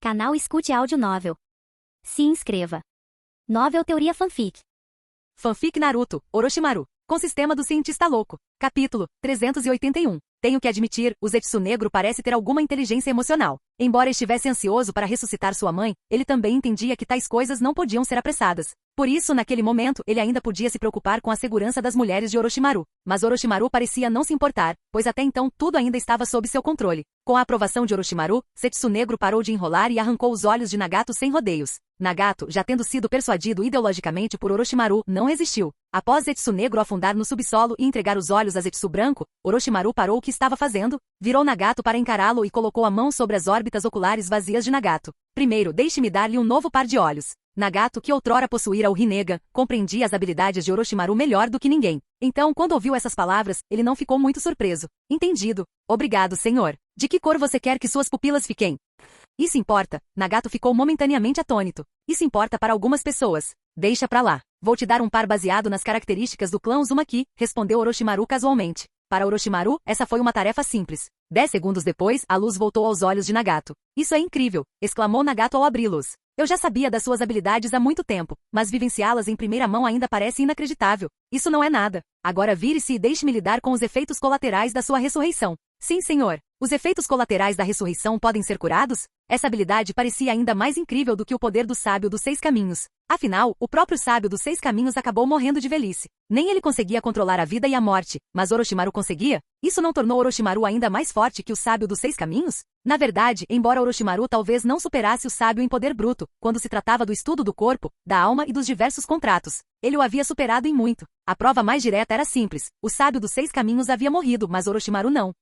Canal Escute Áudio Novel. Se inscreva. Novel Teoria Fanfic. Fanfic Naruto, Orochimaru, com sistema do cientista louco. Capítulo 381. Tenho que admitir, o Zetsu negro parece ter alguma inteligência emocional. Embora estivesse ansioso para ressuscitar sua mãe, ele também entendia que tais coisas não podiam ser apressadas. Por isso, naquele momento, ele ainda podia se preocupar com a segurança das mulheres de Orochimaru. Mas Orochimaru parecia não se importar, pois até então tudo ainda estava sob seu controle. Com a aprovação de Orochimaru, Zetsu negro parou de enrolar e arrancou os olhos de Nagato sem rodeios. Nagato, já tendo sido persuadido ideologicamente por Orochimaru, não resistiu. Após Zetsu negro afundar no subsolo e entregar os olhos a Zetsu branco, Orochimaru parou o que estava fazendo, virou Nagato para encará-lo e colocou a mão sobre as órbitas oculares vazias de Nagato. Primeiro, deixe-me dar-lhe um novo par de olhos. Nagato, que outrora possuíra o Rinnegan, compreendia as habilidades de Orochimaru melhor do que ninguém. Então, quando ouviu essas palavras, ele não ficou muito surpreso. Entendido. Obrigado, senhor. De que cor você quer que suas pupilas fiquem? Isso importa. Nagato ficou momentaneamente atônito. Isso importa para algumas pessoas. Deixa pra lá. Vou te dar um par baseado nas características do clã Uzumaki, respondeu Orochimaru casualmente. Para Orochimaru, essa foi uma tarefa simples. 10 segundos depois, a luz voltou aos olhos de Nagato. Isso é incrível! Exclamou Nagato ao abri-los. Eu já sabia das suas habilidades há muito tempo, mas vivenciá-las em primeira mão ainda parece inacreditável. Isso não é nada. Agora vire-se e deixe-me lidar com os efeitos colaterais da sua ressurreição. Sim, senhor. Os efeitos colaterais da ressurreição podem ser curados? Essa habilidade parecia ainda mais incrível do que o poder do sábio dos 6 caminhos. Afinal, o próprio sábio dos 6 caminhos acabou morrendo de velhice. Nem ele conseguia controlar a vida e a morte, mas Orochimaru conseguia? Isso não tornou Orochimaru ainda mais forte que o sábio dos 6 caminhos? Na verdade, embora Orochimaru talvez não superasse o sábio em poder bruto, quando se tratava do estudo do corpo, da alma e dos diversos contratos, ele o havia superado em muito. A prova mais direta era simples. O sábio dos 6 caminhos havia morrido, mas Orochimaru não.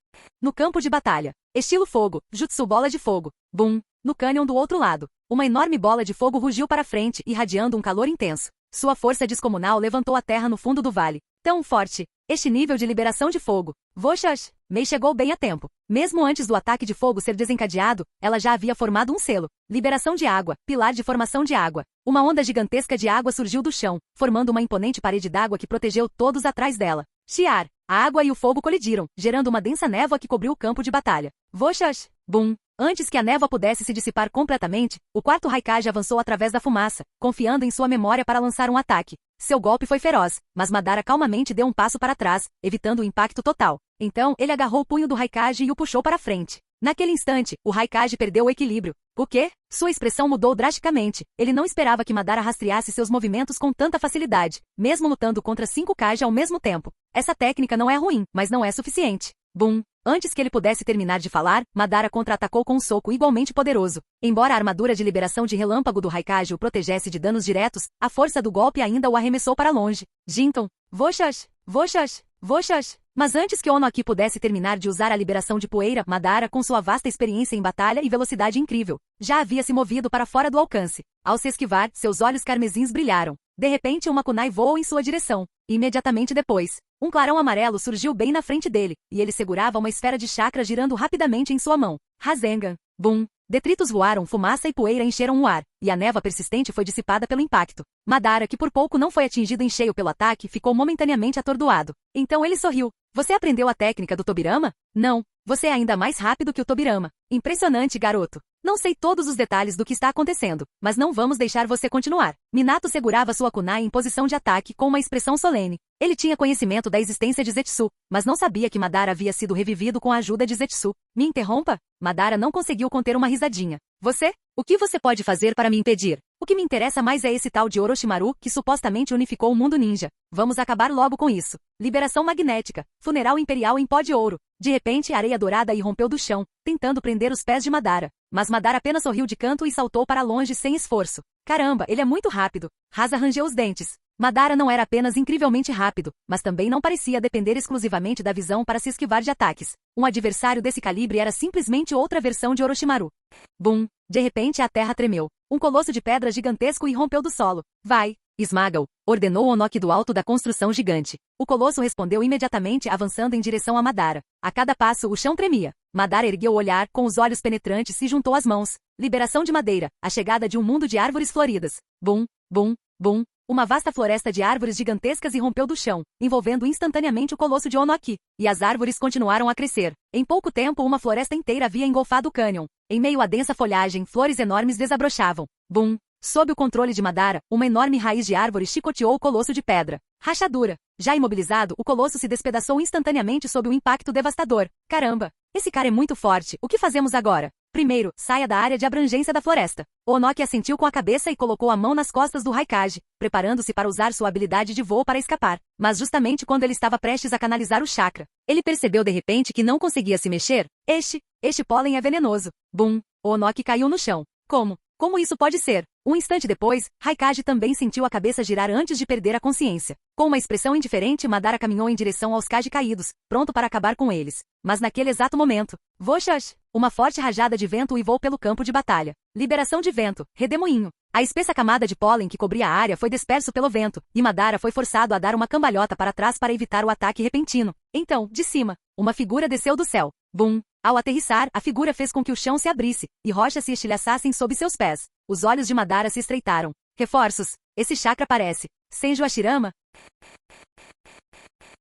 No campo de batalha. Estilo fogo. Jutsu bola de fogo. Bum. No cânion do outro lado. Uma enorme bola de fogo rugiu para frente, irradiando um calor intenso. Sua força descomunal levantou a terra no fundo do vale. Tão forte. Este nível de liberação de fogo. Voxax. Mei chegou bem a tempo. Mesmo antes do ataque de fogo ser desencadeado, ela já havia formado um selo. Liberação de água. Pilar de formação de água. Uma onda gigantesca de água surgiu do chão, formando uma imponente parede d'água que protegeu todos atrás dela. Chiar. A água e o fogo colidiram, gerando uma densa névoa que cobriu o campo de batalha. Voxax. Bum. Antes que a névoa pudesse se dissipar completamente, o quarto Raikage avançou através da fumaça, confiando em sua memória para lançar um ataque. Seu golpe foi feroz, mas Madara calmamente deu um passo para trás, evitando o impacto total. Então, ele agarrou o punho do Raikage e o puxou para frente. Naquele instante, o Raikage perdeu o equilíbrio. O quê? Sua expressão mudou drasticamente. Ele não esperava que Madara rastreasse seus movimentos com tanta facilidade, mesmo lutando contra 5 Kage ao mesmo tempo. Essa técnica não é ruim, mas não é suficiente. Bum! Antes que ele pudesse terminar de falar, Madara contra-atacou com um soco igualmente poderoso. Embora a armadura de liberação de relâmpago do Raikage o protegesse de danos diretos, a força do golpe ainda o arremessou para longe. Jinton! Voxax! Voxax! Voxax! Mas antes que Ono-Aki pudesse terminar de usar a liberação de poeira, Madara, com sua vasta experiência em batalha e velocidade incrível, já havia se movido para fora do alcance. Ao se esquivar, seus olhos carmesins brilharam. De repente, uma kunai voou em sua direção. Imediatamente depois, um clarão amarelo surgiu bem na frente dele, e ele segurava uma esfera de chakra girando rapidamente em sua mão. Rasengan. Bum. Detritos voaram, fumaça e poeira encheram o ar, e a névoa persistente foi dissipada pelo impacto. Madara, que por pouco não foi atingido em cheio pelo ataque, ficou momentaneamente atordoado. Então ele sorriu. Você aprendeu a técnica do Tobirama? Não. Você é ainda mais rápido que o Tobirama. Impressionante, garoto. Não sei todos os detalhes do que está acontecendo, mas não vamos deixar você continuar. Minato segurava sua kunai em posição de ataque com uma expressão solene. Ele tinha conhecimento da existência de Zetsu, mas não sabia que Madara havia sido revivido com a ajuda de Zetsu. Me interrompa? Madara não conseguiu conter uma risadinha. Você? O que você pode fazer para me impedir? O que me interessa mais é esse tal de Orochimaru, que supostamente unificou o mundo ninja. Vamos acabar logo com isso. Liberação magnética. Funeral imperial em pó de ouro. De repente, a areia dourada irrompeu do chão, tentando prender os pés de Madara. Mas Madara apenas sorriu de canto e saltou para longe sem esforço. Caramba, ele é muito rápido. Rasa rangeu os dentes. Madara não era apenas incrivelmente rápido, mas também não parecia depender exclusivamente da visão para se esquivar de ataques. Um adversário desse calibre era simplesmente outra versão de Orochimaru. Bum! De repente a terra tremeu. Um colosso de pedra gigantesco irrompeu do solo. Vai! Esmaga-o! Ordenou Ono-Aki do alto da construção gigante. O colosso respondeu imediatamente, avançando em direção a Madara. A cada passo o chão tremia. Madara ergueu o olhar, com os olhos penetrantes e juntou as mãos. Liberação de madeira. A chegada de um mundo de árvores floridas. Bum! Bum! Bum! Uma vasta floresta de árvores gigantescas irrompeu do chão, envolvendo instantaneamente o colosso de Onoki. E as árvores continuaram a crescer. Em pouco tempo, uma floresta inteira havia engolfado o cânion. Em meio à densa folhagem, flores enormes desabrochavam. Bum! Sob o controle de Madara, uma enorme raiz de árvore chicoteou o colosso de pedra. Rachadura! Já imobilizado, o colosso se despedaçou instantaneamente sob o impacto devastador. Caramba! Esse cara é muito forte. O que fazemos agora? Primeiro, saia da área de abrangência da floresta. Onoki assentiu com a cabeça e colocou a mão nas costas do Raikage, preparando-se para usar sua habilidade de voo para escapar. Mas justamente quando ele estava prestes a canalizar o chakra, ele percebeu de repente que não conseguia se mexer. Este pólen é venenoso. Bum! Onoki caiu no chão. Como isso pode ser? Um instante depois, Raikage também sentiu a cabeça girar antes de perder a consciência. Com uma expressão indiferente, Madara caminhou em direção aos Kage caídos, pronto para acabar com eles. Mas naquele exato momento, voxax! Uma forte rajada de vento uivou pelo campo de batalha. Liberação de vento, redemoinho. A espessa camada de pólen que cobria a área foi disperso pelo vento, e Madara foi forçado a dar uma cambalhota para trás para evitar o ataque repentino. Então, de cima, uma figura desceu do céu. Bum! Ao aterrissar, a figura fez com que o chão se abrisse, e rochas se estilhaçassem sob seus pés. Os olhos de Madara se estreitaram. Reforços. Esse chakra parece Senju Hashirama?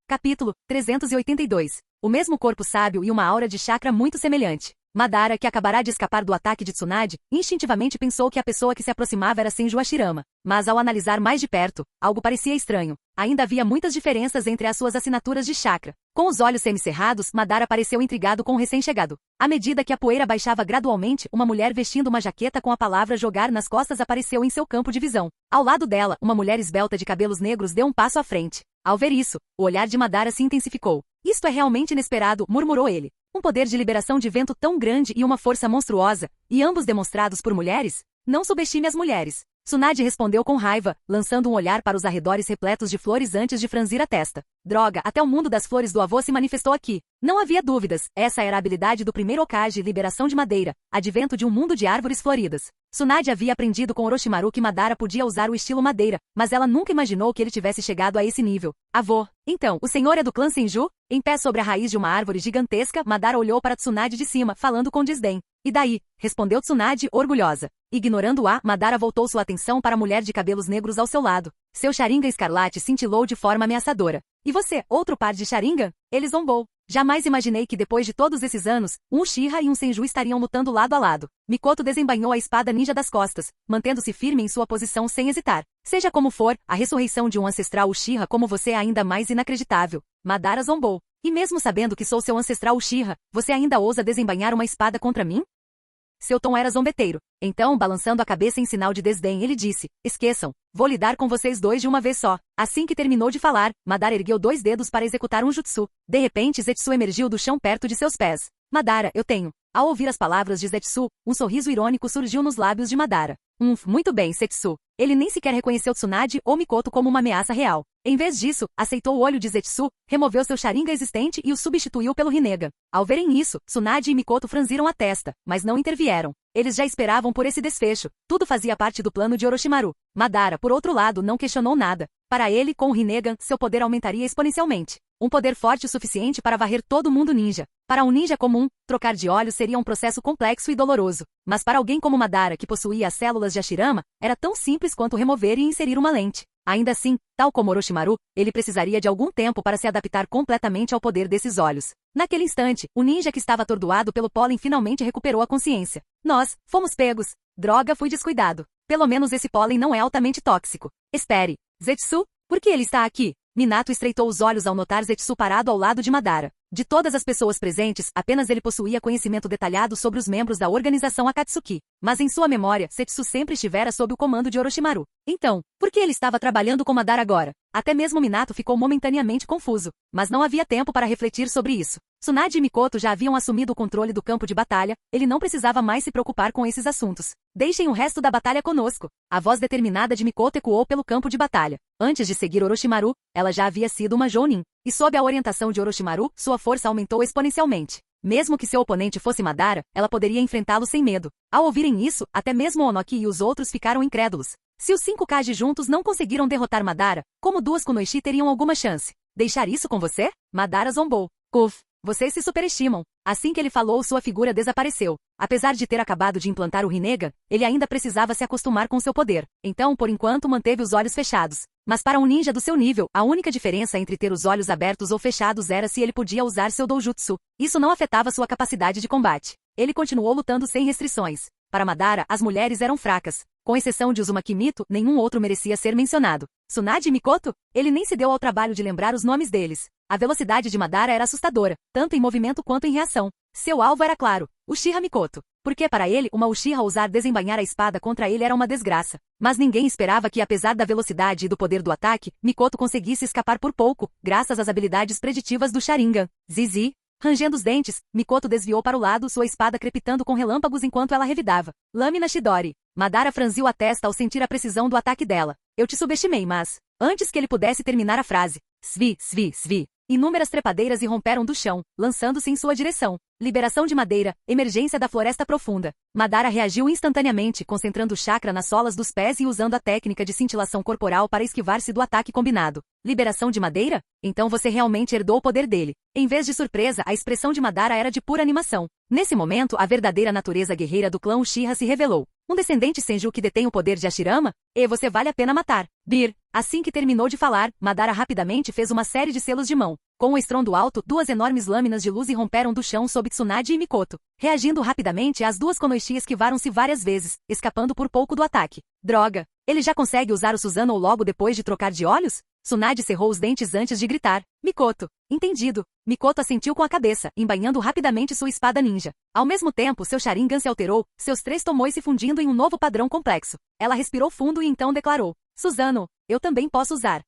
Capítulo 382. O mesmo corpo sábio e uma aura de chakra muito semelhante. Madara, que acabará de escapar do ataque de Tsunade, instintivamente pensou que a pessoa que se aproximava era Senju Hashirama. Mas ao analisar mais de perto, algo parecia estranho. Ainda havia muitas diferenças entre as suas assinaturas de chakra. Com os olhos semicerrados, Madara pareceu intrigado com o recém-chegado. À medida que a poeira baixava gradualmente, uma mulher vestindo uma jaqueta com a palavra jogar nas costas apareceu em seu campo de visão. Ao lado dela, uma mulher esbelta de cabelos negros deu um passo à frente. Ao ver isso, o olhar de Madara se intensificou. Isto é realmente inesperado, murmurou ele. Um poder de liberação de vento tão grande e uma força monstruosa, e ambos demonstrados por mulheres? Não subestime as mulheres. Tsunade respondeu com raiva, lançando um olhar para os arredores repletos de flores antes de franzir a testa. Droga, até o mundo das flores do avô se manifestou aqui. Não havia dúvidas, essa era a habilidade do primeiro Hokage, liberação de madeira, advento de um mundo de árvores floridas. Tsunade havia aprendido com Orochimaru que Madara podia usar o estilo madeira, mas ela nunca imaginou que ele tivesse chegado a esse nível. Avô, então, o senhor é do clã Senju? Em pé sobre a raiz de uma árvore gigantesca, Madara olhou para Tsunade de cima, falando com desdém. E daí? Respondeu Tsunade, orgulhosa. Ignorando-a, Madara voltou sua atenção para a mulher de cabelos negros ao seu lado. Seu Sharingan escarlate cintilou de forma ameaçadora. E você, outro par de Sharingan? Ele zombou. Jamais imaginei que depois de todos esses anos, um Uchiha e um Senju estariam lutando lado a lado. Mikoto desembainhou a espada ninja das costas, mantendo-se firme em sua posição sem hesitar. Seja como for, a ressurreição de um ancestral Uchiha como você é ainda mais inacreditável. Madara zombou. E mesmo sabendo que sou seu ancestral Uchiha, você ainda ousa desembainhar uma espada contra mim? Seu tom era zombeteiro. Então, balançando a cabeça em sinal de desdém, ele disse, esqueçam, vou lidar com vocês dois de uma vez só. Assim que terminou de falar, Madara ergueu 2 dedos para executar um jutsu. De repente, Zetsu emergiu do chão perto de seus pés. Madara, eu tenho. Ao ouvir as palavras de Zetsu, um sorriso irônico surgiu nos lábios de Madara. Muito bem, Zetsu. Ele nem sequer reconheceu Tsunade ou Mikoto como uma ameaça real. Em vez disso, aceitou o olho de Zetsu, removeu seu Sharingan existente e o substituiu pelo Rinnegan. Ao verem isso, Tsunade e Mikoto franziram a testa, mas não intervieram. Eles já esperavam por esse desfecho. Tudo fazia parte do plano de Orochimaru. Madara, por outro lado, não questionou nada. Para ele, com o Rinnegan, seu poder aumentaria exponencialmente. Um poder forte o suficiente para varrer todo mundo ninja. Para um ninja comum, trocar de olhos seria um processo complexo e doloroso. Mas para alguém como Madara, que possuía as células de Hashirama, era tão simples quanto remover e inserir uma lente. Ainda assim, tal como Orochimaru, ele precisaria de algum tempo para se adaptar completamente ao poder desses olhos. Naquele instante, o ninja que estava atordoado pelo pólen finalmente recuperou a consciência. Nós, fomos pegos. Droga, fui descuidado. Pelo menos esse pólen não é altamente tóxico. Espere. Zetsu? Por que ele está aqui? Minato estreitou os olhos ao notar Zetsu parado ao lado de Madara. De todas as pessoas presentes, apenas ele possuía conhecimento detalhado sobre os membros da organização Akatsuki. Mas em sua memória, Zetsu sempre estivera sob o comando de Orochimaru. Então, por que ele estava trabalhando com Madara agora? Até mesmo Minato ficou momentaneamente confuso. Mas não havia tempo para refletir sobre isso. Tsunade e Mikoto já haviam assumido o controle do campo de batalha, ele não precisava mais se preocupar com esses assuntos. Deixem o resto da batalha conosco. A voz determinada de Mikoto ecoou pelo campo de batalha. Antes de seguir Orochimaru, ela já havia sido uma Jounin. E sob a orientação de Orochimaru, sua força aumentou exponencialmente. Mesmo que seu oponente fosse Madara, ela poderia enfrentá-lo sem medo. Ao ouvirem isso, até mesmo Onoki e os outros ficaram incrédulos. Se os 5 Kage juntos não conseguiram derrotar Madara, como 2 Kunoichi teriam alguma chance? Deixar isso com você? Madara zombou. Uf. Vocês se superestimam. Assim que ele falou, sua figura desapareceu. Apesar de ter acabado de implantar o Rinnegan, ele ainda precisava se acostumar com seu poder. Então, por enquanto, manteve os olhos fechados. Mas para um ninja do seu nível, a única diferença entre ter os olhos abertos ou fechados era se ele podia usar seu doujutsu. Isso não afetava sua capacidade de combate. Ele continuou lutando sem restrições. Para Madara, as mulheres eram fracas. Com exceção de Uzumaki Mito, nenhum outro merecia ser mencionado. Tsunade e Mikoto? Ele nem se deu ao trabalho de lembrar os nomes deles. A velocidade de Madara era assustadora, tanto em movimento quanto em reação. Seu alvo era claro, Uchiha Mikoto. Porque para ele, uma Uchiha ousar desembainhar a espada contra ele era uma desgraça. Mas ninguém esperava que, apesar da velocidade e do poder do ataque, Mikoto conseguisse escapar por pouco, graças às habilidades preditivas do Sharingan. Zizi. Rangendo os dentes, Mikoto desviou para o lado, sua espada crepitando com relâmpagos enquanto ela revidava. Lâmina Chidori. Madara franziu a testa ao sentir a precisão do ataque dela. Eu te subestimei, mas... Antes que ele pudesse terminar a frase, svi, svi, svi. Inúmeras trepadeiras irromperam do chão, lançando-se em sua direção. Liberação de madeira, emergência da floresta profunda. Madara reagiu instantaneamente, concentrando o chakra nas solas dos pés e usando a técnica de cintilação corporal para esquivar-se do ataque combinado. Liberação de madeira? Então você realmente herdou o poder dele. Em vez de surpresa, a expressão de Madara era de pura animação. Nesse momento, a verdadeira natureza guerreira do clã Uchiha se revelou. Um descendente Senju que detém o poder de Hashirama? E você vale a pena matar. Bir. Assim que terminou de falar, Madara rapidamente fez uma série de selos de mão. Com um estrondo alto, duas enormes lâminas de luz irromperam do chão sob Tsunade e Mikoto. Reagindo rapidamente, as duas Konoichi esquivaram-se várias vezes, escapando por pouco do ataque. Droga! Ele já consegue usar o Susanoo logo depois de trocar de olhos? Tsunade cerrou os dentes antes de gritar. Mikoto. Entendido. Mikoto assentiu com a cabeça, embainhando rapidamente sua espada ninja. Ao mesmo tempo, seu Sharingan se alterou, seus três tomoes se fundindo em um novo padrão complexo. Ela respirou fundo e então declarou. Susanoo, eu também posso usar.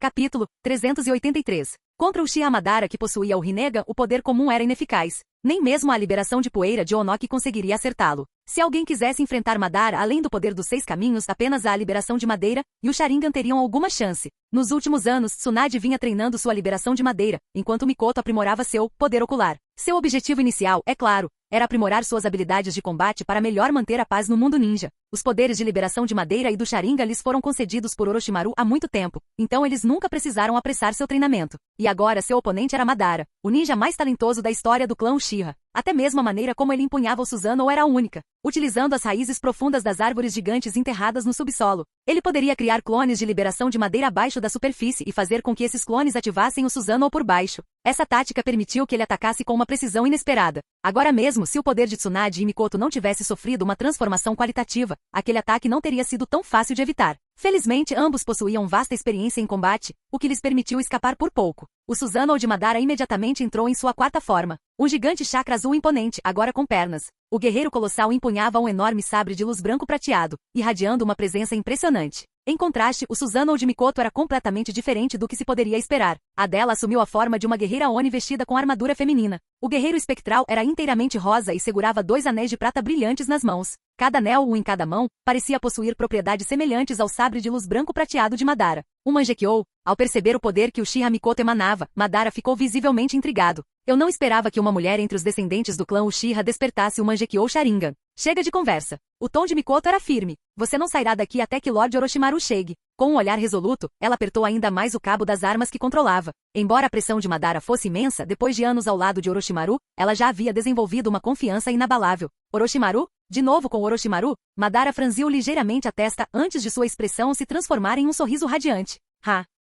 Capítulo 383. Contra o Uchiha Madara que possuía o Rinnegan, o poder comum era ineficaz. Nem mesmo a liberação de poeira de Onoki conseguiria acertá-lo. Se alguém quisesse enfrentar Madara além do poder dos 6 caminhos, apenas a liberação de madeira e o Sharingan teriam alguma chance. Nos últimos anos, Tsunade vinha treinando sua liberação de madeira, enquanto Mikoto aprimorava seu poder ocular. Seu objetivo inicial, é claro, era aprimorar suas habilidades de combate para melhor manter a paz no mundo ninja. Os poderes de liberação de madeira e do Sharingan lhes foram concedidos por Orochimaru há muito tempo, então eles nunca precisaram apressar seu treinamento. E agora seu oponente era Madara, o ninja mais talentoso da história do clã Uchiha. Até mesmo a maneira como ele empunhava o Susanoo era única. Utilizando as raízes profundas das árvores gigantes enterradas no subsolo, ele poderia criar clones de liberação de madeira abaixo da superfície e fazer com que esses clones ativassem o Susanoo por baixo. Essa tática permitiu que ele atacasse com uma precisão inesperada. Agora mesmo, se o poder de Tsunade e Mikoto não tivesse sofrido uma transformação qualitativa, aquele ataque não teria sido tão fácil de evitar. Felizmente, ambos possuíam vasta experiência em combate, o que lhes permitiu escapar por pouco. O Susanoo de Madara imediatamente entrou em sua quarta forma. Um gigante chakra azul imponente, agora com pernas. O guerreiro colossal empunhava um enorme sabre de luz branco prateado, irradiando uma presença impressionante. Em contraste, o Susanoo de Mikoto era completamente diferente do que se poderia esperar. A dela assumiu a forma de uma guerreira Oni vestida com armadura feminina. O guerreiro espectral era inteiramente rosa e segurava 2 anéis de prata brilhantes nas mãos. Cada anel, um em cada mão, parecia possuir propriedades semelhantes ao sabre de luz branco prateado de Madara. O Mangekyou, ao perceber o poder que Uchiha Mikoto emanava, Madara ficou visivelmente intrigado. Eu não esperava que uma mulher entre os descendentes do clã Uchiha despertasse o Mangekyou Sharingan. Chega de conversa. O tom de Mikoto era firme. Você não sairá daqui até que Lord Orochimaru chegue. Com um olhar resoluto, ela apertou ainda mais o cabo das armas que controlava. Embora a pressão de Madara fosse imensa, depois de anos ao lado de Orochimaru, ela já havia desenvolvido uma confiança inabalável. Orochimaru? De novo com Orochimaru, Madara franziu ligeiramente a testa antes de sua expressão se transformar em um sorriso radiante.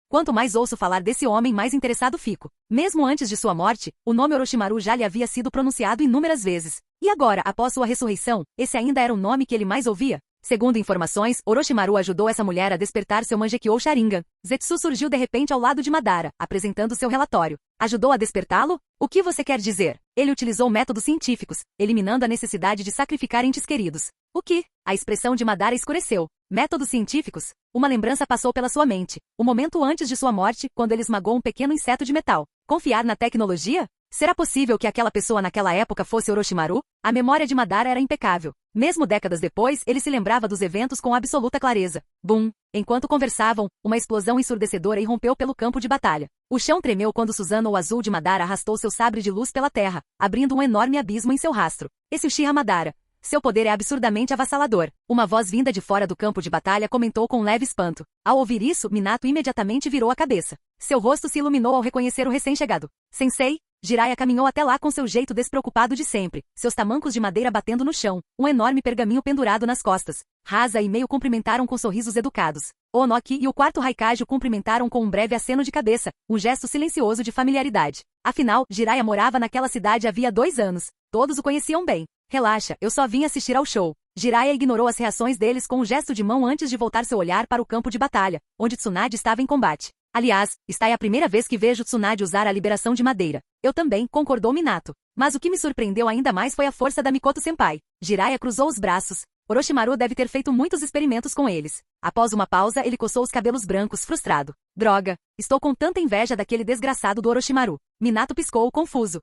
Quanto mais ouço falar desse homem, mais interessado fico. Mesmo antes de sua morte, o nome Orochimaru já lhe havia sido pronunciado inúmeras vezes. E agora, após sua ressurreição, esse ainda era o nome que ele mais ouvia? Segundo informações, Orochimaru ajudou essa mulher a despertar seu Mangekyou Sharingan. Zetsu surgiu de repente ao lado de Madara, apresentando seu relatório. Ajudou a despertá-lo? O que você quer dizer? Ele utilizou métodos científicos, eliminando a necessidade de sacrificar entes queridos. O que? A expressão de Madara escureceu. Métodos científicos? Uma lembrança passou pela sua mente. O momento antes de sua morte, quando ele esmagou um pequeno inseto de metal. Confiar na tecnologia? Será possível que aquela pessoa naquela época fosse Orochimaru? A memória de Madara era impecável. Mesmo décadas depois, ele se lembrava dos eventos com absoluta clareza. Bum! Enquanto conversavam, uma explosão ensurdecedora irrompeu pelo campo de batalha. O chão tremeu quando Susanoo azul de Madara arrastou seu sabre de luz pela terra, abrindo um enorme abismo em seu rastro. Esse Uchiha Madara. Seu poder é absurdamente avassalador. Uma voz vinda de fora do campo de batalha comentou com um leve espanto. Ao ouvir isso, Minato imediatamente virou a cabeça. Seu rosto se iluminou ao reconhecer o recém-chegado. Sensei? Jiraiya caminhou até lá com seu jeito despreocupado de sempre, seus tamancos de madeira batendo no chão, um enorme pergaminho pendurado nas costas. Rasa e Meio cumprimentaram com sorrisos educados. Onoki e o quarto Raikage o cumprimentaram com um breve aceno de cabeça, um gesto silencioso de familiaridade. Afinal, Jiraiya morava naquela cidade havia 2 anos. Todos o conheciam bem. Relaxa, eu só vim assistir ao show. Jiraiya ignorou as reações deles com um gesto de mão antes de voltar seu olhar para o campo de batalha, onde Tsunade estava em combate. Aliás, esta é a primeira vez que vejo Tsunade usar a liberação de madeira. Eu também, concordou Minato. Mas o que me surpreendeu ainda mais foi a força da Mikoto-senpai. Jiraiya cruzou os braços. Orochimaru deve ter feito muitos experimentos com eles. Após uma pausa, ele coçou os cabelos brancos, frustrado. Droga, estou com tanta inveja daquele desgraçado do Orochimaru. Minato piscou, confuso.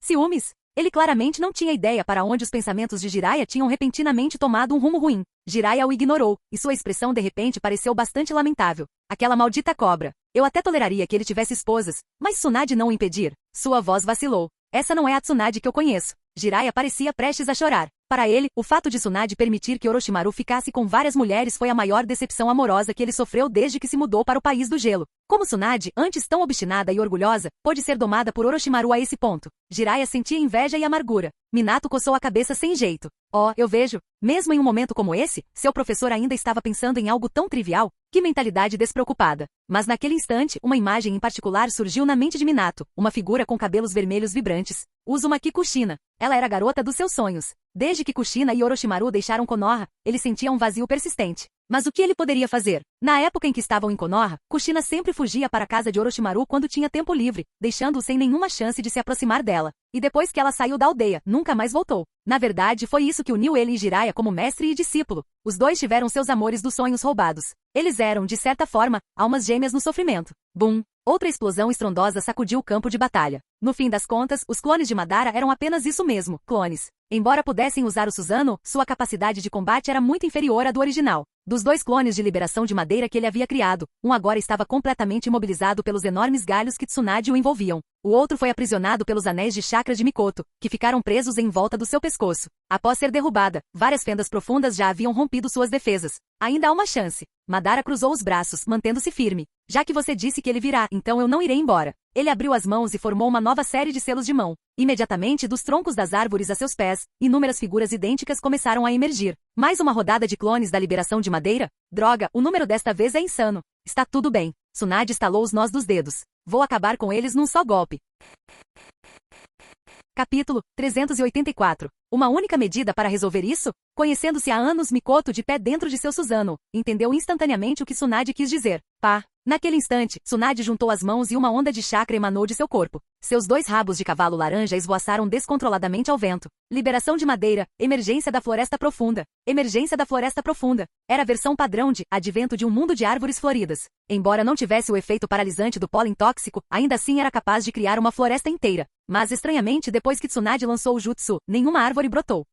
Ciúmes? Ele claramente não tinha ideia para onde os pensamentos de Jiraiya tinham repentinamente tomado um rumo ruim. Jiraiya o ignorou, e sua expressão de repente pareceu bastante lamentável. Aquela maldita cobra. Eu até toleraria que ele tivesse esposas, mas Tsunade não o impedir. Sua voz vacilou. Essa não é a Tsunade que eu conheço. Jiraiya parecia prestes a chorar. Para ele, o fato de Tsunade permitir que Orochimaru ficasse com várias mulheres foi a maior decepção amorosa que ele sofreu desde que se mudou para o país do gelo. Como Tsunade, antes tão obstinada e orgulhosa, pôde ser domada por Orochimaru a esse ponto. Jiraiya sentia inveja e amargura. Minato coçou a cabeça sem jeito. Oh, eu vejo. Mesmo em um momento como esse, seu professor ainda estava pensando em algo tão trivial. Que mentalidade despreocupada. Mas naquele instante, uma imagem em particular surgiu na mente de Minato, uma figura com cabelos vermelhos vibrantes. Uzumaki Kushina. Ela era a garota dos seus sonhos. Desde que Kushina e Orochimaru deixaram Konoha, ele sentia um vazio persistente. Mas o que ele poderia fazer? Na época em que estavam em Konoha, Kushina sempre fugia para a casa de Orochimaru quando tinha tempo livre, deixando-o sem nenhuma chance de se aproximar dela. E depois que ela saiu da aldeia, nunca mais voltou. Na verdade, foi isso que uniu ele e Jiraiya como mestre e discípulo. Os dois tiveram seus amores dos sonhos roubados. Eles eram, de certa forma, almas gêmeas no sofrimento. Bum! Outra explosão estrondosa sacudiu o campo de batalha. No fim das contas, os clones de Madara eram apenas isso mesmo, clones. Embora pudessem usar o Susanoo, sua capacidade de combate era muito inferior à do original. Dos 2 clones de liberação de madeira que ele havia criado, um agora estava completamente imobilizado pelos enormes galhos que Tsunade o envolviam. O outro foi aprisionado pelos anéis de chakra de Mikoto, que ficaram presos em volta do seu pescoço. Após ser derrubada, várias fendas profundas já haviam rompido suas defesas. Ainda há uma chance. Madara cruzou os braços, mantendo-se firme. Já que você disse que ele virá, então eu não irei embora. Ele abriu as mãos e formou uma nova série de selos de mão. Imediatamente, dos troncos das árvores a seus pés, inúmeras figuras idênticas começaram a emergir. Mais uma rodada de clones da liberação de madeira? Droga, o número desta vez é insano. Está tudo bem. Tsunade estalou os nós dos dedos. Vou acabar com eles num só golpe. Capítulo 384. Uma única medida para resolver isso? Conhecendo-se há anos Mikoto de pé dentro de seu Susanoo, entendeu instantaneamente o que Tsunade quis dizer. Pá! Naquele instante, Tsunade juntou as mãos e uma onda de chakra emanou de seu corpo. Seus 2 rabos de cavalo laranja esvoaçaram descontroladamente ao vento. Liberação de madeira, emergência da floresta profunda. Emergência da floresta profunda. Era a versão padrão de advento de um mundo de árvores floridas. Embora não tivesse o efeito paralisante do pólen tóxico, ainda assim era capaz de criar uma floresta inteira. Mas estranhamente, depois que Tsunade lançou o jutsu, nenhuma árvore brotou.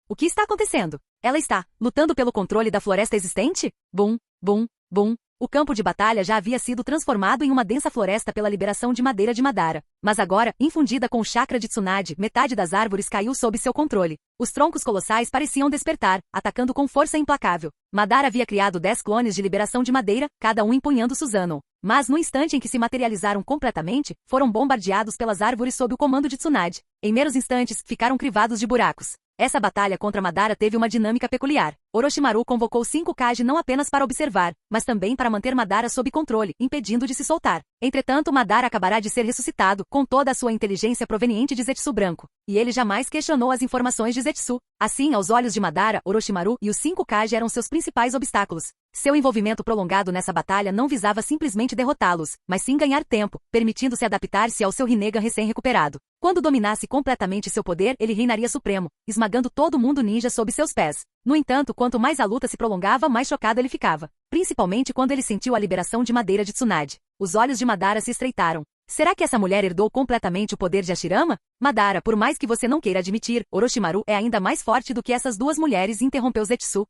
O que está acontecendo? Ela está lutando pelo controle da floresta existente? Bum, bum, bum. O campo de batalha já havia sido transformado em uma densa floresta pela liberação de madeira de Madara. Mas agora, infundida com o chakra de Tsunade, metade das árvores caiu sob seu controle. Os troncos colossais pareciam despertar, atacando com força implacável. Madara havia criado 10 clones de liberação de madeira, cada um empunhando Susanoo. Mas no instante em que se materializaram completamente, foram bombardeados pelas árvores sob o comando de Tsunade. Em meros instantes, ficaram crivados de buracos. Essa batalha contra Madara teve uma dinâmica peculiar. Orochimaru convocou 5 Kage não apenas para observar, mas também para manter Madara sob controle, impedindo de se soltar. Entretanto, Madara acabará de ser ressuscitado, com toda a sua inteligência proveniente de Zetsu branco. E ele jamais questionou as informações de Zetsu. Assim, aos olhos de Madara, Orochimaru e os 5 Kage eram seus principais obstáculos. Seu envolvimento prolongado nessa batalha não visava simplesmente derrotá-los, mas sim ganhar tempo, permitindo-se adaptar-se ao seu Rinnegan recém-recuperado. Quando dominasse completamente seu poder, ele reinaria supremo, esmagando todo mundo ninja sob seus pés. No entanto, quanto mais a luta se prolongava, mais chocado ele ficava. Principalmente quando ele sentiu a liberação de madeira de Tsunade. Os olhos de Madara se estreitaram. Será que essa mulher herdou completamente o poder de Hashirama? Madara, por mais que você não queira admitir, Orochimaru é ainda mais forte do que essas 2 mulheres, interrompeu Zetsu.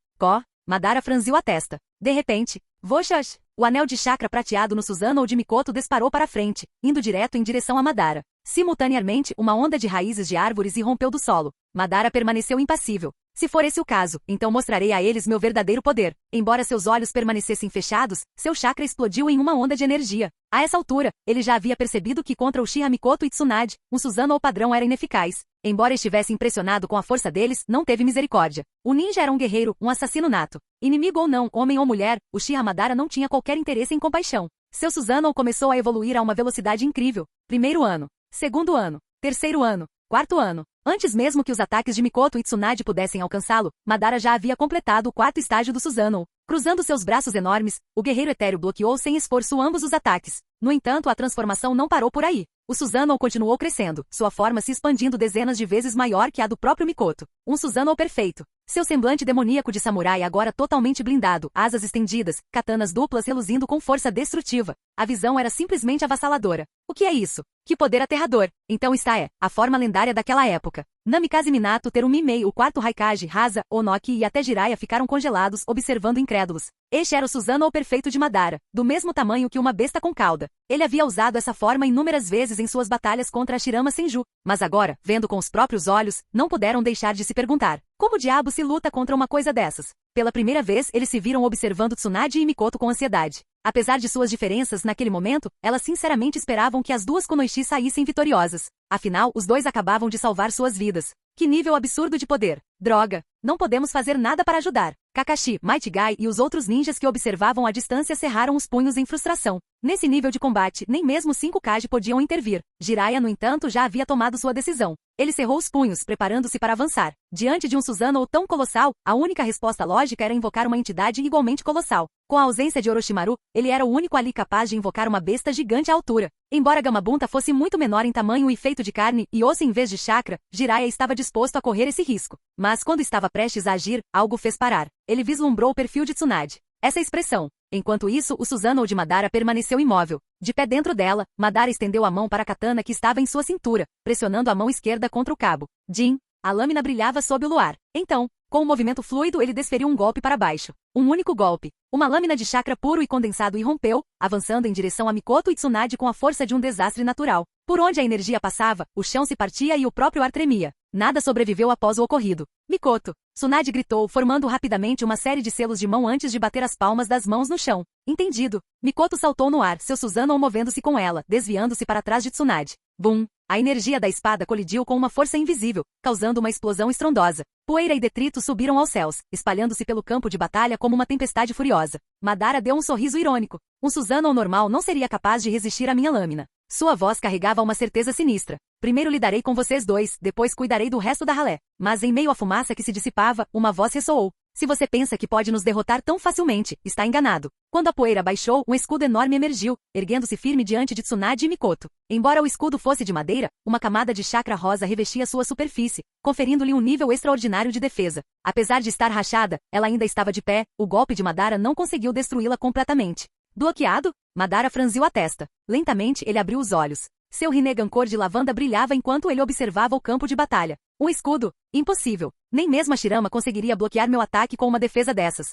Madara franziu a testa. De repente, voxax! O anel de chakra prateado no Susanoo de Mikoto disparou para frente, indo direto em direção a Madara. Simultaneamente, uma onda de raízes de árvores irrompeu do solo. Madara permaneceu impassível. Se for esse o caso, então mostrarei a eles meu verdadeiro poder. Embora seus olhos permanecessem fechados, seu chakra explodiu em uma onda de energia. A essa altura, ele já havia percebido que contra o Uchiha Mikoto e Tsunade, um Susanoo padrão era ineficaz. Embora estivesse impressionado com a força deles, não teve misericórdia. O ninja era um guerreiro, um assassino nato. Inimigo ou não, homem ou mulher, Uchiha Madara não tinha qualquer interesse em compaixão. Seu Susanoo começou a evoluir a uma velocidade incrível. Primeiro ano, segundo ano, terceiro ano, quarto ano. Antes mesmo que os ataques de Mikoto e Tsunade pudessem alcançá-lo, Madara já havia completado o quarto estágio do Susanoo. Cruzando seus braços enormes, o guerreiro etéreo bloqueou sem esforço ambos os ataques. No entanto, a transformação não parou por aí. O Susanoo continuou crescendo, sua forma se expandindo dezenas de vezes maior que a do próprio Mikoto. Um Susanoo perfeito. Seu semblante demoníaco de samurai agora totalmente blindado, asas estendidas, katanas duplas reluzindo com força destrutiva. A visão era simplesmente avassaladora. O que é isso? Que poder aterrador! Então a forma lendária daquela época. Namikaze Minato, Terumi Mei, o quarto Raikage, Rasa, Onoki e até Jiraiya ficaram congelados, observando incrédulos. Este era o Susanoo perfeito de Madara, do mesmo tamanho que uma besta com cauda. Ele havia usado essa forma inúmeras vezes em suas batalhas contra a Shirama Senju, mas agora, vendo com os próprios olhos, não puderam deixar de se perguntar: como diabo se luta contra uma coisa dessas? Pela primeira vez, eles se viram observando Tsunade e Mikoto com ansiedade. Apesar de suas diferenças naquele momento, elas sinceramente esperavam que as duas Kunoichi saíssem vitoriosas. Afinal, os dois acabavam de salvar suas vidas. Que nível absurdo de poder! Droga! Não podemos fazer nada para ajudar. Kakashi, Might Guy e os outros ninjas que observavam à distância cerraram os punhos em frustração. Nesse nível de combate, nem mesmo 5 Kage podiam intervir. Jiraiya, no entanto, já havia tomado sua decisão. Ele cerrou os punhos, preparando-se para avançar. Diante de um Susanoo tão colossal, a única resposta lógica era invocar uma entidade igualmente colossal. Com a ausência de Orochimaru, ele era o único ali capaz de invocar uma besta gigante à altura. Embora Gamabunta fosse muito menor em tamanho e feito de carne e osso em vez de chakra, Jiraiya estava disposto a correr esse risco. Mas quando estava prestes a agir, algo fez parar. Ele vislumbrou o perfil de Tsunade. Essa expressão. Enquanto isso, o Susanoo de Madara permaneceu imóvel. De pé dentro dela, Madara estendeu a mão para a katana que estava em sua cintura, pressionando a mão esquerda contra o cabo. Jin. A lâmina brilhava sob o luar. Então, com um movimento fluido, ele desferiu um golpe para baixo. Um único golpe. Uma lâmina de chakra puro e condensado irrompeu, avançando em direção a Mikoto e Tsunade com a força de um desastre natural. Por onde a energia passava, o chão se partia e o próprio ar tremia. Nada sobreviveu após o ocorrido. Mikoto! Tsunade gritou, formando rapidamente uma série de selos de mão antes de bater as palmas das mãos no chão. Entendido. Mikoto saltou no ar, seu Susanoo movendo-se com ela, desviando-se para trás de Tsunade. Bum! A energia da espada colidiu com uma força invisível, causando uma explosão estrondosa. Poeira e detrito subiram aos céus, espalhando-se pelo campo de batalha como uma tempestade furiosa. Madara deu um sorriso irônico. Um Susanoo normal não seria capaz de resistir à minha lâmina. Sua voz carregava uma certeza sinistra. Primeiro lidarei com vocês dois, depois cuidarei do resto da ralé. Mas em meio à fumaça que se dissipava, uma voz ressoou. Se você pensa que pode nos derrotar tão facilmente, está enganado. Quando a poeira baixou, um escudo enorme emergiu, erguendo-se firme diante de Tsunade e Mikoto. Embora o escudo fosse de madeira, uma camada de chakra rosa revestia sua superfície, conferindo-lhe um nível extraordinário de defesa. Apesar de estar rachada, ela ainda estava de pé, o golpe de Madara não conseguiu destruí-la completamente. Bloqueado? Madara franziu a testa. Lentamente, ele abriu os olhos. Seu Rinnegan cor de lavanda brilhava enquanto ele observava o campo de batalha. Um escudo? Impossível. Nem mesmo a Shirama conseguiria bloquear meu ataque com uma defesa dessas.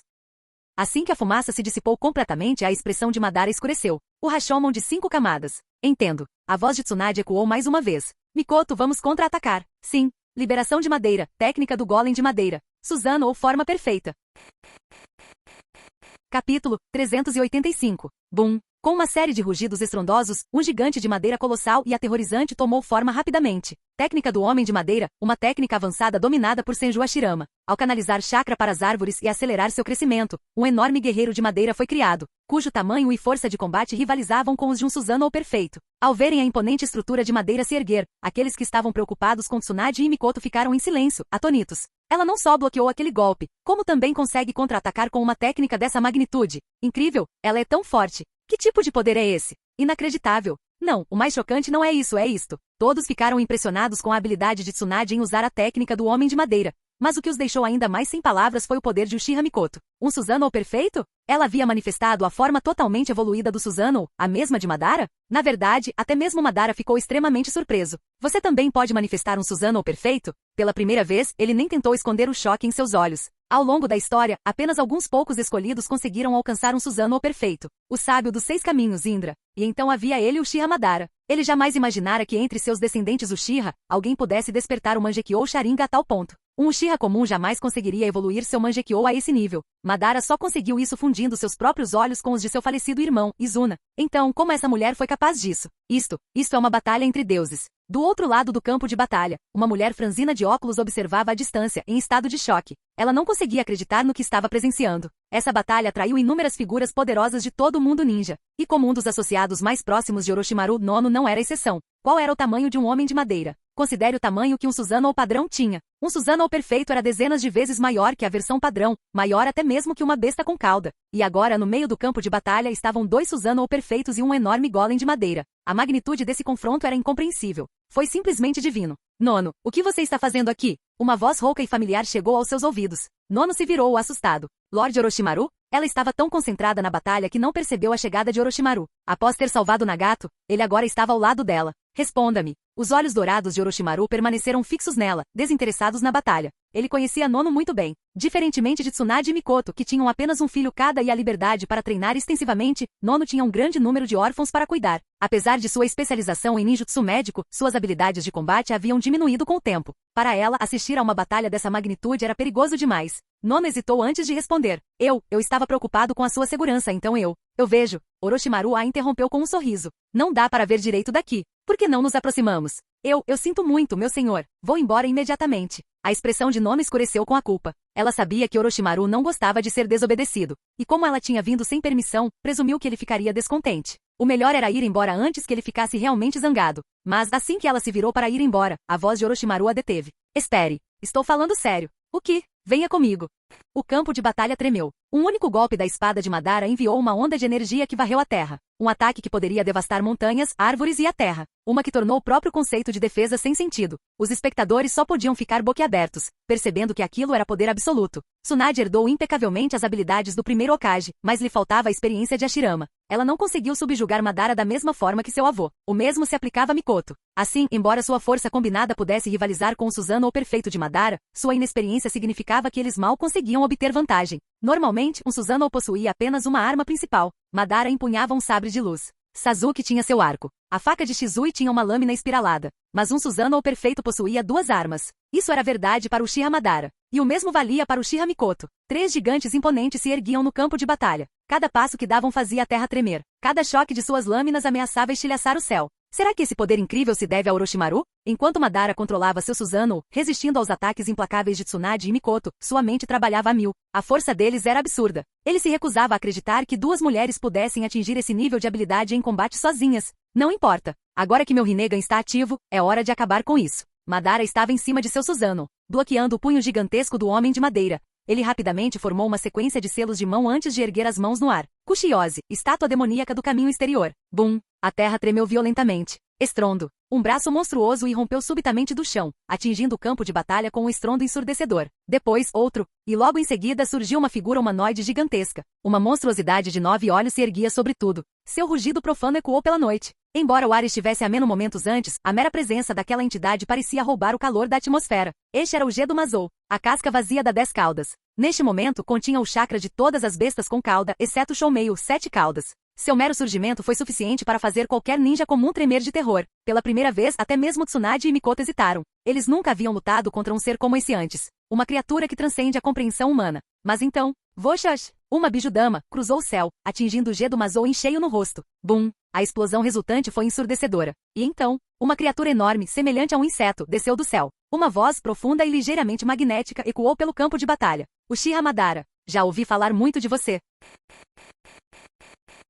Assim que a fumaça se dissipou completamente, a expressão de Madara escureceu. O Rashomon de 5 camadas. Entendo. A voz de Tsunade ecoou mais uma vez. Mikoto, vamos contra-atacar. Sim. Liberação de madeira. Técnica do golem de madeira. Susanoo ou forma perfeita. Capítulo 385. Boom! Com uma série de rugidos estrondosos, um gigante de madeira colossal e aterrorizante tomou forma rapidamente. Técnica do Homem de Madeira, uma técnica avançada dominada por Senju Hashirama. Ao canalizar chakra para as árvores e acelerar seu crescimento, um enorme guerreiro de madeira foi criado, cujo tamanho e força de combate rivalizavam com os de um Susanoo perfeito. Ao verem a imponente estrutura de madeira se erguer, aqueles que estavam preocupados com Tsunade e Mikoto ficaram em silêncio, atônitos. Ela não só bloqueou aquele golpe, como também consegue contra-atacar com uma técnica dessa magnitude. Incrível, ela é tão forte. Que tipo de poder é esse? Inacreditável. Não, o mais chocante não é isso, é isto. Todos ficaram impressionados com a habilidade de Tsunade em usar a técnica do Homem de Madeira. Mas o que os deixou ainda mais sem palavras foi o poder de Uchiha Mikoto. Um Susanoo perfeito? Ela havia manifestado a forma totalmente evoluída do Susanoo, a mesma de Madara? Na verdade, até mesmo Madara ficou extremamente surpreso. Você também pode manifestar um Susanoo perfeito? Pela primeira vez, ele nem tentou esconder o choque em seus olhos. Ao longo da história, apenas alguns poucos escolhidos conseguiram alcançar um Susanoo perfeito, o sábio dos 6 caminhos Indra, e então havia ele Uchiha Madara. Ele jamais imaginara que entre seus descendentes Uchiha, alguém pudesse despertar o Mangekyou Sharingan a tal ponto. Um Uchiha comum jamais conseguiria evoluir seu Mangekyou a esse nível. Madara só conseguiu isso fundindo seus próprios olhos com os de seu falecido irmão, Izuna. Então, como essa mulher foi capaz disso? Isto é uma batalha entre deuses. Do outro lado do campo de batalha, uma mulher franzina de óculos observava à distância, em estado de choque. Ela não conseguia acreditar no que estava presenciando. Essa batalha atraiu inúmeras figuras poderosas de todo o mundo ninja. E como um dos associados mais próximos de Orochimaru, Nono não era exceção. Qual era o tamanho de um homem de madeira? Considere o tamanho que um Susanoo padrão tinha. Um Susanoo perfeito era dezenas de vezes maior que a versão padrão, maior até mesmo que uma besta com cauda. E agora, no meio do campo de batalha, estavam 2 Susanoo perfeitos e um enorme golem de madeira. A magnitude desse confronto era incompreensível. Foi simplesmente divino. Nono, o que você está fazendo aqui? Uma voz rouca e familiar chegou aos seus ouvidos. Nono se virou assustado. Lorde Orochimaru? Ela estava tão concentrada na batalha que não percebeu a chegada de Orochimaru. Após ter salvado Nagato, ele agora estava ao lado dela. Responda-me. Os olhos dourados de Orochimaru permaneceram fixos nela, desinteressados na batalha. Ele conhecia Nono muito bem. Diferentemente de Tsunade e Mikoto, que tinham apenas um filho cada e a liberdade para treinar extensivamente, Nono tinha um grande número de órfãos para cuidar. Apesar de sua especialização em ninjutsu médico, suas habilidades de combate haviam diminuído com o tempo. Para ela, assistir a uma batalha dessa magnitude era perigoso demais. Nono hesitou antes de responder. Eu estava preocupado com a sua segurança, então eu vejo. Orochimaru a interrompeu com um sorriso. Não dá para ver direito daqui. Por que não nos aproximamos? Eu sinto muito, meu senhor. Vou embora imediatamente. A expressão de Nono escureceu com a culpa. Ela sabia que Orochimaru não gostava de ser desobedecido. E como ela tinha vindo sem permissão, presumiu que ele ficaria descontente. O melhor era ir embora antes que ele ficasse realmente zangado. Mas assim que ela se virou para ir embora, a voz de Orochimaru a deteve. Espere. Estou falando sério. O que? Venha comigo. O campo de batalha tremeu. Um único golpe da espada de Madara enviou uma onda de energia que varreu a terra. Um ataque que poderia devastar montanhas, árvores e a terra. Uma que tornou o próprio conceito de defesa sem sentido. Os espectadores só podiam ficar boquiabertos, percebendo que aquilo era poder absoluto. Tsunade herdou impecavelmente as habilidades do primeiro Hokage, mas lhe faltava a experiência de Hashirama. Ela não conseguiu subjugar Madara da mesma forma que seu avô. O mesmo se aplicava a Mikoto. Assim, embora sua força combinada pudesse rivalizar com o Susanoo perfeito de Madara, sua inexperiência significava que eles mal conseguiam obter vantagem. Normalmente, um Susanoo possuía apenas uma arma principal. Madara empunhava um sabre de luz. Sasuke tinha seu arco. A faca de Shizui tinha uma lâmina espiralada. Mas um Susanoo perfeito possuía 2 armas. Isso era verdade para o Uchiha Madara. E o mesmo valia para o Uchiha Mikoto. 3 gigantes imponentes se erguiam no campo de batalha. Cada passo que davam fazia a terra tremer. Cada choque de suas lâminas ameaçava estilhaçar o céu. Será que esse poder incrível se deve a Orochimaru? Enquanto Madara controlava seu Susanoo, resistindo aos ataques implacáveis de Tsunade e Mikoto, sua mente trabalhava a mil. A força deles era absurda. Ele se recusava a acreditar que 2 mulheres pudessem atingir esse nível de habilidade em combate sozinhas. Não importa. Agora que meu Rinnegan está ativo, é hora de acabar com isso. Madara estava em cima de seu Susanoo, bloqueando o punho gigantesco do homem de madeira. Ele rapidamente formou uma sequência de selos de mão antes de erguer as mãos no ar. Kushiyose, estátua demoníaca do caminho exterior. Bum! A terra tremeu violentamente. Estrondo. Um braço monstruoso irrompeu subitamente do chão, atingindo o campo de batalha com um estrondo ensurdecedor. Depois, outro, e logo em seguida surgiu uma figura humanoide gigantesca. Uma monstruosidade de 9 olhos se erguia sobre tudo. Seu rugido profano ecoou pela noite. Embora o ar estivesse ameno momentos antes, a mera presença daquela entidade parecia roubar o calor da atmosfera. Este era o Gedo Mazou, a casca vazia da 10 caudas. Neste momento, continha o chakra de todas as bestas com cauda, exceto o Shoumeio, 7 caudas. Seu mero surgimento foi suficiente para fazer qualquer ninja comum tremer de terror. Pela primeira vez, até mesmo Tsunade e Mikoto hesitaram. Eles nunca haviam lutado contra um ser como esse antes. Uma criatura que transcende a compreensão humana. Mas então, Voshas, uma bijudama, cruzou o céu, atingindo o Gedo Mazou em cheio no rosto. Bum! A explosão resultante foi ensurdecedora. E então, uma criatura enorme, semelhante a um inseto, desceu do céu. Uma voz profunda e ligeiramente magnética ecoou pelo campo de batalha. Uchiha Madara, já ouvi falar muito de você.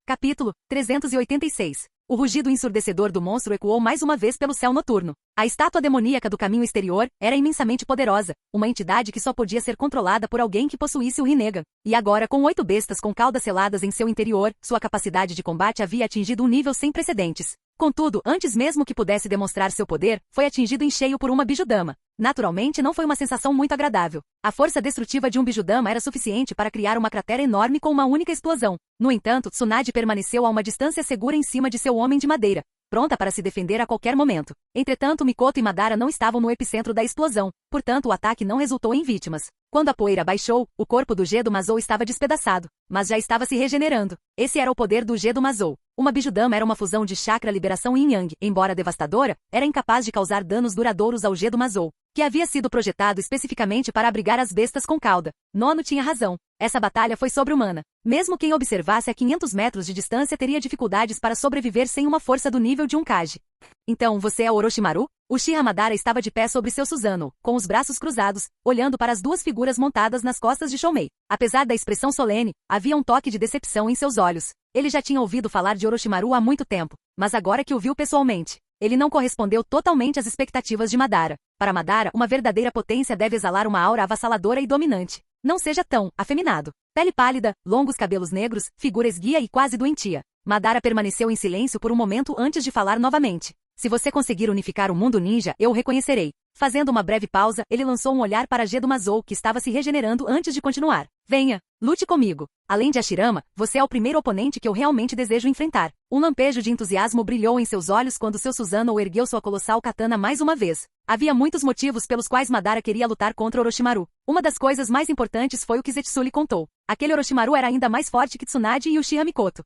Capítulo 386. O rugido ensurdecedor do monstro ecoou mais uma vez pelo céu noturno. A estátua demoníaca do caminho exterior era imensamente poderosa, uma entidade que só podia ser controlada por alguém que possuísse o Rinnegan. E agora, com 8 bestas com caudas seladas em seu interior, sua capacidade de combate havia atingido um nível sem precedentes. Contudo, antes mesmo que pudesse demonstrar seu poder, foi atingido em cheio por uma bijudama. Naturalmente, não foi uma sensação muito agradável. A força destrutiva de um bijudama era suficiente para criar uma cratera enorme com uma única explosão. No entanto, Tsunade permaneceu a uma distância segura em cima de seu homem de madeira, pronta para se defender a qualquer momento. Entretanto, Mikoto e Madara não estavam no epicentro da explosão, portanto o ataque não resultou em vítimas. Quando a poeira baixou, o corpo do Gedo Mazou estava despedaçado, mas já estava se regenerando. Esse era o poder do Gedo Mazou. Uma Bijudama era uma fusão de chakra liberação yin-yang, embora devastadora, era incapaz de causar danos duradouros ao Gedo Mazou, que havia sido projetado especificamente para abrigar as bestas com cauda. Nono tinha razão. Essa batalha foi sobre-humana. Mesmo quem observasse a 500 metros de distância teria dificuldades para sobreviver sem uma força do nível de um Kage. Então você é Orochimaru? Uchiha Madara estava de pé sobre seu Susanoo, com os braços cruzados, olhando para as duas figuras montadas nas costas de Shomei. Apesar da expressão solene, havia um toque de decepção em seus olhos. Ele já tinha ouvido falar de Orochimaru há muito tempo, mas agora que o viu pessoalmente, ele não correspondeu totalmente às expectativas de Madara. Para Madara, uma verdadeira potência deve exalar uma aura avassaladora e dominante. Não seja tão afeminado. Pele pálida, longos cabelos negros, figura esguia e quase doentia. Madara permaneceu em silêncio por um momento antes de falar novamente. Se você conseguir unificar o mundo ninja, eu o reconhecerei. Fazendo uma breve pausa, ele lançou um olhar para Gedo Mazou, que estava se regenerando antes de continuar. Venha, lute comigo. Além de Hashirama, você é o primeiro oponente que eu realmente desejo enfrentar. Um lampejo de entusiasmo brilhou em seus olhos quando seu Susanoo ergueu sua colossal katana mais uma vez. Havia muitos motivos pelos quais Madara queria lutar contra Orochimaru. Uma das coisas mais importantes foi o que Zetsu lhe contou. Aquele Orochimaru era ainda mais forte que Tsunade e Uchiha Mikoto.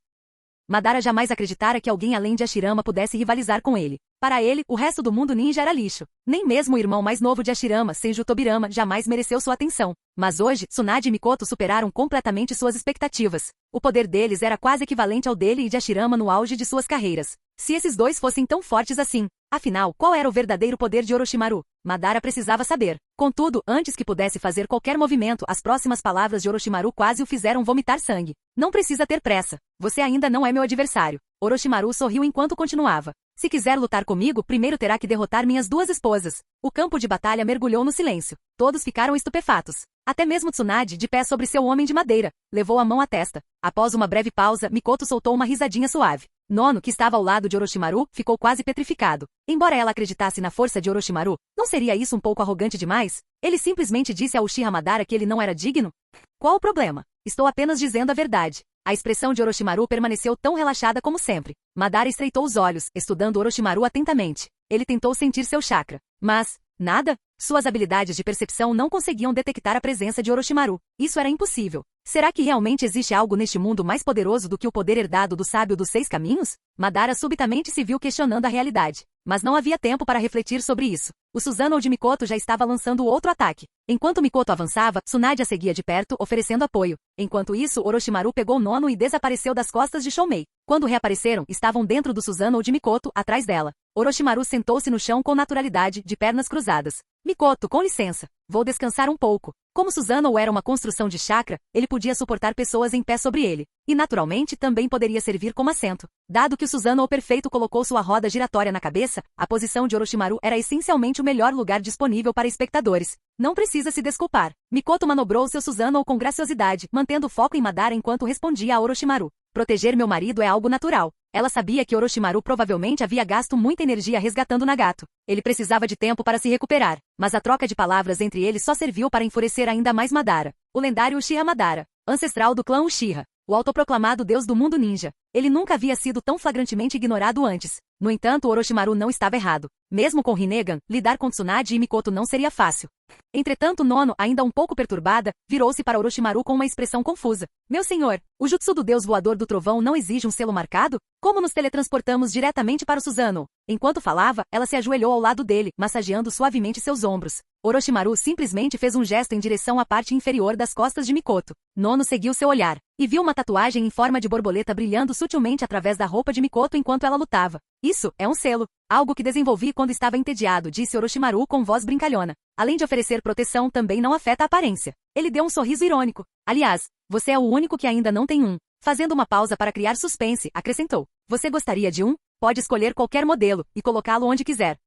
Madara jamais acreditara que alguém além de Hashirama pudesse rivalizar com ele. Para ele, o resto do mundo ninja era lixo. Nem mesmo o irmão mais novo de Hashirama, Senju Tobirama, jamais mereceu sua atenção. Mas hoje, Tsunade e Mikoto superaram completamente suas expectativas. O poder deles era quase equivalente ao dele e de Hashirama no auge de suas carreiras. Se esses dois fossem tão fortes assim, afinal, qual era o verdadeiro poder de Orochimaru? Madara precisava saber. Contudo, antes que pudesse fazer qualquer movimento, as próximas palavras de Orochimaru quase o fizeram vomitar sangue. Não precisa ter pressa. Você ainda não é meu adversário. Orochimaru sorriu enquanto continuava. Se quiser lutar comigo, primeiro terá que derrotar minhas duas esposas. O campo de batalha mergulhou no silêncio. Todos ficaram estupefatos. Até mesmo Tsunade, de pé sobre seu homem de madeira, levou a mão à testa. Após uma breve pausa, Mikoto soltou uma risadinha suave. Nono, que estava ao lado de Orochimaru, ficou quase petrificado. Embora ela acreditasse na força de Orochimaru, não seria isso um pouco arrogante demais? Ele simplesmente disse a Uchiha Madara que ele não era digno? Qual o problema? Estou apenas dizendo a verdade. A expressão de Orochimaru permaneceu tão relaxada como sempre. Madara estreitou os olhos, estudando Orochimaru atentamente. Ele tentou sentir seu chakra. Mas, nada? Suas habilidades de percepção não conseguiam detectar a presença de Orochimaru. Isso era impossível. Será que realmente existe algo neste mundo mais poderoso do que o poder herdado do sábio dos 6 caminhos? Madara subitamente se viu questionando a realidade. Mas não havia tempo para refletir sobre isso. O Susanoo de Mikoto já estava lançando outro ataque. Enquanto Mikoto avançava, Tsunade a seguia de perto, oferecendo apoio. Enquanto isso, Orochimaru pegou Nono e desapareceu das costas de Shomei. Quando reapareceram, estavam dentro do Susanoo de Mikoto, atrás dela. Orochimaru sentou-se no chão com naturalidade, de pernas cruzadas. Mikoto, com licença. Vou descansar um pouco. Como Susanoo era uma construção de chakra, ele podia suportar pessoas em pé sobre ele. E naturalmente também poderia servir como assento. Dado que o Susanoo perfeito colocou sua roda giratória na cabeça, a posição de Orochimaru era essencialmente o melhor lugar disponível para espectadores. Não precisa se desculpar. Mikoto manobrou seu Susanoo com graciosidade, mantendo o foco em Madara enquanto respondia a Orochimaru. Proteger meu marido é algo natural. Ela sabia que Orochimaru provavelmente havia gasto muita energia resgatando Nagato. Ele precisava de tempo para se recuperar, mas a troca de palavras entre eles só serviu para enfurecer ainda mais Madara. O lendário Uchiha Madara, ancestral do clã Uchiha, o autoproclamado deus do mundo ninja. Ele nunca havia sido tão flagrantemente ignorado antes. No entanto, Orochimaru não estava errado. Mesmo com Rinnegan, lidar com Tsunade e Mikoto não seria fácil. Entretanto, Nono, ainda um pouco perturbada, virou-se para Orochimaru com uma expressão confusa. Meu senhor, o jutsu do deus voador do trovão não exige um selo marcado? Como nos teletransportamos diretamente para o Susanoo? Enquanto falava, ela se ajoelhou ao lado dele, massageando suavemente seus ombros. Orochimaru simplesmente fez um gesto em direção à parte inferior das costas de Mikoto. Nono seguiu seu olhar, e viu uma tatuagem em forma de borboleta brilhando sutilmente através da roupa de Mikoto enquanto ela lutava. Isso é um selo. Algo que desenvolvi quando estava entediado, disse Orochimaru com voz brincalhona. Além de oferecer proteção, também não afeta a aparência. Ele deu um sorriso irônico. Aliás, você é o único que ainda não tem um. Fazendo uma pausa para criar suspense, acrescentou. Você gostaria de um? Pode escolher qualquer modelo, e colocá-lo onde quiser.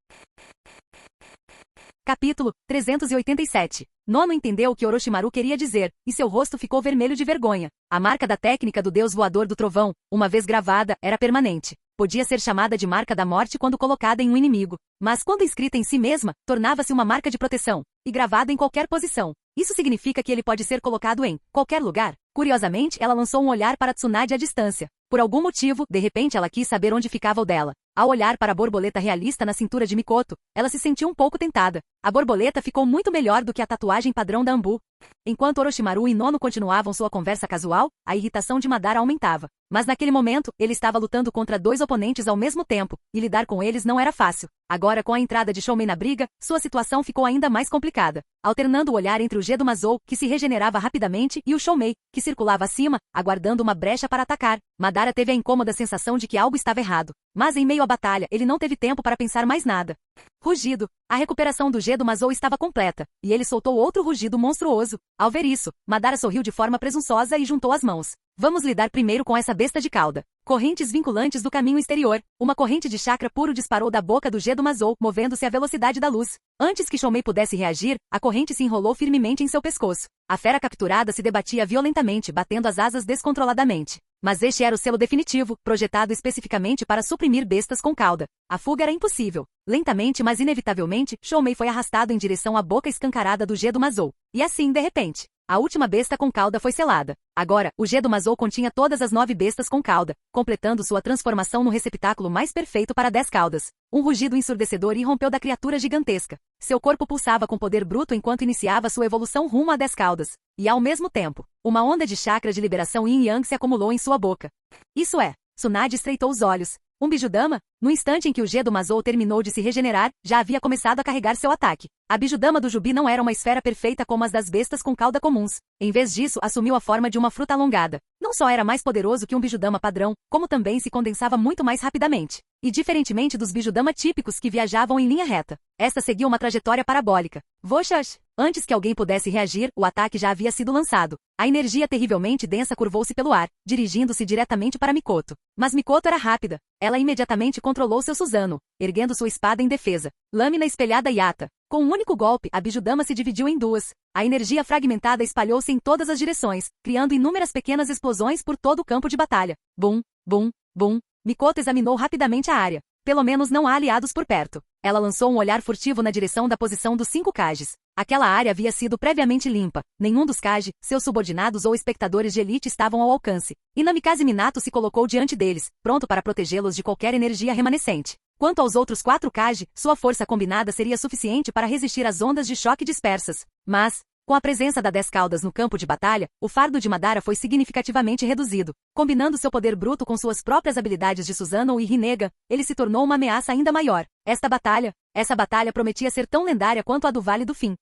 Capítulo 387. Nono entendeu o que Orochimaru queria dizer, e seu rosto ficou vermelho de vergonha. A marca da técnica do deus voador do trovão, uma vez gravada, era permanente. Podia ser chamada de marca da morte quando colocada em um inimigo. Mas quando inscrita em si mesma, tornava-se uma marca de proteção, e gravada em qualquer posição. Isso significa que ele pode ser colocado em qualquer lugar? Curiosamente, ela lançou um olhar para Tsunade à distância. Por algum motivo, de repente ela quis saber onde ficava o dela. Ao olhar para a borboleta realista na cintura de Mikoto, ela se sentiu um pouco tentada. A borboleta ficou muito melhor do que a tatuagem padrão da Anbu. Enquanto Orochimaru e Nono continuavam sua conversa casual, a irritação de Madara aumentava. Mas naquele momento, ele estava lutando contra dois oponentes ao mesmo tempo, e lidar com eles não era fácil. Agora, com a entrada de Choumei na briga, sua situação ficou ainda mais complicada. Alternando o olhar entre o Gedo-Mazou, que se regenerava rapidamente, e o Choumei, que circulava acima, aguardando uma brecha para atacar, Madara teve a incômoda sensação de que algo estava errado. Mas em meio à batalha, ele não teve tempo para pensar mais nada. Rugido. A recuperação do Gedo-Mazou estava completa, e ele soltou outro rugido monstruoso. Ao ver isso, Madara sorriu de forma presunçosa e juntou as mãos. Vamos lidar primeiro com essa besta de cauda. Correntes vinculantes do caminho exterior. Uma corrente de chakra puro disparou da boca do Gedo-Mazou, movendo-se à velocidade da luz. Antes que Choumei pudesse reagir, a corrente se enrolou firmemente em seu pescoço. A fera capturada se debatia violentamente, batendo as asas descontroladamente. Mas este era o selo definitivo, projetado especificamente para suprimir bestas com cauda. A fuga era impossível. Lentamente, mas inevitavelmente, Choumei foi arrastado em direção à boca escancarada do Gedo-Mazou. E assim, de repente, a última besta com cauda foi selada. Agora, o Gedo-Mazou continha todas as 9 bestas com cauda, completando sua transformação no receptáculo mais perfeito para 10 caudas. Um rugido ensurdecedor irrompeu da criatura gigantesca. Seu corpo pulsava com poder bruto enquanto iniciava sua evolução rumo a 10 caudas. E ao mesmo tempo, uma onda de chakra de liberação Yin Yang se acumulou em sua boca. Isso é, Tsunade estreitou os olhos. Um Bijudama, no instante em que o Gedo-Mazou terminou de se regenerar, já havia começado a carregar seu ataque. A Bijudama do Jubi não era uma esfera perfeita como as das bestas com cauda comuns. Em vez disso, assumiu a forma de uma fruta alongada. Não só era mais poderoso que um Bijudama padrão, como também se condensava muito mais rapidamente. E diferentemente dos Bijudama típicos que viajavam em linha reta, esta seguia uma trajetória parabólica. Voxax! Antes que alguém pudesse reagir, o ataque já havia sido lançado. A energia terrivelmente densa curvou-se pelo ar, dirigindo-se diretamente para Mikoto. Mas Mikoto era rápida. Ela imediatamente controlou seu Susanoo, erguendo sua espada em defesa. Lâmina espelhada Yata. Com um único golpe, a Bijudama se dividiu em duas. A energia fragmentada espalhou-se em todas as direções, criando inúmeras pequenas explosões por todo o campo de batalha. Bum, bum, bum. Mikoto examinou rapidamente a área. Pelo menos não há aliados por perto. Ela lançou um olhar furtivo na direção da posição dos 5 Kages. Aquela área havia sido previamente limpa. Nenhum dos Kage, seus subordinados ou espectadores de elite estavam ao alcance. E Namikaze Minato se colocou diante deles, pronto para protegê-los de qualquer energia remanescente. Quanto aos outros 4 Kage, sua força combinada seria suficiente para resistir às ondas de choque dispersas. Mas, com a presença da 10 caudas no campo de batalha, o fardo de Madara foi significativamente reduzido. Combinando seu poder bruto com suas próprias habilidades de Susanoo e Rinnegan, ele se tornou uma ameaça ainda maior. Essa batalha prometia ser tão lendária quanto a do Vale do Fim.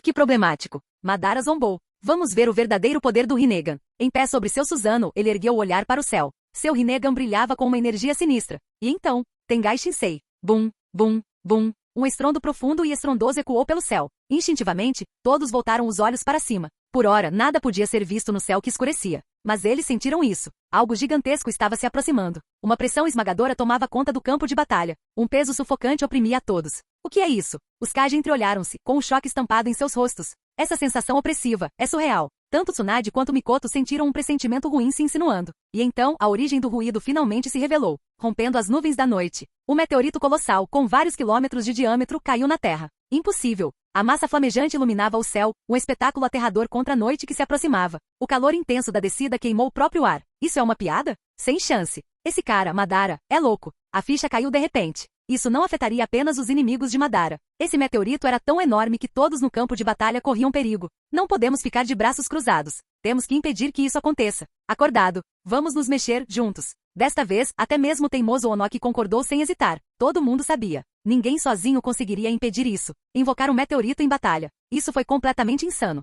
Que problemático. Madara zombou. Vamos ver o verdadeiro poder do Rinnegan. Em pé sobre seu Susanoo, ele ergueu o olhar para o céu. Seu Rinnegan brilhava com uma energia sinistra. E então, Tengai Shinsei. Bum, bum, bum. Um estrondo profundo e estrondoso ecoou pelo céu. Instintivamente, todos voltaram os olhos para cima. Por ora, nada podia ser visto no céu que escurecia. Mas eles sentiram isso. Algo gigantesco estava se aproximando. Uma pressão esmagadora tomava conta do campo de batalha. Um peso sufocante oprimia a todos. O que é isso? Os Kage entreolharam-se, com um choque estampado em seus rostos. Essa sensação opressiva é surreal. Tanto Tsunade quanto Mikoto sentiram um pressentimento ruim se insinuando. E então, a origem do ruído finalmente se revelou, rompendo as nuvens da noite. Um meteorito colossal, com vários quilômetros de diâmetro, caiu na Terra. Impossível. A massa flamejante iluminava o céu, um espetáculo aterrador contra a noite que se aproximava. O calor intenso da descida queimou o próprio ar. Isso é uma piada? Sem chance. Esse cara, Madara, é louco. A ficha caiu de repente. Isso não afetaria apenas os inimigos de Madara. Esse meteorito era tão enorme que todos no campo de batalha corriam perigo. Não podemos ficar de braços cruzados. Temos que impedir que isso aconteça. Acordado. Vamos nos mexer, juntos. Desta vez, até mesmo o teimoso Onoki concordou sem hesitar. Todo mundo sabia. Ninguém sozinho conseguiria impedir isso. Invocar um meteorito em batalha. Isso foi completamente insano.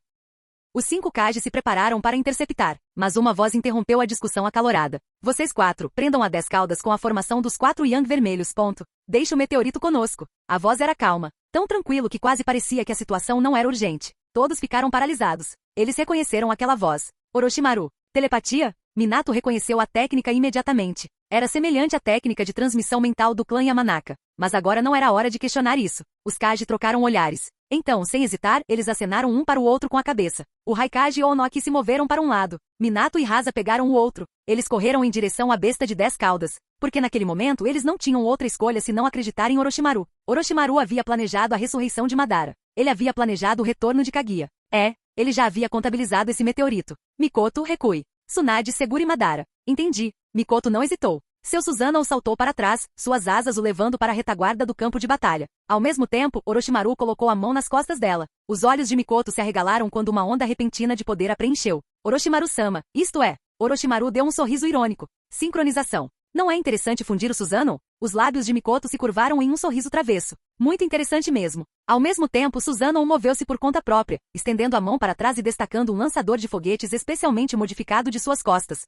Os 5 Kage se prepararam para interceptar, mas uma voz interrompeu a discussão acalorada. Vocês 4, prendam a 10 caudas com a formação dos 4 Yang vermelhos. Deixe o meteorito conosco. A voz era calma, tão tranquilo que quase parecia que a situação não era urgente. Todos ficaram paralisados. Eles reconheceram aquela voz. Orochimaru. Telepatia? Minato reconheceu a técnica imediatamente. Era semelhante à técnica de transmissão mental do clã Yamanaka. Mas agora não era hora de questionar isso. Os Kage trocaram olhares. Então, sem hesitar, eles acenaram um para o outro com a cabeça. O Raikage e o Onoki se moveram para um lado. Minato e Rasa pegaram o outro. Eles correram em direção à besta de 10 caudas. Porque naquele momento eles não tinham outra escolha senão acreditar em Orochimaru. Orochimaru havia planejado a ressurreição de Madara. Ele havia planejado o retorno de Kaguya. Ele já havia contabilizado esse meteorito. Mikoto, recue. Tsunade, segure Madara. Entendi. Mikoto não hesitou. Seu Susanoo saltou para trás, suas asas o levando para a retaguarda do campo de batalha. Ao mesmo tempo, Orochimaru colocou a mão nas costas dela. Os olhos de Mikoto se arregalaram quando uma onda repentina de poder a preencheu. Orochimaru-sama, isto é. Orochimaru deu um sorriso irônico. Sincronização. Não é interessante fundir o Susanoo? Os lábios de Mikoto se curvaram em um sorriso travesso. Muito interessante mesmo. Ao mesmo tempo, Susanoo moveu-se por conta própria, estendendo a mão para trás e destacando um lançador de foguetes especialmente modificado de suas costas.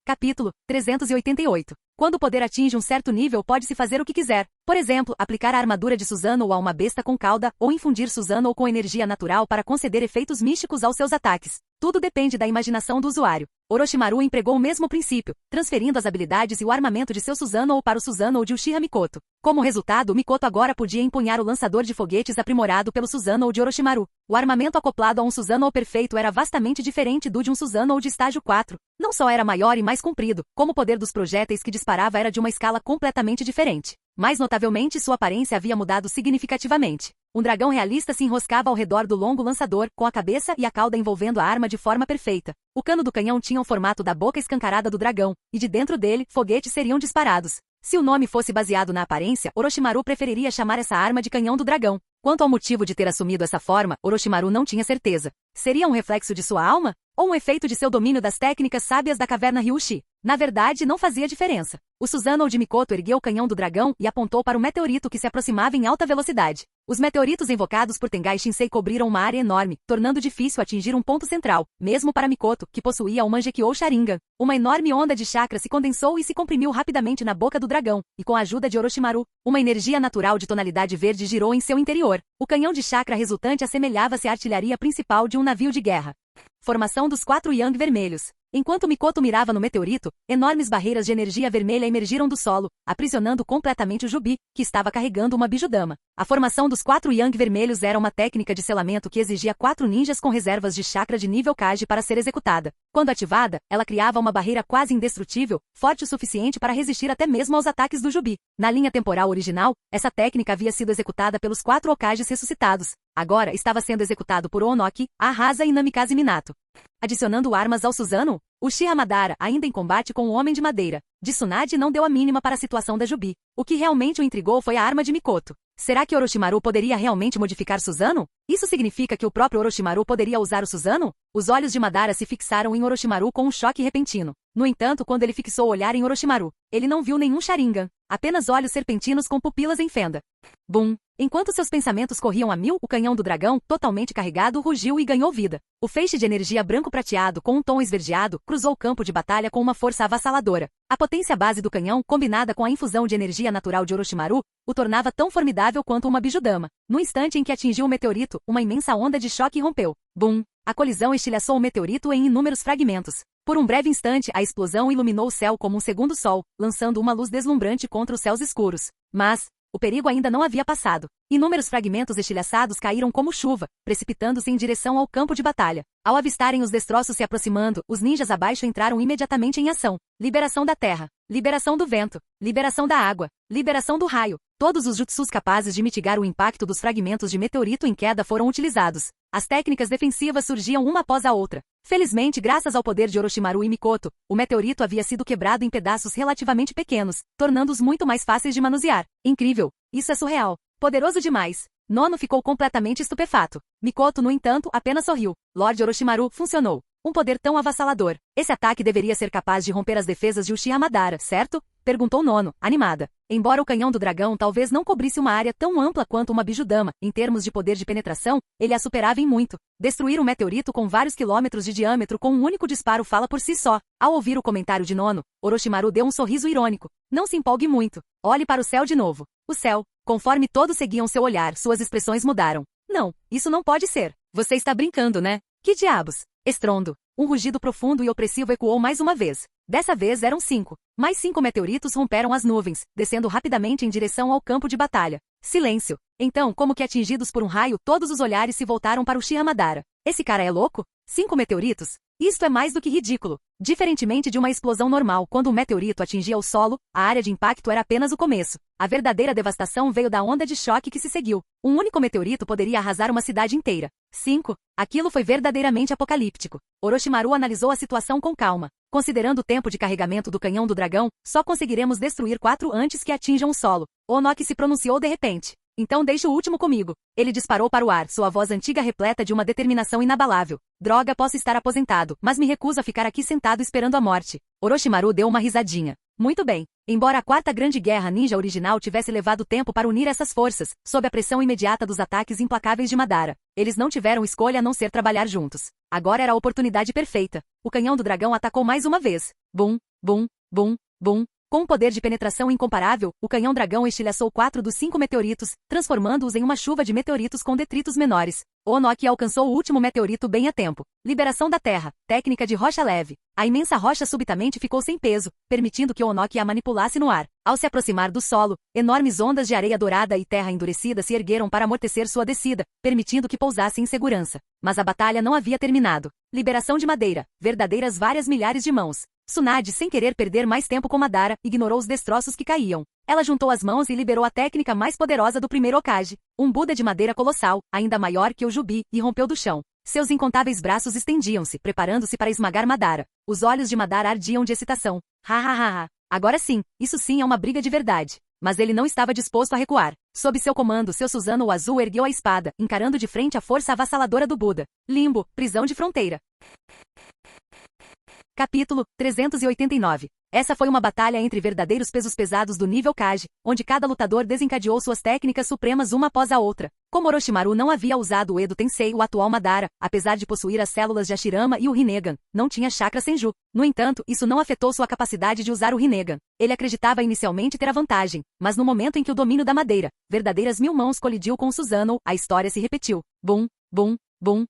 Capítulo 388. Quando o poder atinge um certo nível, pode-se fazer o que quiser. Por exemplo, aplicar a armadura de Susanoo a uma besta com cauda, ou infundir Susanoo com energia natural para conceder efeitos místicos aos seus ataques. Tudo depende da imaginação do usuário. Orochimaru empregou o mesmo princípio, transferindo as habilidades e o armamento de seu Susanoo para o Susanoo de Uchiha Mikoto. Como resultado, Mikoto agora podia empunhar o lançador de foguetes aprimorado pelo Susanoo de Orochimaru. O armamento acoplado a um Susanoo perfeito era vastamente diferente do de um Susanoo de estágio 4. Não só era maior e mais comprido, como o poder dos projéteis que disparava era de uma escala completamente diferente. Mais notavelmente, sua aparência havia mudado significativamente. Um dragão realista se enroscava ao redor do longo lançador, com a cabeça e a cauda envolvendo a arma de forma perfeita. O cano do canhão tinha o formato da boca escancarada do dragão, e de dentro dele, foguetes seriam disparados. Se o nome fosse baseado na aparência, Orochimaru preferiria chamar essa arma de Canhão do Dragão. Quanto ao motivo de ter assumido essa forma, Orochimaru não tinha certeza. Seria um reflexo de sua alma? Ou um efeito de seu domínio das técnicas sábias da caverna Ryushi? Na verdade, não fazia diferença. O Susanoo de Mikoto ergueu o canhão do dragão e apontou para o meteorito que se aproximava em alta velocidade. Os meteoritos invocados por Tengai Shinsei cobriram uma área enorme, tornando difícil atingir um ponto central, mesmo para Mikoto, que possuía o Mangekyou Sharingan. Uma enorme onda de chakra se condensou e se comprimiu rapidamente na boca do dragão, e com a ajuda de Orochimaru, uma energia natural de tonalidade verde girou em seu interior. O canhão de chakra resultante assemelhava-se à artilharia principal de um navio de guerra. Formação dos 4 Yang vermelhos. Enquanto Mikoto mirava no meteorito, enormes barreiras de energia vermelha emergiram do solo, aprisionando completamente o Jubi, que estava carregando uma Bijudama. A formação dos 4 Yang vermelhos era uma técnica de selamento que exigia 4 ninjas com reservas de chakra de nível Kage para ser executada. Quando ativada, ela criava uma barreira quase indestrutível, forte o suficiente para resistir até mesmo aos ataques do Jubi. Na linha temporal original, essa técnica havia sido executada pelos 4 Hokages ressuscitados. Agora estava sendo executado por Onoki, Ahasa e Namikaze Minato. Adicionando armas ao Susanoo, Uchiha Madara, ainda em combate com o Homem de Madeira. Tsunade não deu a mínima para a situação da Jubi. O que realmente o intrigou foi a arma de Mikoto. Será que Orochimaru poderia realmente modificar Susanoo? Isso significa que o próprio Orochimaru poderia usar o Susanoo? Os olhos de Madara se fixaram em Orochimaru com um choque repentino. No entanto, quando ele fixou o olhar em Orochimaru, ele não viu nenhum Sharingan, apenas olhos serpentinos com pupilas em fenda. Bum! Enquanto seus pensamentos corriam a mil, o canhão do dragão, totalmente carregado, rugiu e ganhou vida. O feixe de energia branco-prateado com um tom esverdeado cruzou o campo de batalha com uma força avassaladora. A potência base do canhão, combinada com a infusão de energia natural de Orochimaru, o tornava tão formidável quanto uma Bijudama. No instante em que atingiu o meteorito, uma imensa onda de choque rompeu. Bum! A colisão estilhaçou o meteorito em inúmeros fragmentos. Por um breve instante, a explosão iluminou o céu como um segundo sol, lançando uma luz deslumbrante contra os céus escuros. Mas o perigo ainda não havia passado. Inúmeros fragmentos estilhaçados caíram como chuva, precipitando-se em direção ao campo de batalha. Ao avistarem os destroços se aproximando, os ninjas abaixo entraram imediatamente em ação. Liberação da terra, liberação do vento, liberação da água, liberação do raio. Todos os jutsus capazes de mitigar o impacto dos fragmentos de meteorito em queda foram utilizados. As técnicas defensivas surgiam uma após a outra. Felizmente, graças ao poder de Orochimaru e Mikoto, o meteorito havia sido quebrado em pedaços relativamente pequenos, tornando-os muito mais fáceis de manusear. Incrível! Isso é surreal! Poderoso demais! Nono ficou completamente estupefato. Mikoto, no entanto, apenas sorriu. Lord Orochimaru, funcionou. Um poder tão avassalador. Esse ataque deveria ser capaz de romper as defesas de Uchiha Madara, certo? Perguntou Nono, animada. Embora o canhão do dragão talvez não cobrisse uma área tão ampla quanto uma Bijudama, em termos de poder de penetração, ele a superava em muito. Destruir um meteorito com vários quilômetros de diâmetro com um único disparo fala por si só. Ao ouvir o comentário de Nono, Orochimaru deu um sorriso irônico. Não se empolgue muito. Olhe para o céu de novo. O céu. Conforme todos seguiam seu olhar, suas expressões mudaram. Não, isso não pode ser. Você está brincando, né? Que diabos? Estrondo. Um rugido profundo e opressivo ecoou mais uma vez. Dessa vez eram 5. Mais 5 meteoritos romperam as nuvens, descendo rapidamente em direção ao campo de batalha. Silêncio. Então, como que atingidos por um raio, todos os olhares se voltaram para Uchiha Madara. Esse cara é louco? 5 meteoritos? Isto é mais do que ridículo. Diferentemente de uma explosão normal, quando um meteorito atingia o solo, a área de impacto era apenas o começo. A verdadeira devastação veio da onda de choque que se seguiu. Um único meteorito poderia arrasar uma cidade inteira. 5. Aquilo foi verdadeiramente apocalíptico. Orochimaru analisou a situação com calma. Considerando o tempo de carregamento do canhão do dragão, só conseguiremos destruir 4 antes que atinjam o solo. Onoki se pronunciou de repente. Então deixe o último comigo. Ele disparou para o ar, sua voz antiga repleta de uma determinação inabalável. Droga, posso estar aposentado, mas me recuso a ficar aqui sentado esperando a morte. Orochimaru deu uma risadinha. Muito bem. Embora a Quarta Grande Guerra Ninja original tivesse levado tempo para unir essas forças, sob a pressão imediata dos ataques implacáveis de Madara, eles não tiveram escolha a não ser trabalhar juntos. Agora era a oportunidade perfeita. O canhão do dragão atacou mais uma vez. Bum, bum, bum, bum. Com um poder de penetração incomparável, o canhão dragão estilhaçou 4 dos 5 meteoritos, transformando-os em uma chuva de meteoritos com detritos menores. Onoki alcançou o último meteorito bem a tempo. Liberação da Terra. Técnica de rocha leve. A imensa rocha subitamente ficou sem peso, permitindo que Onoki a manipulasse no ar. Ao se aproximar do solo, enormes ondas de areia dourada e terra endurecida se ergueram para amortecer sua descida, permitindo que pousasse em segurança. Mas a batalha não havia terminado. Liberação de madeira. Verdadeiras várias milhares de mãos. Tsunade, sem querer perder mais tempo com Madara, ignorou os destroços que caíam. Ela juntou as mãos e liberou a técnica mais poderosa do primeiro Hokage, um Buda de madeira colossal, ainda maior que o Jubi, e rompeu do chão. Seus incontáveis braços estendiam-se, preparando-se para esmagar Madara. Os olhos de Madara ardiam de excitação. Ha ha ha ha. Agora sim, isso sim é uma briga de verdade. Mas ele não estava disposto a recuar. Sob seu comando, seu Susanoo azul ergueu a espada, encarando de frente a força avassaladora do Buda. Limbo, prisão de fronteira. Capítulo 389. Essa foi uma batalha entre verdadeiros pesos pesados do nível Kage, onde cada lutador desencadeou suas técnicas supremas uma após a outra. Como Orochimaru não havia usado o Edo Tensei, o atual Madara, apesar de possuir as células de Hashirama e o Rinnegan, não tinha chakra Senju. No entanto, isso não afetou sua capacidade de usar o Rinnegan. Ele acreditava inicialmente ter a vantagem, mas no momento em que o domínio da madeira, verdadeiras 1000 mãos colidiu com o Susanoo, a história se repetiu. Bum, bum, bum.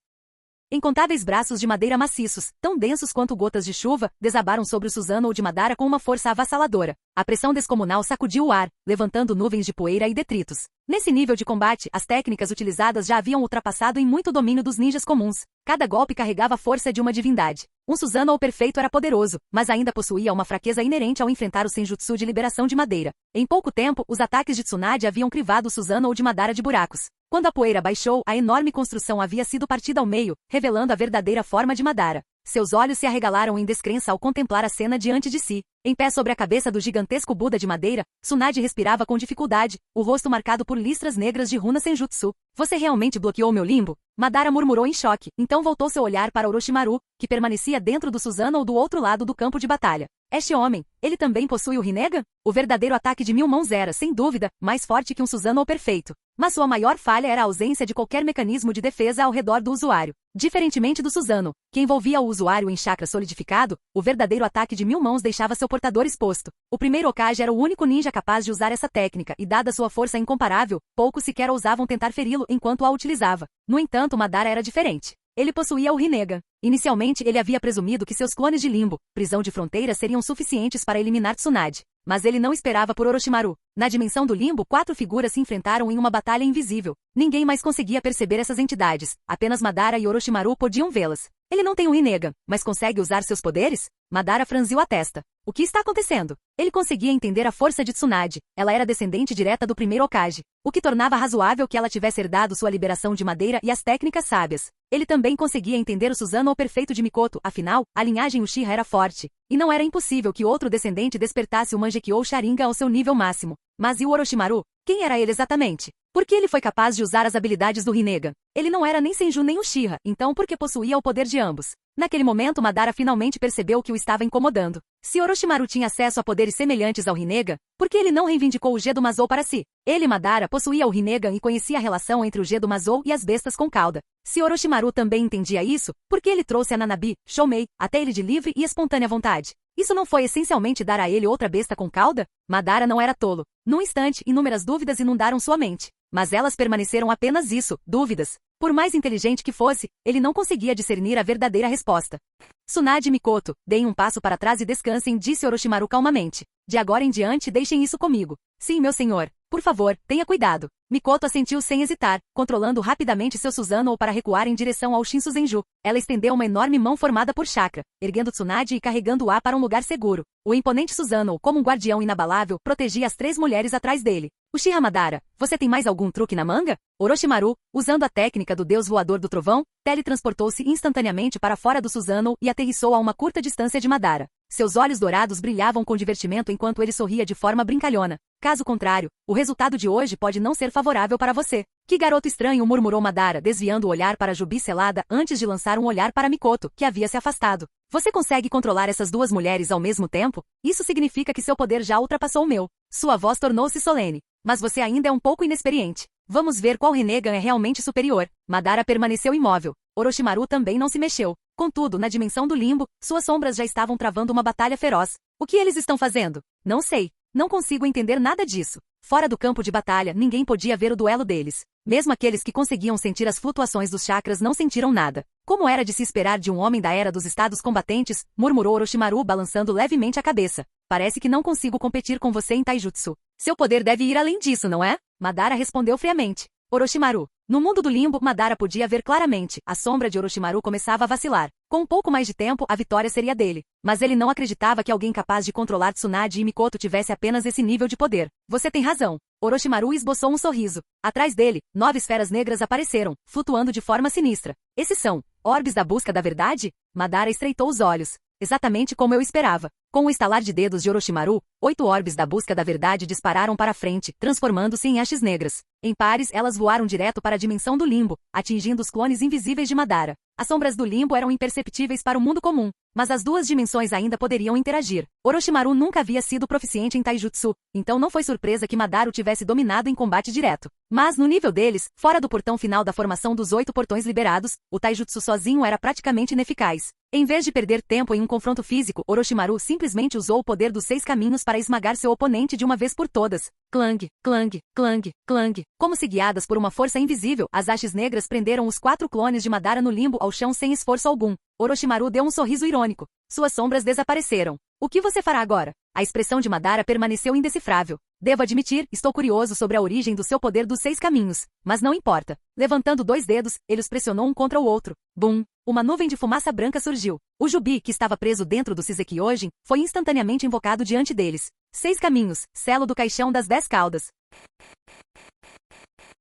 Incontáveis braços de madeira maciços, tão densos quanto gotas de chuva, desabaram sobre o Susanoo de Madara com uma força avassaladora. A pressão descomunal sacudiu o ar, levantando nuvens de poeira e detritos. Nesse nível de combate, as técnicas utilizadas já haviam ultrapassado em muito o domínio dos ninjas comuns. Cada golpe carregava a força de uma divindade. Um Susanoo perfeito era poderoso, mas ainda possuía uma fraqueza inerente ao enfrentar o Senjutsu de liberação de madeira. Em pouco tempo, os ataques de Tsunade haviam crivado o Susanoo de Madara de buracos. Quando a poeira baixou, a enorme construção havia sido partida ao meio, revelando a verdadeira forma de Madara. Seus olhos se arregalaram em descrença ao contemplar a cena diante de si. Em pé sobre a cabeça do gigantesco Buda de madeira, Tsunade respirava com dificuldade, o rosto marcado por listras negras de runa Senjutsu. Você realmente bloqueou meu limbo? Madara murmurou em choque, então voltou seu olhar para Orochimaru, que permanecia dentro do Susanoo do outro lado do campo de batalha. Este homem, ele também possui o Rinnegan? O verdadeiro ataque de 1000 mãos era, sem dúvida, mais forte que um Susanoo perfeito. Mas sua maior falha era a ausência de qualquer mecanismo de defesa ao redor do usuário. Diferentemente do Susanoo, que envolvia o usuário em chakra solidificado, o verdadeiro ataque de 1000 mãos deixava seu portador exposto. O primeiro Hokage era o único ninja capaz de usar essa técnica e, dada sua força incomparável, poucos sequer ousavam tentar feri-lo enquanto a utilizava. No entanto, Madara era diferente. Ele possuía o Rinnegan. Inicialmente, ele havia presumido que seus clones de limbo, prisão de fronteira, seriam suficientes para eliminar Tsunade. Mas ele não esperava por Orochimaru. Na dimensão do limbo, 4 figuras se enfrentaram em uma batalha invisível. Ninguém mais conseguia perceber essas entidades. Apenas Madara e Orochimaru podiam vê-las. Ele não tem um Rinnegan, mas consegue usar seus poderes? Madara franziu a testa. O que está acontecendo? Ele conseguia entender a força de Tsunade. Ela era descendente direta do primeiro Hokage, o que tornava razoável que ela tivesse herdado sua liberação de madeira e as técnicas sábias. Ele também conseguia entender o Susanoo perfeito de Mikoto, afinal, a linhagem Uchiha era forte. E não era impossível que outro descendente despertasse o Mangekyou Sharingan ao seu nível máximo. Mas e o Orochimaru? Quem era ele exatamente? Por que ele foi capaz de usar as habilidades do Rinnegan? Ele não era nem Senju nem Uchiha, então por que possuía o poder de ambos? Naquele momento Madara finalmente percebeu o que o estava incomodando. Se Orochimaru tinha acesso a poderes semelhantes ao Rinnegan, por que ele não reivindicou o Gedo Mazou para si? Ele, Madara, possuía o Rinnegan e conhecia a relação entre o Gedo Mazou e as bestas com cauda. Se Orochimaru também entendia isso, por que ele trouxe a Nanabi, Choumei, até ele de livre e espontânea vontade? Isso não foi essencialmente dar a ele outra besta com cauda? Madara não era tolo. Num instante, inúmeras dúvidas inundaram sua mente. Mas elas permaneceram apenas isso, dúvidas. Por mais inteligente que fosse, ele não conseguia discernir a verdadeira resposta. Tsunade e Mikoto, deem um passo para trás e descansem, disse Orochimaru calmamente. De agora em diante deixem isso comigo. Sim, meu senhor. Por favor, tenha cuidado. Mikoto assentiu sem hesitar, controlando rapidamente seu Susanoo para recuar em direção ao Shinsuzenju. Ela estendeu uma enorme mão formada por chakra, erguendo Tsunade e carregando-a para um lugar seguro. O imponente Susanoo, como um guardião inabalável, protegia as 3 mulheres atrás dele. Uchiha Madara, você tem mais algum truque na manga? Orochimaru, usando a técnica do deus voador do trovão, teletransportou-se instantaneamente para fora do Susanoo e aterrissou a uma curta distância de Madara. Seus olhos dourados brilhavam com divertimento enquanto ele sorria de forma brincalhona. Caso contrário, o resultado de hoje pode não ser favorável para você. Que garoto estranho, murmurou Madara, desviando o olhar para Jubi selada antes de lançar um olhar para Mikoto, que havia se afastado. Você consegue controlar essas 2 mulheres ao mesmo tempo? Isso significa que seu poder já ultrapassou o meu. Sua voz tornou-se solene. Mas você ainda é um pouco inexperiente. Vamos ver qual Rinnegan é realmente superior. Madara permaneceu imóvel. Orochimaru também não se mexeu. Contudo, na dimensão do limbo, suas sombras já estavam travando uma batalha feroz. O que eles estão fazendo? Não sei. Não consigo entender nada disso. Fora do campo de batalha, ninguém podia ver o duelo deles. Mesmo aqueles que conseguiam sentir as flutuações dos chakras não sentiram nada. Como era de se esperar de um homem da era dos estados combatentes, murmurou Orochimaru balançando levemente a cabeça. Parece que não consigo competir com você em Taijutsu. Seu poder deve ir além disso, não é? Madara respondeu friamente. Orochimaru. No mundo do limbo, Madara podia ver claramente. A sombra de Orochimaru começava a vacilar. Com um pouco mais de tempo, a vitória seria dele. Mas ele não acreditava que alguém capaz de controlar Tsunade e Mikoto tivesse apenas esse nível de poder. Você tem razão. Orochimaru esboçou um sorriso. Atrás dele, 9 esferas negras apareceram, flutuando de forma sinistra. Esses são orbes da busca da verdade? Madara estreitou os olhos. Exatamente como eu esperava. Com o estalar de dedos de Orochimaru, 8 orbes da busca da verdade dispararam para frente, transformando-se em hastes negras. Em pares, elas voaram direto para a dimensão do limbo, atingindo os clones invisíveis de Madara. As sombras do limbo eram imperceptíveis para o mundo comum, mas as 2 dimensões ainda poderiam interagir. Orochimaru nunca havia sido proficiente em Taijutsu, então não foi surpresa que Madara o tivesse dominado em combate direto. Mas, no nível deles, fora do portão final da formação dos 8 portões liberados, o Taijutsu sozinho era praticamente ineficaz. Em vez de perder tempo em um confronto físico, Orochimaru simplesmente usou o poder dos 6 caminhos para esmagar seu oponente de uma vez por todas. Clang, clang, clang, clang. Como se guiadas por uma força invisível, as hastes negras prenderam os 4 clones de Madara no limbo ao chão sem esforço algum. Orochimaru deu um sorriso irônico. Suas sombras desapareceram. O que você fará agora? A expressão de Madara permaneceu indecifrável. Devo admitir, estou curioso sobre a origem do seu poder dos 6 caminhos. Mas não importa. Levantando 2 dedos, ele os pressionou um contra o outro. Bum! Uma nuvem de fumaça branca surgiu. O Jubi, que estava preso dentro do Shisekyojin, foi instantaneamente invocado diante deles. 6 caminhos, selo do caixão das 10 caudas.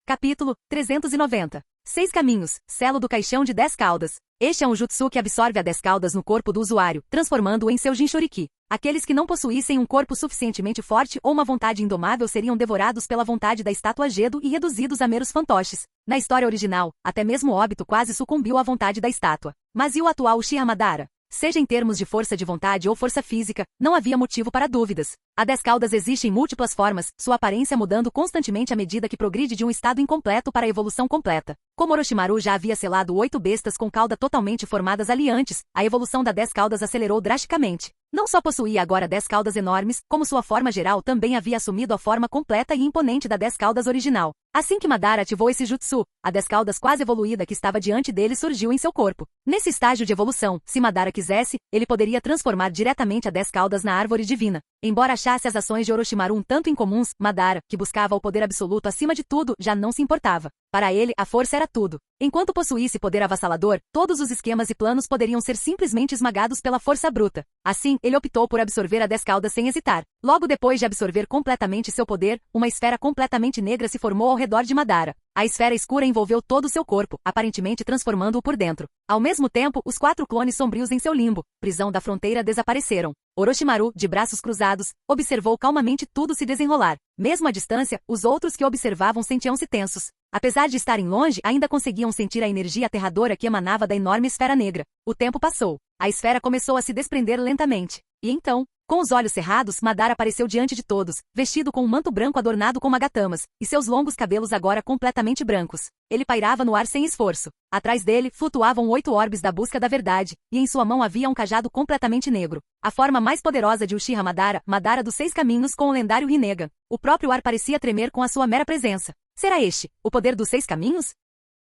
Capítulo 390. 6 caminhos, selo do caixão de 10 caudas. Este é um jutsu que absorve a 10 caudas no corpo do usuário, transformando-o em seu Jinchuriki. Aqueles que não possuíssem um corpo suficientemente forte ou uma vontade indomável seriam devorados pela vontade da estátua Gedo e reduzidos a meros fantoches. Na história original, até mesmo Obito quase sucumbiu à vontade da estátua. Mas e o atual Uchiha Madara? Seja em termos de força de vontade ou força física, não havia motivo para dúvidas. A 10 caudas existe em múltiplas formas, sua aparência mudando constantemente à medida que progride de um estado incompleto para a evolução completa. Como Orochimaru já havia selado 8 bestas com cauda totalmente formadas ali antes, a evolução da 10 caudas acelerou drasticamente. Não só possuía agora 10 caudas enormes, como sua forma geral também havia assumido a forma completa e imponente da 10 caudas original. Assim que Madara ativou esse jutsu, a 10 caudas quase evoluída que estava diante dele surgiu em seu corpo. Nesse estágio de evolução, se Madara quisesse, ele poderia transformar diretamente a 10 caudas na árvore divina. Embora achasse as ações de Orochimaru um tanto incomuns, Madara, que buscava o poder absoluto acima de tudo, já não se importava. Para ele, a força era tudo. Enquanto possuísse poder avassalador, todos os esquemas e planos poderiam ser simplesmente esmagados pela força bruta. Assim, ele optou por absorver a 10 caudas sem hesitar. Logo depois de absorver completamente seu poder, uma esfera completamente negra se formou ao redor de Madara. A esfera escura envolveu todo o seu corpo, aparentemente transformando-o por dentro. Ao mesmo tempo, os 4 clones sombrios em seu limbo, prisão da fronteira, desapareceram. Orochimaru, de braços cruzados, observou calmamente tudo se desenrolar. Mesmo à distância, os outros que observavam sentiam-se tensos. Apesar de estarem longe, ainda conseguiam sentir a energia aterradora que emanava da enorme esfera negra. O tempo passou. A esfera começou a se desprender lentamente. E então, com os olhos cerrados, Madara apareceu diante de todos, vestido com um manto branco adornado com magatamas, e seus longos cabelos agora completamente brancos. Ele pairava no ar sem esforço. Atrás dele, flutuavam 8 orbes da busca da verdade, e em sua mão havia um cajado completamente negro. A forma mais poderosa de Uchiha Madara, Madara dos 6 caminhos com o lendário Rinnegan. O próprio ar parecia tremer com a sua mera presença. Será este o poder dos 6 caminhos?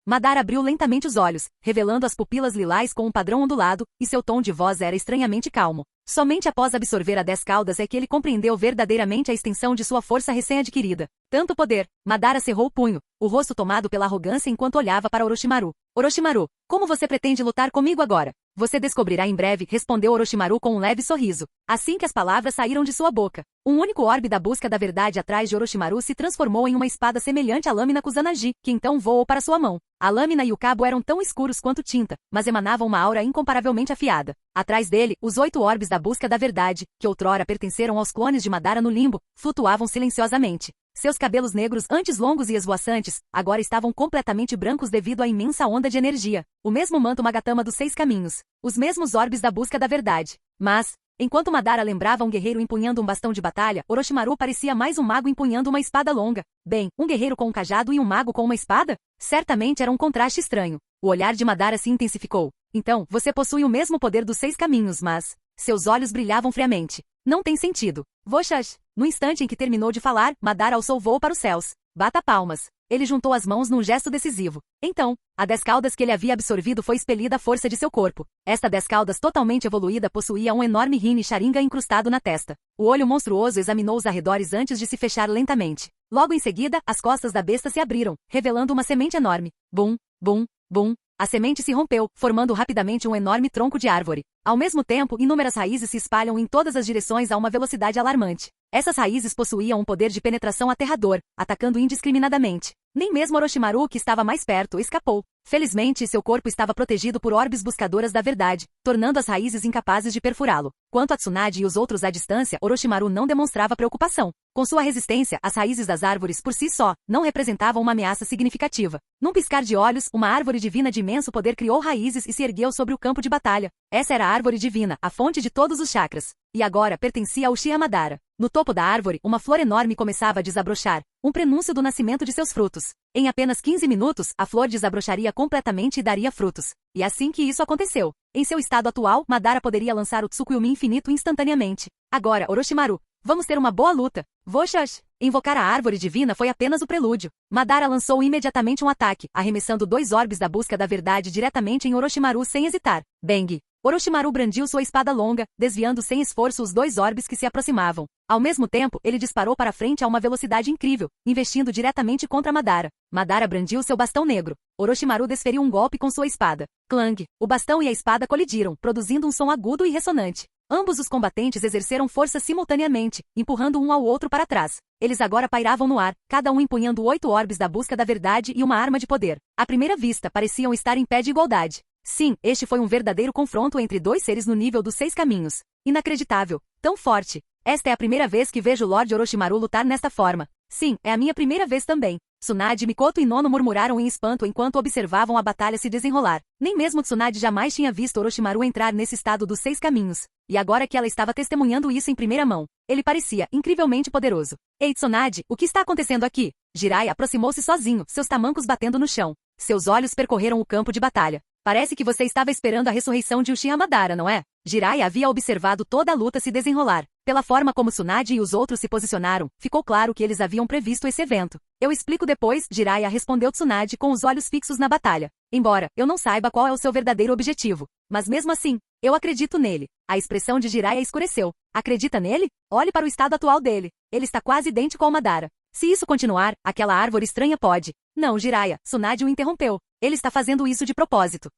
Madara abriu lentamente os olhos, revelando as pupilas lilás com um padrão ondulado, e seu tom de voz era estranhamente calmo. Somente após absorver a 10 caudas é que ele compreendeu verdadeiramente a extensão de sua força recém-adquirida. Tanto poder. Madara cerrou o punho, o rosto tomado pela arrogância enquanto olhava para Orochimaru. Orochimaru, como você pretende lutar comigo agora? Você descobrirá em breve, respondeu Orochimaru com um leve sorriso. Assim que as palavras saíram de sua boca, um único orbe da busca da verdade atrás de Orochimaru se transformou em uma espada semelhante à lâmina Kusanagi, que então voou para sua mão. A lâmina e o cabo eram tão escuros quanto tinta, mas emanavam uma aura incomparavelmente afiada. Atrás dele, os 8 orbes da busca da verdade, que outrora pertenceram aos clones de Madara no limbo, flutuavam silenciosamente. Seus cabelos negros, antes longos e esvoaçantes, agora estavam completamente brancos devido à imensa onda de energia. O mesmo manto Magatama dos 6 caminhos. Os mesmos orbes da busca da verdade. Mas, enquanto Madara lembrava um guerreiro empunhando um bastão de batalha, Orochimaru parecia mais um mago empunhando uma espada longa. Bem, um guerreiro com um cajado e um mago com uma espada? Certamente era um contraste estranho. O olhar de Madara se intensificou. Então, você possui o mesmo poder dos 6 caminhos, mas... Seus olhos brilhavam friamente. Não tem sentido. Voxas. No instante em que terminou de falar, Madara alçou voo para os céus. Bata palmas. Ele juntou as mãos num gesto decisivo. Então, a 10 caudas que ele havia absorvido foi expelida à força de seu corpo. Esta 10 caudas totalmente evoluída possuía um enorme rine Sharingan incrustado na testa. O olho monstruoso examinou os arredores antes de se fechar lentamente. Logo em seguida, as costas da besta se abriram, revelando uma semente enorme. Bum, bum, bum. A semente se rompeu, formando rapidamente um enorme tronco de árvore. Ao mesmo tempo, inúmeras raízes se espalham em todas as direções a uma velocidade alarmante. Essas raízes possuíam um poder de penetração aterrador, atacando indiscriminadamente. Nem mesmo Orochimaru, que estava mais perto, escapou. Felizmente, seu corpo estava protegido por orbes buscadoras da verdade, tornando as raízes incapazes de perfurá-lo. Quanto a Tsunade e os outros à distância, Orochimaru não demonstrava preocupação. Com sua resistência, as raízes das árvores por si só não representavam uma ameaça significativa. Num piscar de olhos, uma árvore divina de imenso poder criou raízes e se ergueu sobre o campo de batalha. Essa era a árvore divina, a fonte de todos os chakras. E agora pertencia ao Uchiha Madara. No topo da árvore, uma flor enorme começava a desabrochar, um prenúncio do nascimento de seus frutos. Em apenas 15 minutos, a flor desabrocharia completamente e daria frutos. E assim que isso aconteceu. Em seu estado atual, Madara poderia lançar o Tsukuyomi infinito instantaneamente. Agora, Orochimaru, vamos ter uma boa luta. Voxas! Invocar a árvore divina foi apenas o prelúdio. Madara lançou imediatamente um ataque, arremessando 2 orbes da busca da verdade diretamente em Orochimaru sem hesitar. Bang! Orochimaru brandiu sua espada longa, desviando sem esforço os 2 orbes que se aproximavam. Ao mesmo tempo, ele disparou para frente a uma velocidade incrível, investindo diretamente contra Madara. Madara brandiu seu bastão negro. Orochimaru desferiu um golpe com sua espada. Clang! O bastão e a espada colidiram, produzindo um som agudo e ressonante. Ambos os combatentes exerceram força simultaneamente, empurrando um ao outro para trás. Eles agora pairavam no ar, cada um empunhando 8 orbes da busca da verdade e uma arma de poder. À primeira vista, pareciam estar em pé de igualdade. Sim, este foi um verdadeiro confronto entre 2 seres no nível dos 6 caminhos. Inacreditável. Tão forte. Esta é a primeira vez que vejo Lord Orochimaru lutar nesta forma. Sim, é a minha primeira vez também. Tsunade, Mikoto e Nono murmuraram em espanto enquanto observavam a batalha se desenrolar. Nem mesmo Tsunade jamais tinha visto Orochimaru entrar nesse estado dos 6 caminhos. E agora que ela estava testemunhando isso em primeira mão, ele parecia incrivelmente poderoso. Ei, Tsunade, o que está acontecendo aqui? Jiraiya aproximou-se sozinho, seus tamancos batendo no chão. Seus olhos percorreram o campo de batalha. Parece que você estava esperando a ressurreição de Uchiha Madara, não é? Jiraiya havia observado toda a luta se desenrolar. Pela forma como Tsunade e os outros se posicionaram, ficou claro que eles haviam previsto esse evento. Eu explico depois, Jiraiya respondeu Tsunade com os olhos fixos na batalha. Embora eu não saiba qual é o seu verdadeiro objetivo. Mas mesmo assim, eu acredito nele. A expressão de Jiraiya escureceu. Acredita nele? Olhe para o estado atual dele. Ele está quase idêntico ao Madara. Se isso continuar, aquela árvore estranha pode... Não, Jiraiya, Tsunade o interrompeu. Ele está fazendo isso de propósito.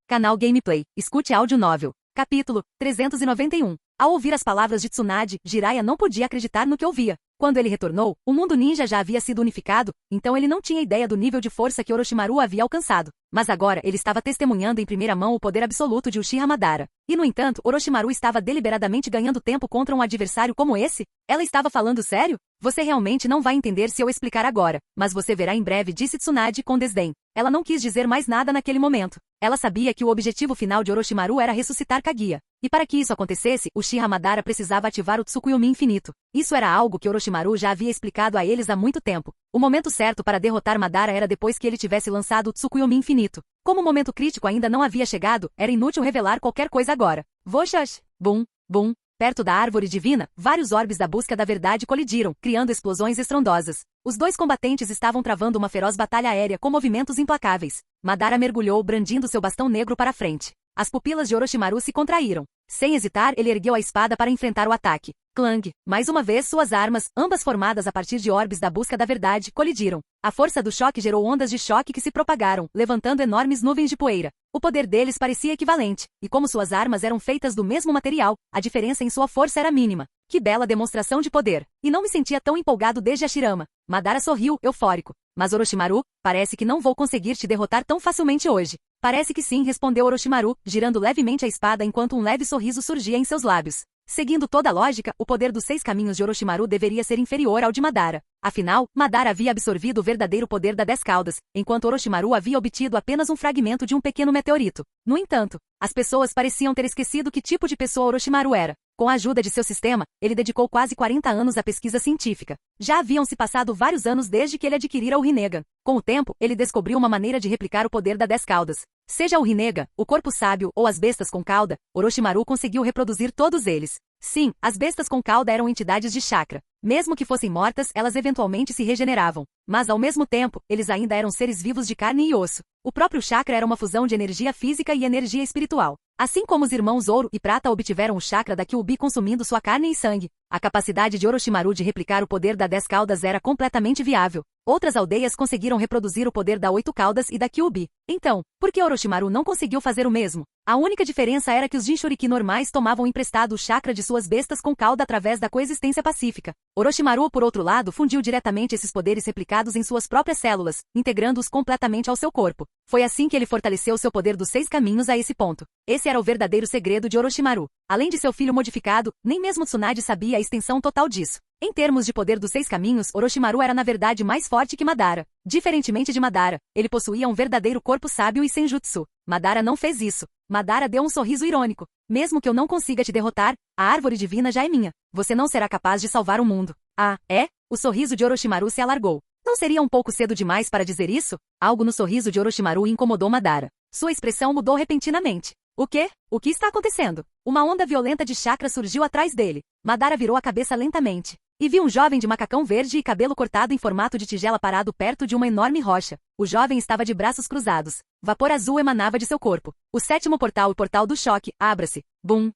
Canal Gameplay. Escute áudio novel. Capítulo 391. Ao ouvir as palavras de Tsunade, Jiraiya não podia acreditar no que ouvia. Quando ele retornou, o mundo ninja já havia sido unificado, então ele não tinha ideia do nível de força que Orochimaru havia alcançado. Mas agora ele estava testemunhando em primeira mão o poder absoluto de Uchiha Madara. E no entanto, Orochimaru estava deliberadamente ganhando tempo contra um adversário como esse? Ela estava falando sério? Você realmente não vai entender se eu explicar agora, mas você verá em breve, disse Tsunade com desdém. Ela não quis dizer mais nada naquele momento. Ela sabia que o objetivo final de Orochimaru era ressuscitar Kaguya. E para que isso acontecesse, Uchiha Madara precisava ativar o Tsukuyomi infinito. Isso era algo que Orochimaru já havia explicado a eles há muito tempo. O momento certo para derrotar Madara era depois que ele tivesse lançado o Tsukuyomi infinito. Como o momento crítico ainda não havia chegado, era inútil revelar qualquer coisa agora. Voxas! Bum, bum, Perto da árvore divina, vários orbes da busca da verdade colidiram, criando explosões estrondosas. Os dois combatentes estavam travando uma feroz batalha aérea com movimentos implacáveis. Madara mergulhou, brandindo seu bastão negro para frente. As pupilas de Orochimaru se contraíram. Sem hesitar, ele ergueu a espada para enfrentar o ataque. Clang! Mais uma vez, suas armas, ambas formadas a partir de orbes da busca da verdade, colidiram. A força do choque gerou ondas de choque que se propagaram, levantando enormes nuvens de poeira. O poder deles parecia equivalente, e como suas armas eram feitas do mesmo material, a diferença em sua força era mínima. Que bela demonstração de poder! E não me sentia tão empolgado desde a Shirama. Madara sorriu, eufórico. Mas Orochimaru, parece que não vou conseguir te derrotar tão facilmente hoje. Parece que sim, respondeu Orochimaru, girando levemente a espada enquanto um leve sorriso surgia em seus lábios. Seguindo toda a lógica, o poder dos 6 caminhos de Orochimaru deveria ser inferior ao de Madara. Afinal, Madara havia absorvido o verdadeiro poder da 10 caudas, enquanto Orochimaru havia obtido apenas um fragmento de um pequeno meteorito. No entanto, as pessoas pareciam ter esquecido que tipo de pessoa Orochimaru era. Com a ajuda de seu sistema, ele dedicou quase 40 anos à pesquisa científica. Já haviam se passado vários anos desde que ele adquirira o Rinnegan. Com o tempo, ele descobriu uma maneira de replicar o poder da 10 caudas. Seja o Rinnegan, o corpo sábio ou as bestas com cauda, Orochimaru conseguiu reproduzir todos eles. Sim, as bestas com cauda eram entidades de chakra. Mesmo que fossem mortas, elas eventualmente se regeneravam. Mas ao mesmo tempo, eles ainda eram seres vivos de carne e osso. O próprio chakra era uma fusão de energia física e energia espiritual. Assim como os irmãos Ouro e Prata obtiveram o chakra da Kyuubi consumindo sua carne e sangue, a capacidade de Orochimaru de replicar o poder da 10 caudas era completamente viável. Outras aldeias conseguiram reproduzir o poder da 8 caudas e da Kyuubi. Então, por que Orochimaru não conseguiu fazer o mesmo? A única diferença era que os Jinchuriki normais tomavam emprestado o chakra de suas bestas com cauda através da coexistência pacífica. Orochimaru, por outro lado, fundiu diretamente esses poderes replicados em suas próprias células, integrando-os completamente ao seu corpo. Foi assim que ele fortaleceu seu poder dos 6 caminhos a esse ponto. Esse era o verdadeiro segredo de Orochimaru. Além de seu filho modificado, nem mesmo Tsunade sabia a extensão total disso. Em termos de poder dos 6 caminhos, Orochimaru era na verdade mais forte que Madara. Diferentemente de Madara, ele possuía um verdadeiro corpo sábio e senjutsu. Madara não fez isso. Madara deu um sorriso irônico. Mesmo que eu não consiga te derrotar, a árvore divina já é minha. Você não será capaz de salvar o mundo. Ah, é? O sorriso de Orochimaru se alargou. Não seria um pouco cedo demais para dizer isso? Algo no sorriso de Orochimaru incomodou Madara. Sua expressão mudou repentinamente. O quê? O que está acontecendo? Uma onda violenta de chakra surgiu atrás dele. Madara virou a cabeça lentamente e viu um jovem de macacão verde e cabelo cortado em formato de tigela parado perto de uma enorme rocha. O jovem estava de braços cruzados. Vapor azul emanava de seu corpo. O 7º portal, o portal do choque, abra-se. Bum!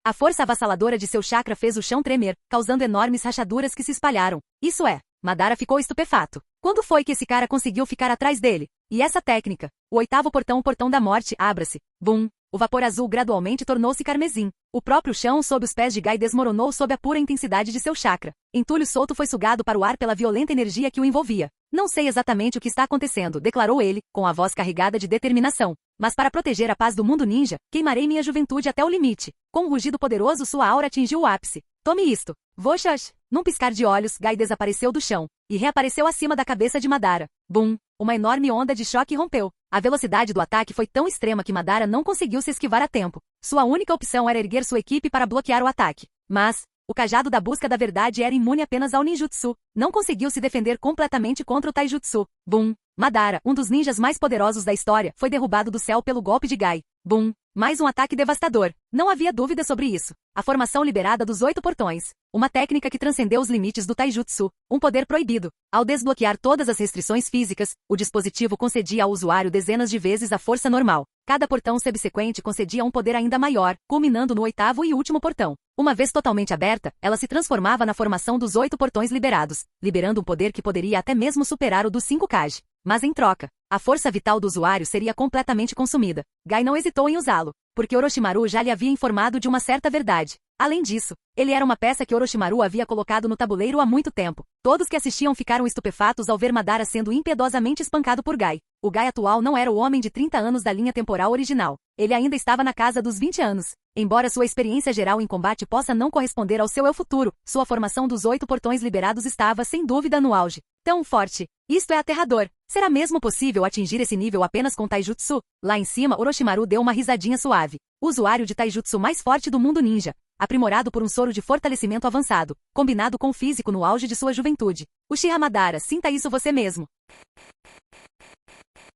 A força avassaladora de seu chakra fez o chão tremer, causando enormes rachaduras que se espalharam. Isso é, Madara ficou estupefato. Quando foi que esse cara conseguiu ficar atrás dele? E essa técnica? O 8º portão, o portão da morte, abra-se. Bum! O vapor azul gradualmente tornou-se carmesim. O próprio chão sob os pés de Gai desmoronou sob a pura intensidade de seu chakra. Entulho solto foi sugado para o ar pela violenta energia que o envolvia. Não sei exatamente o que está acontecendo, declarou ele, com a voz carregada de determinação. Mas para proteger a paz do mundo ninja, queimarei minha juventude até o limite. Com um rugido poderoso, sua aura atingiu o ápice. Tome isto. Voxax! Num piscar de olhos, Gai desapareceu do chão e reapareceu acima da cabeça de Madara. Bum! Uma enorme onda de choque rompeu. A velocidade do ataque foi tão extrema que Madara não conseguiu se esquivar a tempo. Sua única opção era erguer sua equipe para bloquear o ataque. Mas o cajado da busca da verdade era imune apenas ao ninjutsu. Não conseguiu se defender completamente contra o taijutsu. Bum! Madara, um dos ninjas mais poderosos da história, foi derrubado do céu pelo golpe de Gai. Bum! Mais um ataque devastador. Não havia dúvida sobre isso. A formação liberada dos 8 portões. Uma técnica que transcendeu os limites do taijutsu. Um poder proibido. Ao desbloquear todas as restrições físicas, o dispositivo concedia ao usuário dezenas de vezes a força normal. Cada portão subsequente concedia um poder ainda maior, culminando no 8º e último portão. Uma vez totalmente aberta, ela se transformava na formação dos 8 portões liberados, liberando um poder que poderia até mesmo superar o dos 5 Kage. Mas em troca, a força vital do usuário seria completamente consumida. Gai não hesitou em usá-lo, porque Orochimaru já lhe havia informado de uma certa verdade. Além disso, ele era uma peça que Orochimaru havia colocado no tabuleiro há muito tempo. Todos que assistiam ficaram estupefatos ao ver Madara sendo impiedosamente espancado por Gai. O Gai atual não era o homem de 30 anos da linha temporal original. Ele ainda estava na casa dos 20 anos. Embora sua experiência geral em combate possa não corresponder ao seu eu futuro, sua formação dos 8 portões liberados estava, sem dúvida, no auge. Tão forte. Isto é aterrador. Será mesmo possível atingir esse nível apenas com taijutsu? Lá em cima, Orochimaru deu uma risadinha suave. O usuário de taijutsu mais forte do mundo ninja, aprimorado por um soro de fortalecimento avançado, combinado com o físico no auge de sua juventude. Uchiha Madara, sinta isso você mesmo.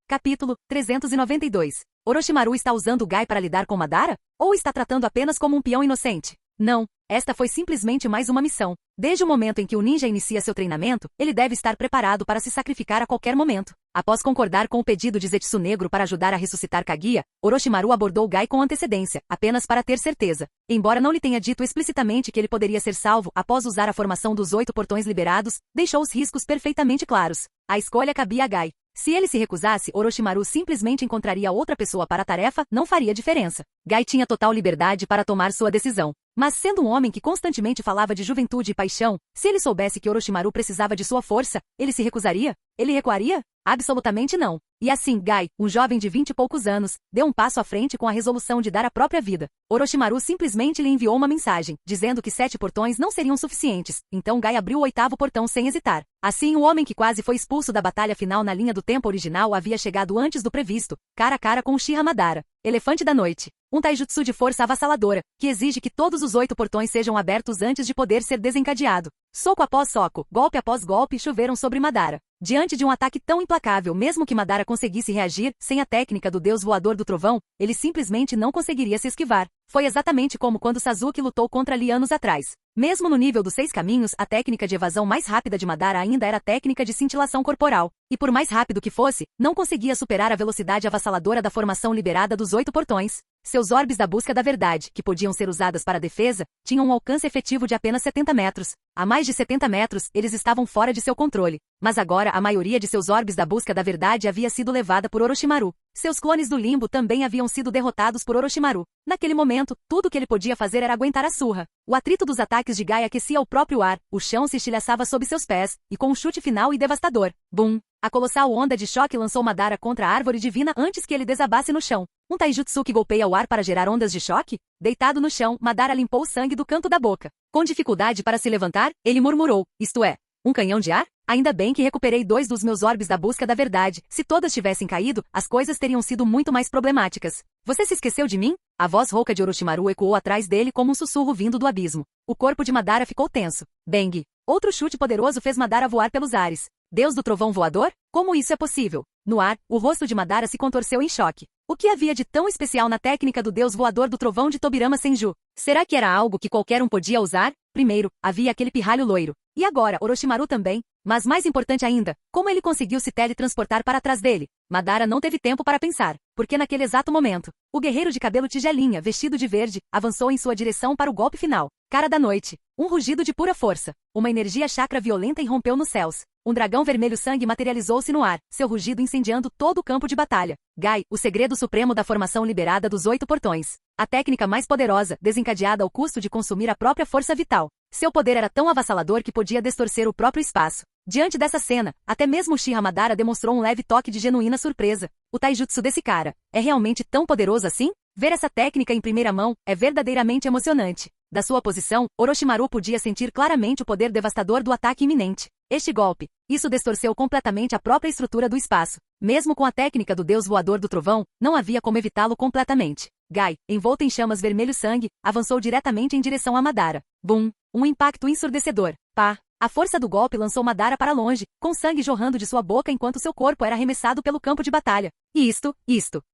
Capítulo 392. Orochimaru está usando o Gai para lidar com Madara? Ou está tratando apenas como um peão inocente? Não, esta foi simplesmente mais uma missão. Desde o momento em que o ninja inicia seu treinamento, ele deve estar preparado para se sacrificar a qualquer momento. Após concordar com o pedido de Zetsu Negro para ajudar a ressuscitar Kaguya, Orochimaru abordou Gai com antecedência, apenas para ter certeza. Embora não lhe tenha dito explicitamente que ele poderia ser salvo após usar a formação dos 8 portões liberados, deixou os riscos perfeitamente claros. A escolha cabia a Gai. Se ele se recusasse, Orochimaru simplesmente encontraria outra pessoa para a tarefa, não faria diferença. Gai tinha total liberdade para tomar sua decisão. Mas sendo um homem que constantemente falava de juventude e paixão, se ele soubesse que Orochimaru precisava de sua força, ele se recusaria? Ele recuaria? Absolutamente não. E assim, Gai, um jovem de 20 e poucos anos, deu um passo à frente com a resolução de dar a própria vida. Orochimaru simplesmente lhe enviou uma mensagem, dizendo que 7 portões não seriam suficientes, então Gai abriu o 8º portão sem hesitar. Assim, o homem que quase foi expulso da batalha final na linha do tempo original havia chegado antes do previsto, cara a cara com Uchiha Madara, Elefante da Noite. Um taijutsu de força avassaladora, que exige que todos os 8 portões sejam abertos antes de poder ser desencadeado. Soco após soco, golpe após golpe choveram sobre Madara. Diante de um ataque tão implacável, mesmo que Madara conseguisse reagir, sem a técnica do deus voador do trovão, ele simplesmente não conseguiria se esquivar. Foi exatamente como quando Sasuke lutou contra Lee anos atrás. Mesmo no nível dos 6 caminhos, a técnica de evasão mais rápida de Madara ainda era a técnica de cintilação corporal. E por mais rápido que fosse, não conseguia superar a velocidade avassaladora da formação liberada dos 8 portões. Seus orbes da busca da verdade, que podiam ser usadas para defesa, tinham um alcance efetivo de apenas 70 metros. A mais de 70 metros, eles estavam fora de seu controle. Mas agora a maioria de seus orbes da busca da verdade havia sido levada por Orochimaru. Seus clones do limbo também haviam sido derrotados por Orochimaru. Naquele momento, tudo que ele podia fazer era aguentar a surra. O atrito dos ataques de Gai aquecia o próprio ar, o chão se estilhaçava sob seus pés, e com um chute final e devastador, bum! A colossal onda de choque lançou Madara contra a árvore divina antes que ele desabasse no chão. Um taijutsu que golpeia o ar para gerar ondas de choque? Deitado no chão, Madara limpou o sangue do canto da boca. Com dificuldade para se levantar, ele murmurou, isto é, um canhão de ar? Ainda bem que recuperei 2 dos meus orbes da busca da verdade. Se todas tivessem caído, as coisas teriam sido muito mais problemáticas. Você se esqueceu de mim? A voz rouca de Orochimaru ecoou atrás dele como um sussurro vindo do abismo. O corpo de Madara ficou tenso. Bang! Outro chute poderoso fez Madara voar pelos ares. Deus do trovão voador? Como isso é possível? No ar, o rosto de Madara se contorceu em choque. O que havia de tão especial na técnica do deus voador do trovão de Tobirama Senju? Será que era algo que qualquer um podia usar? Primeiro, havia aquele pirralho loiro. E agora, Orochimaru também? Mas mais importante ainda, como ele conseguiu se teletransportar para trás dele? Madara não teve tempo para pensar, porque naquele exato momento, o guerreiro de cabelo tigelinha, vestido de verde, avançou em sua direção para o golpe final. Cara da noite. Um rugido de pura força. Uma energia chakra violenta irrompeu nos céus. Um dragão vermelho sangue materializou-se no ar, seu rugido incendiando todo o campo de batalha. Gai, o segredo supremo da formação liberada dos 8 portões. A técnica mais poderosa, desencadeada ao custo de consumir a própria força vital. Seu poder era tão avassalador que podia distorcer o próprio espaço. Diante dessa cena, até mesmo Uchiha Madara demonstrou um leve toque de genuína surpresa. O taijutsu desse cara é realmente tão poderoso assim? Ver essa técnica em primeira mão é verdadeiramente emocionante. Da sua posição, Orochimaru podia sentir claramente o poder devastador do ataque iminente. Este golpe, isso distorceu completamente a própria estrutura do espaço. Mesmo com a técnica do deus voador do trovão, não havia como evitá-lo completamente. Gai, envolto em chamas vermelho sangue, avançou diretamente em direção a Madara. Bum! Um impacto ensurdecedor. Pá! A força do golpe lançou Madara para longe, com sangue jorrando de sua boca enquanto seu corpo era arremessado pelo campo de batalha. E isto,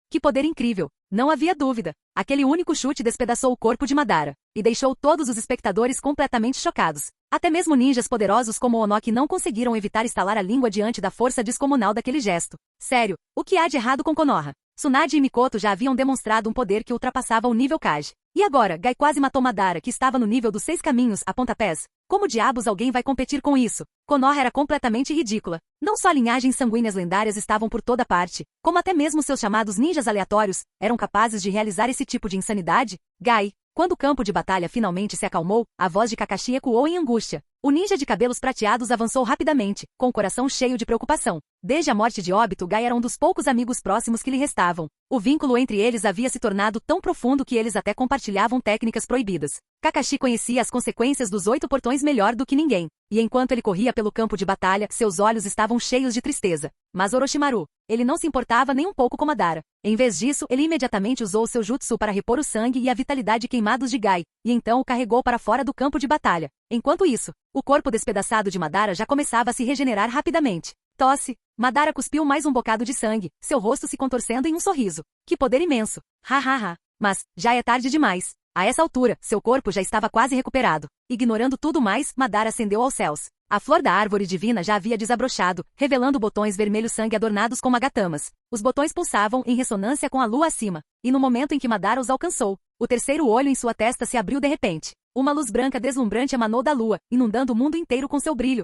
que poder incrível! Não havia dúvida. Aquele único chute despedaçou o corpo de Madara, e deixou todos os espectadores completamente chocados. Até mesmo ninjas poderosos como Onoki não conseguiram evitar estalar a língua diante da força descomunal daquele gesto. Sério, o que há de errado com Konoha? Tsunade e Mikoto já haviam demonstrado um poder que ultrapassava o nível Kage. E agora, Gai quase matou Madara, que estava no nível dos 6 caminhos, a pontapés. Como diabos alguém vai competir com isso? Konoha era completamente ridícula. Não só linhagens sanguíneas lendárias estavam por toda parte, como até mesmo seus chamados ninjas aleatórios, eram capazes de realizar esse tipo de insanidade? Gai, quando o campo de batalha finalmente se acalmou, a voz de Kakashi ecoou em angústia. O ninja de cabelos prateados avançou rapidamente, com o coração cheio de preocupação. Desde a morte de Obito, Gai era um dos poucos amigos próximos que lhe restavam. O vínculo entre eles havia se tornado tão profundo que eles até compartilhavam técnicas proibidas. Kakashi conhecia as consequências dos 8 portões melhor do que ninguém. E enquanto ele corria pelo campo de batalha, seus olhos estavam cheios de tristeza. Mas Orochimaru, ele não se importava nem um pouco com Madara. Em vez disso, ele imediatamente usou o seu jutsu para repor o sangue e a vitalidade queimados de Gai, e então o carregou para fora do campo de batalha. Enquanto isso, o corpo despedaçado de Madara já começava a se regenerar rapidamente. Tosse. Madara cuspiu mais um bocado de sangue, seu rosto se contorcendo em um sorriso. Que poder imenso! Ha ha ha! Mas, já é tarde demais. A essa altura, seu corpo já estava quase recuperado. Ignorando tudo mais, Madara ascendeu aos céus. A flor da árvore divina já havia desabrochado, revelando botões vermelho-sangue adornados com magatamas. Os botões pulsavam em ressonância com a lua acima. E no momento em que Madara os alcançou, o terceiro olho em sua testa se abriu de repente. Uma luz branca deslumbrante emanou da lua, inundando o mundo inteiro com seu brilho.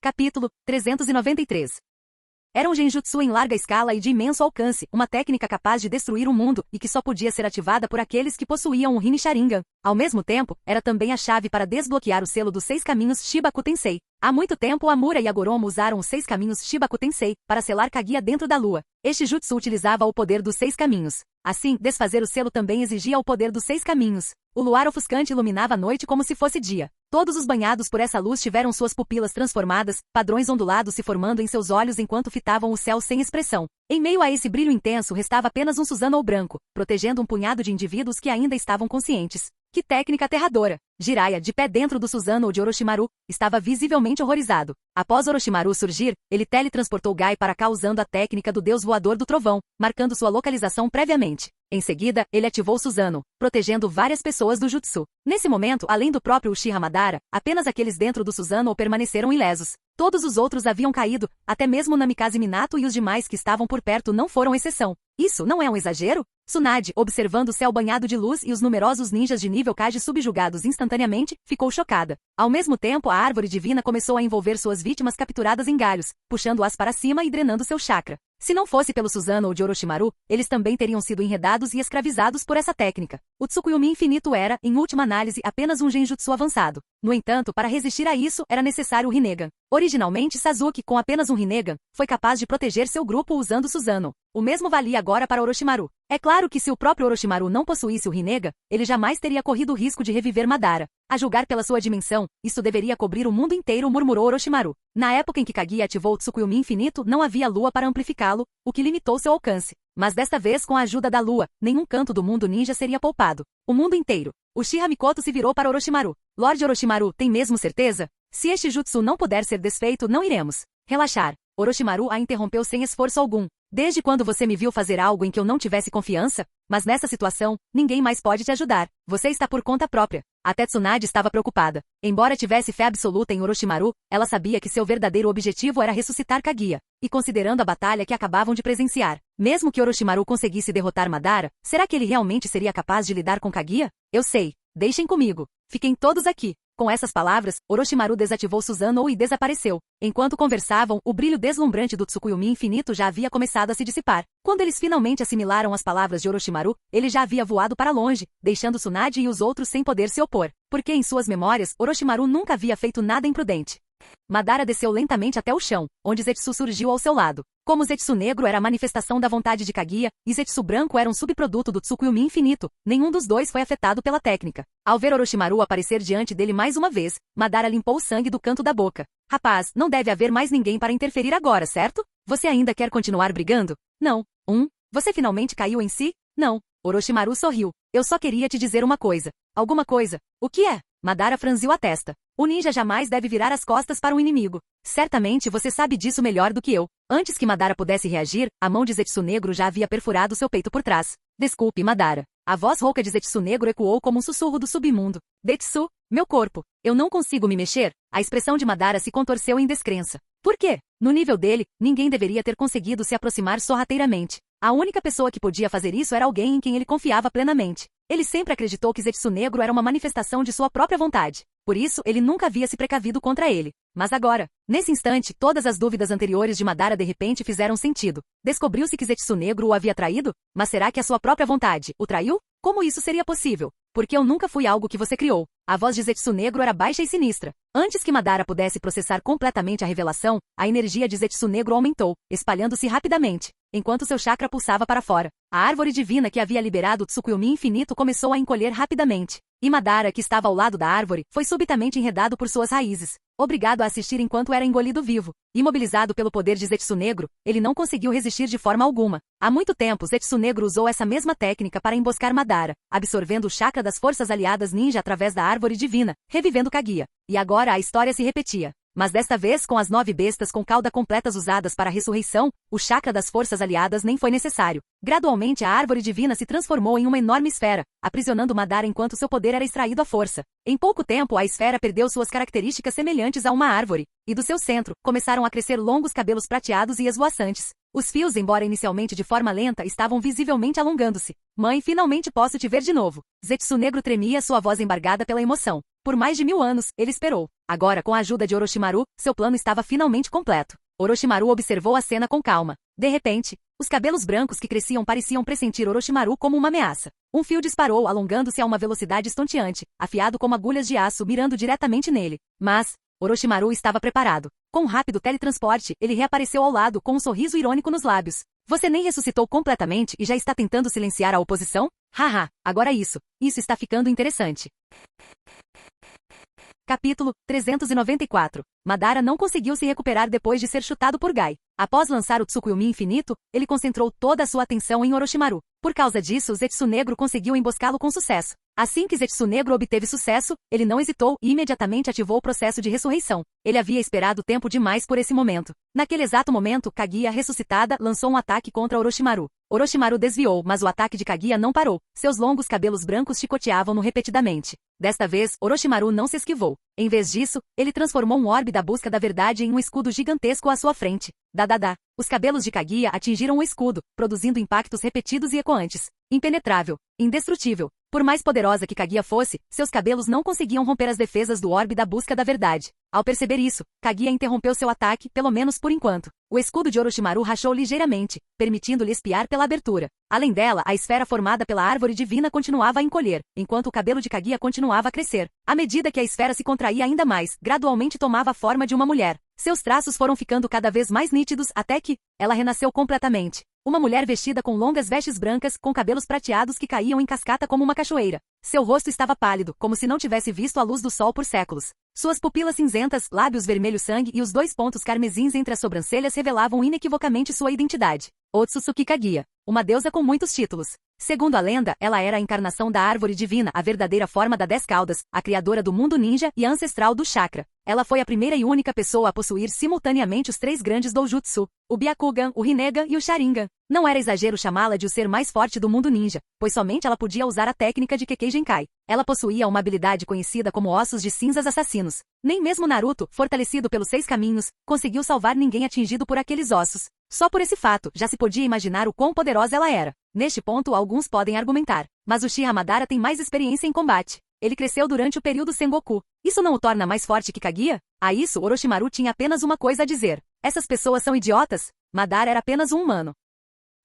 Capítulo 393. Era um genjutsu em larga escala e de imenso alcance, uma técnica capaz de destruir o mundo e que só podia ser ativada por aqueles que possuíam um Rin Sharingan. Ao mesmo tempo, era também a chave para desbloquear o selo dos 6 caminhos Shibaku Tensei. Há muito tempo Amura e Agoromo usaram os 6 caminhos Shibaku Tensei para selar Kaguya dentro da lua. Este jutsu utilizava o poder dos 6 caminhos. Assim, desfazer o selo também exigia o poder dos 6 caminhos. O luar ofuscante iluminava a noite como se fosse dia. Todos os banhados por essa luz tiveram suas pupilas transformadas, padrões ondulados se formando em seus olhos enquanto fitavam o céu sem expressão. Em meio a esse brilho intenso restava apenas um Susanoo branco, protegendo um punhado de indivíduos que ainda estavam conscientes. Que técnica aterradora! Jiraiya, de pé dentro do Susanoo de Orochimaru, estava visivelmente horrorizado. Após Orochimaru surgir, ele teletransportou Gai para cá usando a técnica do deus voador do trovão, marcando sua localização previamente. Em seguida, ele ativou Susanoo, protegendo várias pessoas do jutsu. Nesse momento, além do próprio Uchiha Madara, apenas aqueles dentro do Susanoo permaneceram ilesos. Todos os outros haviam caído, até mesmo Namikaze Minato e os demais que estavam por perto não foram exceção. Isso não é um exagero? Tsunade, observando o céu banhado de luz e os numerosos ninjas de nível Kage subjugados instantaneamente, ficou chocada. Ao mesmo tempo, a árvore divina começou a envolver suas vítimas capturadas em galhos, puxando-as para cima e drenando seu chakra. Se não fosse pelo Susanoo de Orochimaru, eles também teriam sido enredados e escravizados por essa técnica. O Tsukuyomi infinito era, em última análise, apenas um genjutsu avançado. No entanto, para resistir a isso, era necessário o Rinnegan. Originalmente, Sasuke, com apenas um Rinnegan, foi capaz de proteger seu grupo usando Susanoo. O mesmo valia agora para Orochimaru. É claro que se o próprio Orochimaru não possuísse o Rinnegan, ele jamais teria corrido o risco de reviver Madara. A julgar pela sua dimensão, isso deveria cobrir o mundo inteiro, murmurou Orochimaru. Na época em que Kaguya ativou o Tsukuyomi infinito, não havia lua para amplificá-lo, o que limitou seu alcance. Mas desta vez, com a ajuda da lua, nenhum canto do mundo ninja seria poupado. O mundo inteiro. Uchiha Mikoto se virou para Orochimaru. Lorde Orochimaru, tem mesmo certeza? Se este jutsu não puder ser desfeito, não iremos. Relaxar. Orochimaru a interrompeu sem esforço algum. Desde quando você me viu fazer algo em que eu não tivesse confiança? Mas nessa situação, ninguém mais pode te ajudar. Você está por conta própria. Até Tsunade estava preocupada. Embora tivesse fé absoluta em Orochimaru, ela sabia que seu verdadeiro objetivo era ressuscitar Kaguya. E considerando a batalha que acabavam de presenciar, mesmo que Orochimaru conseguisse derrotar Madara, será que ele realmente seria capaz de lidar com Kaguya? Eu sei. Deixem comigo. Fiquem todos aqui. Com essas palavras, Orochimaru desativou Susanoo e desapareceu. Enquanto conversavam, o brilho deslumbrante do Tsukuyomi infinito já havia começado a se dissipar. Quando eles finalmente assimilaram as palavras de Orochimaru, ele já havia voado para longe, deixando Tsunade e os outros sem poder se opor. Porque em suas memórias, Orochimaru nunca havia feito nada imprudente. Madara desceu lentamente até o chão, onde Zetsu surgiu ao seu lado. Como Zetsu negro era a manifestação da vontade de Kaguya, e Zetsu branco era um subproduto do Tsukuyomi infinito, nenhum dos dois foi afetado pela técnica. Ao ver Orochimaru aparecer diante dele mais uma vez, Madara limpou o sangue do canto da boca. Rapaz, não deve haver mais ninguém para interferir agora, certo? Você ainda quer continuar brigando? Não. Você finalmente caiu em si? Não. Orochimaru sorriu. Eu só queria te dizer uma coisa. Alguma coisa. O que é? Madara franziu a testa. O ninja jamais deve virar as costas para um inimigo. Certamente você sabe disso melhor do que eu. Antes que Madara pudesse reagir, a mão de Zetsu negro já havia perfurado seu peito por trás. Desculpe, Madara. A voz rouca de Zetsu negro ecoou como um sussurro do submundo. Zetsu, meu corpo. Eu não consigo me mexer? A expressão de Madara se contorceu em descrença. Por quê? No nível dele, ninguém deveria ter conseguido se aproximar sorrateiramente. A única pessoa que podia fazer isso era alguém em quem ele confiava plenamente. Ele sempre acreditou que Zetsu negro era uma manifestação de sua própria vontade. Por isso, ele nunca havia se precavido contra ele. Mas agora, nesse instante, todas as dúvidas anteriores de Madara de repente fizeram sentido. Descobriu-se que Zetsu negro o havia traído? Mas será que a sua própria vontade o traiu? Como isso seria possível? Porque eu nunca fui algo que você criou. A voz de Zetsu negro era baixa e sinistra. Antes que Madara pudesse processar completamente a revelação, a energia de Zetsu negro aumentou, espalhando-se rapidamente, enquanto seu chakra pulsava para fora. A árvore divina que havia liberado o Tsukuyomi infinito começou a encolher rapidamente. E Madara, que estava ao lado da árvore, foi subitamente enredado por suas raízes. Obrigado a assistir enquanto era engolido vivo. Imobilizado pelo poder de Zetsu negro, ele não conseguiu resistir de forma alguma. Há muito tempo, Zetsu negro usou essa mesma técnica para emboscar Madara, absorvendo o chakra das forças aliadas ninja através da árvore divina, revivendo Kaguya. E agora a história se repetia. Mas desta vez, com as 9 bestas com cauda completas usadas para a ressurreição, o chakra das forças aliadas nem foi necessário. Gradualmente a árvore divina se transformou em uma enorme esfera, aprisionando Madara enquanto seu poder era extraído à força. Em pouco tempo a esfera perdeu suas características semelhantes a uma árvore, e do seu centro, começaram a crescer longos cabelos prateados e esvoaçantes. Os fios, embora inicialmente de forma lenta, estavam visivelmente alongando-se. Mãe, finalmente posso te ver de novo. Zetsu Negro tremia, sua voz embargada pela emoção. Por mais de 1000 anos, ele esperou. Agora, com a ajuda de Orochimaru, seu plano estava finalmente completo. Orochimaru observou a cena com calma. De repente, os cabelos brancos que cresciam pareciam pressentir Orochimaru como uma ameaça. Um fio disparou, alongando-se a uma velocidade estonteante, afiado como agulhas de aço, mirando diretamente nele. Mas Orochimaru estava preparado. Com um rápido teletransporte, ele reapareceu ao lado, com um sorriso irônico nos lábios. Você nem ressuscitou completamente e já está tentando silenciar a oposição? Haha, agora isso está ficando interessante. Capítulo 394. Madara não conseguiu se recuperar depois de ser chutado por Gai. Após lançar o Tsukuyomi infinito, ele concentrou toda a sua atenção em Orochimaru. Por causa disso, Zetsu Negro conseguiu emboscá-lo com sucesso. Assim que Zetsu Negro obteve sucesso, ele não hesitou e imediatamente ativou o processo de ressurreição. Ele havia esperado tempo demais por esse momento. Naquele exato momento, Kaguya, ressuscitada, lançou um ataque contra Orochimaru. Orochimaru desviou, mas o ataque de Kaguya não parou. Seus longos cabelos brancos chicoteavam-no repetidamente. Desta vez, Orochimaru não se esquivou. Em vez disso, ele transformou um orbe da busca da verdade em um escudo gigantesco à sua frente. Dadadá. Os cabelos de Kaguya atingiram o escudo, produzindo impactos repetidos e ecoantes. Impenetrável. Indestrutível. Por mais poderosa que Kaguya fosse, seus cabelos não conseguiam romper as defesas do orbe da busca da verdade. Ao perceber isso, Kaguya interrompeu seu ataque, pelo menos por enquanto. O escudo de Orochimaru rachou ligeiramente, permitindo-lhe espiar pela abertura. Além dela, a esfera formada pela árvore divina continuava a encolher, enquanto o cabelo de Kaguya continuava a crescer. À medida que a esfera se contraía ainda mais, gradualmente tomava a forma de uma mulher. Seus traços foram ficando cada vez mais nítidos até que ela renasceu completamente. Uma mulher vestida com longas vestes brancas, com cabelos prateados que caíam em cascata como uma cachoeira. Seu rosto estava pálido, como se não tivesse visto a luz do sol por séculos. Suas pupilas cinzentas, lábios vermelho sangue e os 2 pontos carmesins entre as sobrancelhas revelavam inequivocamente sua identidade. Otsutsuki Kaguya, uma deusa com muitos títulos. Segundo a lenda, ela era a encarnação da árvore divina, a verdadeira forma da 10 caudas, a criadora do mundo ninja e a ancestral do chakra. Ela foi a primeira e única pessoa a possuir simultaneamente os 3 grandes doujutsu, o Byakugan, o Rinnegan e o Sharingan. Não era exagero chamá-la de o ser mais forte do mundo ninja, pois somente ela podia usar a técnica de Kekkei Genkai. Ela possuía uma habilidade conhecida como Ossos de Cinzas Assassinos. Nem mesmo Naruto, fortalecido pelos 6 caminhos, conseguiu salvar ninguém atingido por aqueles ossos. Só por esse fato, já se podia imaginar o quão poderosa ela era. Neste ponto, alguns podem argumentar. Mas Uchiha Madara tem mais experiência em combate. Ele cresceu durante o período Sengoku. Isso não o torna mais forte que Kaguya? A isso, Orochimaru tinha apenas uma coisa a dizer. Essas pessoas são idiotas? Madara era apenas um humano.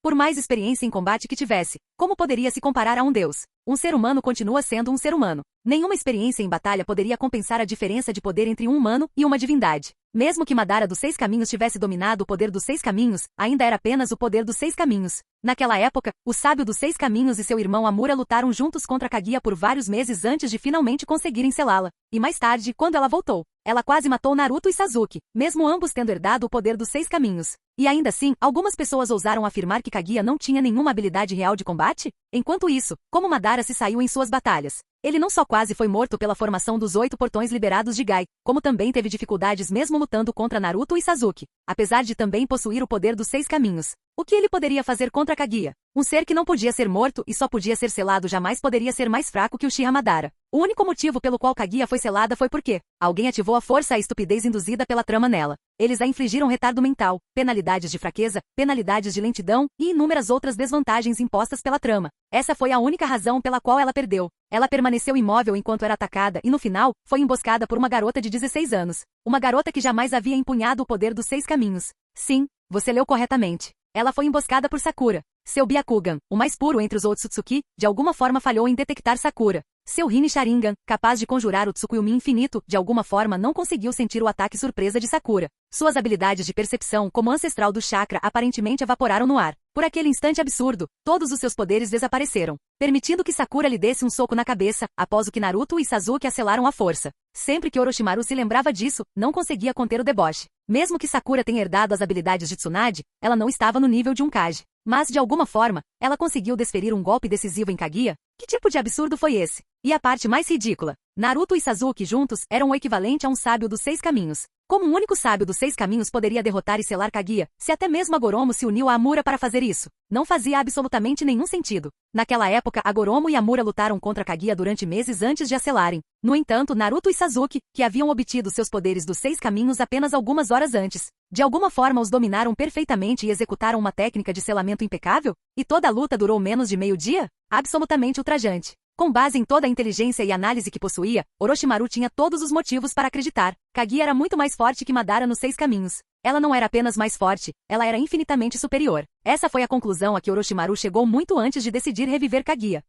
Por mais experiência em combate que tivesse, como poderia se comparar a um deus? Um ser humano continua sendo um ser humano. Nenhuma experiência em batalha poderia compensar a diferença de poder entre um humano e uma divindade. Mesmo que Madara dos 6 caminhos tivesse dominado o poder dos 6 caminhos, ainda era apenas o poder dos 6 caminhos. Naquela época, o sábio dos 6 caminhos e seu irmão Amura lutaram juntos contra Kaguya por vários meses antes de finalmente conseguirem selá-la. E mais tarde, quando ela voltou, ela quase matou Naruto e Sasuke, mesmo ambos tendo herdado o poder dos 6 caminhos. E ainda assim, algumas pessoas ousaram afirmar que Kaguya não tinha nenhuma habilidade real de combate? Enquanto isso, como Madara se saiu em suas batalhas? Ele não só quase foi morto pela formação dos 8 portões liberados de Gai, como também teve dificuldades mesmo lutando contra Naruto e Sasuke, apesar de também possuir o poder dos 6 caminhos. O que ele poderia fazer contra Kaguya? Um ser que não podia ser morto e só podia ser selado jamais poderia ser mais fraco que o Uchiha Madara. O único motivo pelo qual Kaguya foi selada foi porque alguém ativou a força e a estupidez induzida pela trama nela. Eles a infligiram retardo mental, penalidades de fraqueza, penalidades de lentidão e inúmeras outras desvantagens impostas pela trama. Essa foi a única razão pela qual ela perdeu. Ela permaneceu imóvel enquanto era atacada e no final, foi emboscada por uma garota de 16 anos. Uma garota que jamais havia empunhado o poder dos 6 caminhos. Sim, você leu corretamente. Ela foi emboscada por Sakura. Seu Byakugan, o mais puro entre os Otsutsuki, de alguma forma falhou em detectar Sakura. Seu Rinne Sharingan, capaz de conjurar o Tsukuyomi infinito, de alguma forma não conseguiu sentir o ataque surpresa de Sakura. Suas habilidades de percepção como ancestral do chakra aparentemente evaporaram no ar. Por aquele instante absurdo, todos os seus poderes desapareceram, permitindo que Sakura lhe desse um soco na cabeça, após o que Naruto e Sasuke a selaram à força. Sempre que Orochimaru se lembrava disso, não conseguia conter o deboche. Mesmo que Sakura tenha herdado as habilidades de Tsunade, ela não estava no nível de um Kage. Mas, de alguma forma, ela conseguiu desferir um golpe decisivo em Kaguya? Que tipo de absurdo foi esse? E a parte mais ridícula, Naruto e Sasuke juntos eram o equivalente a um sábio dos 6 caminhos. Como um único sábio dos 6 caminhos poderia derrotar e selar Kaguya, se até mesmo Agoromo se uniu a Amura para fazer isso? Não fazia absolutamente nenhum sentido. Naquela época, Agoromo e Amura lutaram contra Kaguya durante meses antes de a selarem. No entanto, Naruto e Sasuke, que haviam obtido seus poderes dos 6 caminhos apenas algumas horas antes, de alguma forma os dominaram perfeitamente e executaram uma técnica de selamento impecável? E toda a luta durou menos de meio-dia? Absolutamente ultrajante. Com base em toda a inteligência e análise que possuía, Orochimaru tinha todos os motivos para acreditar. Kaguya era muito mais forte que Madara nos 6 caminhos. Ela não era apenas mais forte, ela era infinitamente superior. Essa foi a conclusão a que Orochimaru chegou muito antes de decidir reviver Kaguya.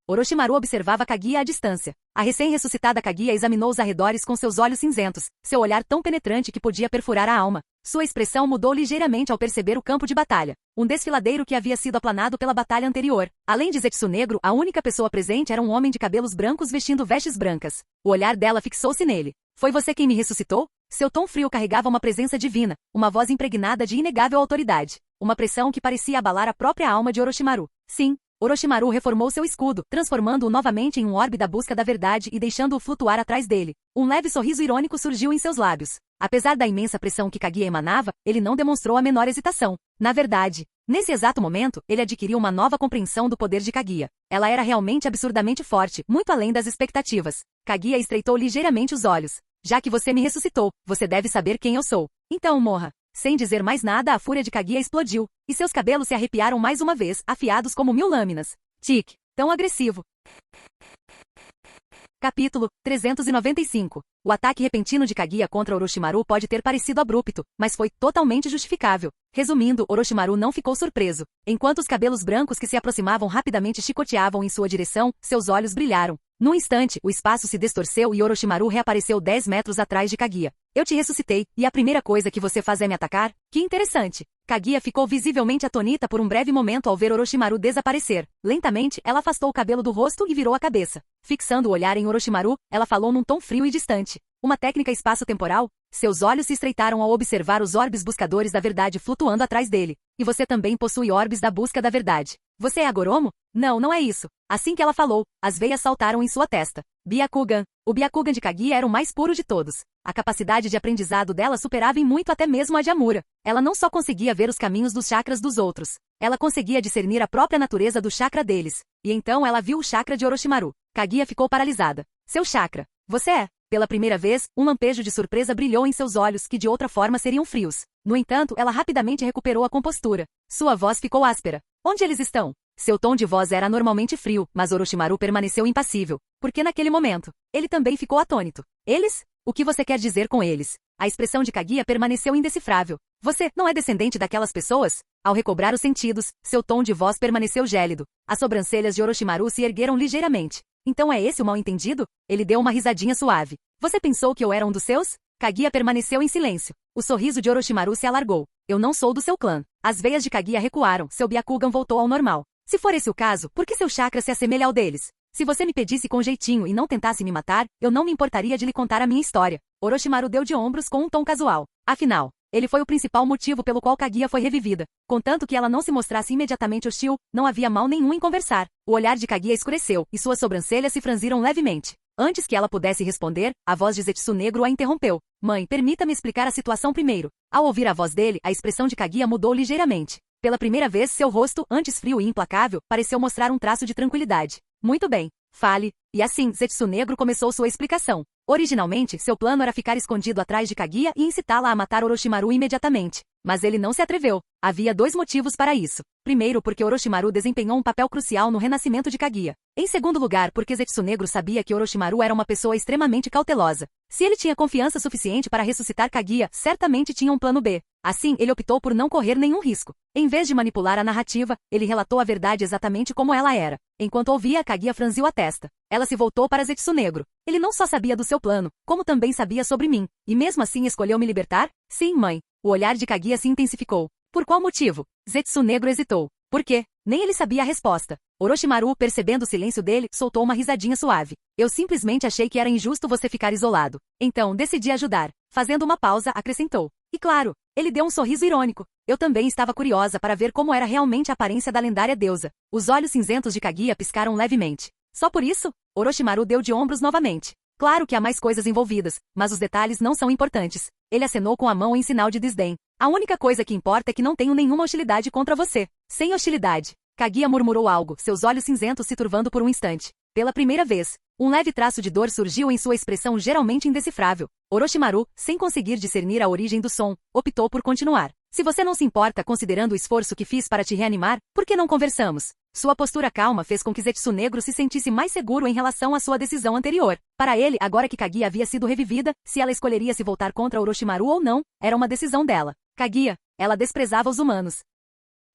Orochimaru observava Kaguya à distância. A recém-ressuscitada Kaguya examinou os arredores com seus olhos cinzentos, seu olhar tão penetrante que podia perfurar a alma. Sua expressão mudou ligeiramente ao perceber o campo de batalha, um desfiladeiro que havia sido aplanado pela batalha anterior. Além de Zetsu Negro, a única pessoa presente era um homem de cabelos brancos vestindo vestes brancas. O olhar dela fixou-se nele. Foi você quem me ressuscitou? Seu tom frio carregava uma presença divina, uma voz impregnada de inegável autoridade, uma pressão que parecia abalar a própria alma de Orochimaru. Sim. Orochimaru reformou seu escudo, transformando-o novamente em um orbe da busca da verdade e deixando-o flutuar atrás dele. Um leve sorriso irônico surgiu em seus lábios. Apesar da imensa pressão que Kaguya emanava, ele não demonstrou a menor hesitação. Na verdade, nesse exato momento, ele adquiriu uma nova compreensão do poder de Kaguya. Ela era realmente absurdamente forte, muito além das expectativas. Kaguya estreitou ligeiramente os olhos. Já que você me ressuscitou, você deve saber quem eu sou. Então morra. Sem dizer mais nada, a fúria de Kaguya explodiu, e seus cabelos se arrepiaram mais uma vez, afiados como 1000 lâminas. Tic, tão agressivo. Capítulo 395. O ataque repentino de Kaguya contra Orochimaru pode ter parecido abrupto, mas foi totalmente justificável. Resumindo, Orochimaru não ficou surpreso. Enquanto os cabelos brancos que se aproximavam rapidamente chicoteavam em sua direção, seus olhos brilharam. Num instante, o espaço se distorceu e Orochimaru reapareceu 10 metros atrás de Kaguya. Eu te ressuscitei, e a primeira coisa que você faz é me atacar? Que interessante. Kaguya ficou visivelmente atonita por um breve momento ao ver Orochimaru desaparecer. Lentamente, ela afastou o cabelo do rosto e virou a cabeça. Fixando o olhar em Orochimaru, ela falou num tom frio e distante. Uma técnica espaço-temporal? Seus olhos se estreitaram ao observar os orbes buscadores da verdade flutuando atrás dele. E você também possui orbes da busca da verdade. Você é Agoromo? Não, não é isso. Assim que ela falou, as veias saltaram em sua testa. Byakugan. O Byakugan de Kaguya era o mais puro de todos. A capacidade de aprendizado dela superava em muito até mesmo a de Amura. Ela não só conseguia ver os caminhos dos chakras dos outros. Ela conseguia discernir a própria natureza do chakra deles. E então ela viu o chakra de Orochimaru. Kaguya ficou paralisada. Seu chakra. Você é. Pela primeira vez, um lampejo de surpresa brilhou em seus olhos que de outra forma seriam frios. No entanto, ela rapidamente recuperou a compostura. Sua voz ficou áspera. Onde eles estão? Seu tom de voz era normalmente frio, mas Orochimaru permaneceu impassível. Porque naquele momento, ele também ficou atônito. Eles? O que você quer dizer com eles? A expressão de Kaguya permaneceu indecifrável. Você não é descendente daquelas pessoas? Ao recobrar os sentidos, seu tom de voz permaneceu gélido. As sobrancelhas de Orochimaru se ergueram ligeiramente. Então é esse o mal-entendido? Ele deu uma risadinha suave. Você pensou que eu era um dos seus? Kaguya permaneceu em silêncio. O sorriso de Orochimaru se alargou. Eu não sou do seu clã. As veias de Kaguya recuaram, seu Byakugan voltou ao normal. Se for esse o caso, por que seu chakra se assemelha ao deles? Se você me pedisse com jeitinho e não tentasse me matar, eu não me importaria de lhe contar a minha história. Orochimaru deu de ombros com um tom casual. Afinal, ele foi o principal motivo pelo qual Kaguya foi revivida. Contanto que ela não se mostrasse imediatamente hostil, não havia mal nenhum em conversar. O olhar de Kaguya escureceu, e suas sobrancelhas se franziram levemente. Antes que ela pudesse responder, a voz de Zetsu Negro a interrompeu. Mãe, permita-me explicar a situação primeiro. Ao ouvir a voz dele, a expressão de Kaguya mudou ligeiramente. Pela primeira vez, seu rosto, antes frio e implacável, pareceu mostrar um traço de tranquilidade. Muito bem. Fale. E assim, Zetsu Negro começou sua explicação. Originalmente, seu plano era ficar escondido atrás de Kaguya e incitá-la a matar Orochimaru imediatamente. Mas ele não se atreveu. Havia 2 motivos para isso. Primeiro, porque Orochimaru desempenhou um papel crucial no renascimento de Kaguya. Em segundo lugar, porque Zetsu Negro sabia que Orochimaru era uma pessoa extremamente cautelosa. Se ele tinha confiança suficiente para ressuscitar Kaguya, certamente tinha um plano B. Assim, ele optou por não correr nenhum risco. Em vez de manipular a narrativa, ele relatou a verdade exatamente como ela era. Enquanto ouvia, Kaguya franziu a testa. Ela se voltou para Zetsu Negro. Ele não só sabia do seu plano, como também sabia sobre mim. E mesmo assim escolheu me libertar? Sim, mãe. O olhar de Kaguya se intensificou. Por qual motivo? Zetsu Negro hesitou. Por quê? Nem ele sabia a resposta. Orochimaru, percebendo o silêncio dele, soltou uma risadinha suave. Eu simplesmente achei que era injusto você ficar isolado. Então, decidi ajudar. Fazendo uma pausa, acrescentou. E claro, ele deu um sorriso irônico. Eu também estava curiosa para ver como era realmente a aparência da lendária deusa. Os olhos cinzentos de Kaguya piscaram levemente. Só por isso? Orochimaru deu de ombros novamente. Claro que há mais coisas envolvidas, mas os detalhes não são importantes. Ele acenou com a mão em sinal de desdém. A única coisa que importa é que não tenho nenhuma hostilidade contra você. Sem hostilidade. Kaguya murmurou algo, seus olhos cinzentos se turvando por um instante. Pela primeira vez, um leve traço de dor surgiu em sua expressão geralmente indecifrável. Orochimaru, sem conseguir discernir a origem do som, optou por continuar. Se você não se importa considerando o esforço que fiz para te reanimar, por que não conversamos? Sua postura calma fez com que Zetsu Negro se sentisse mais seguro em relação à sua decisão anterior. Para ele, agora que Kaguya havia sido revivida, se ela escolheria se voltar contra Orochimaru ou não, era uma decisão dela. Kaguya, ela desprezava os humanos.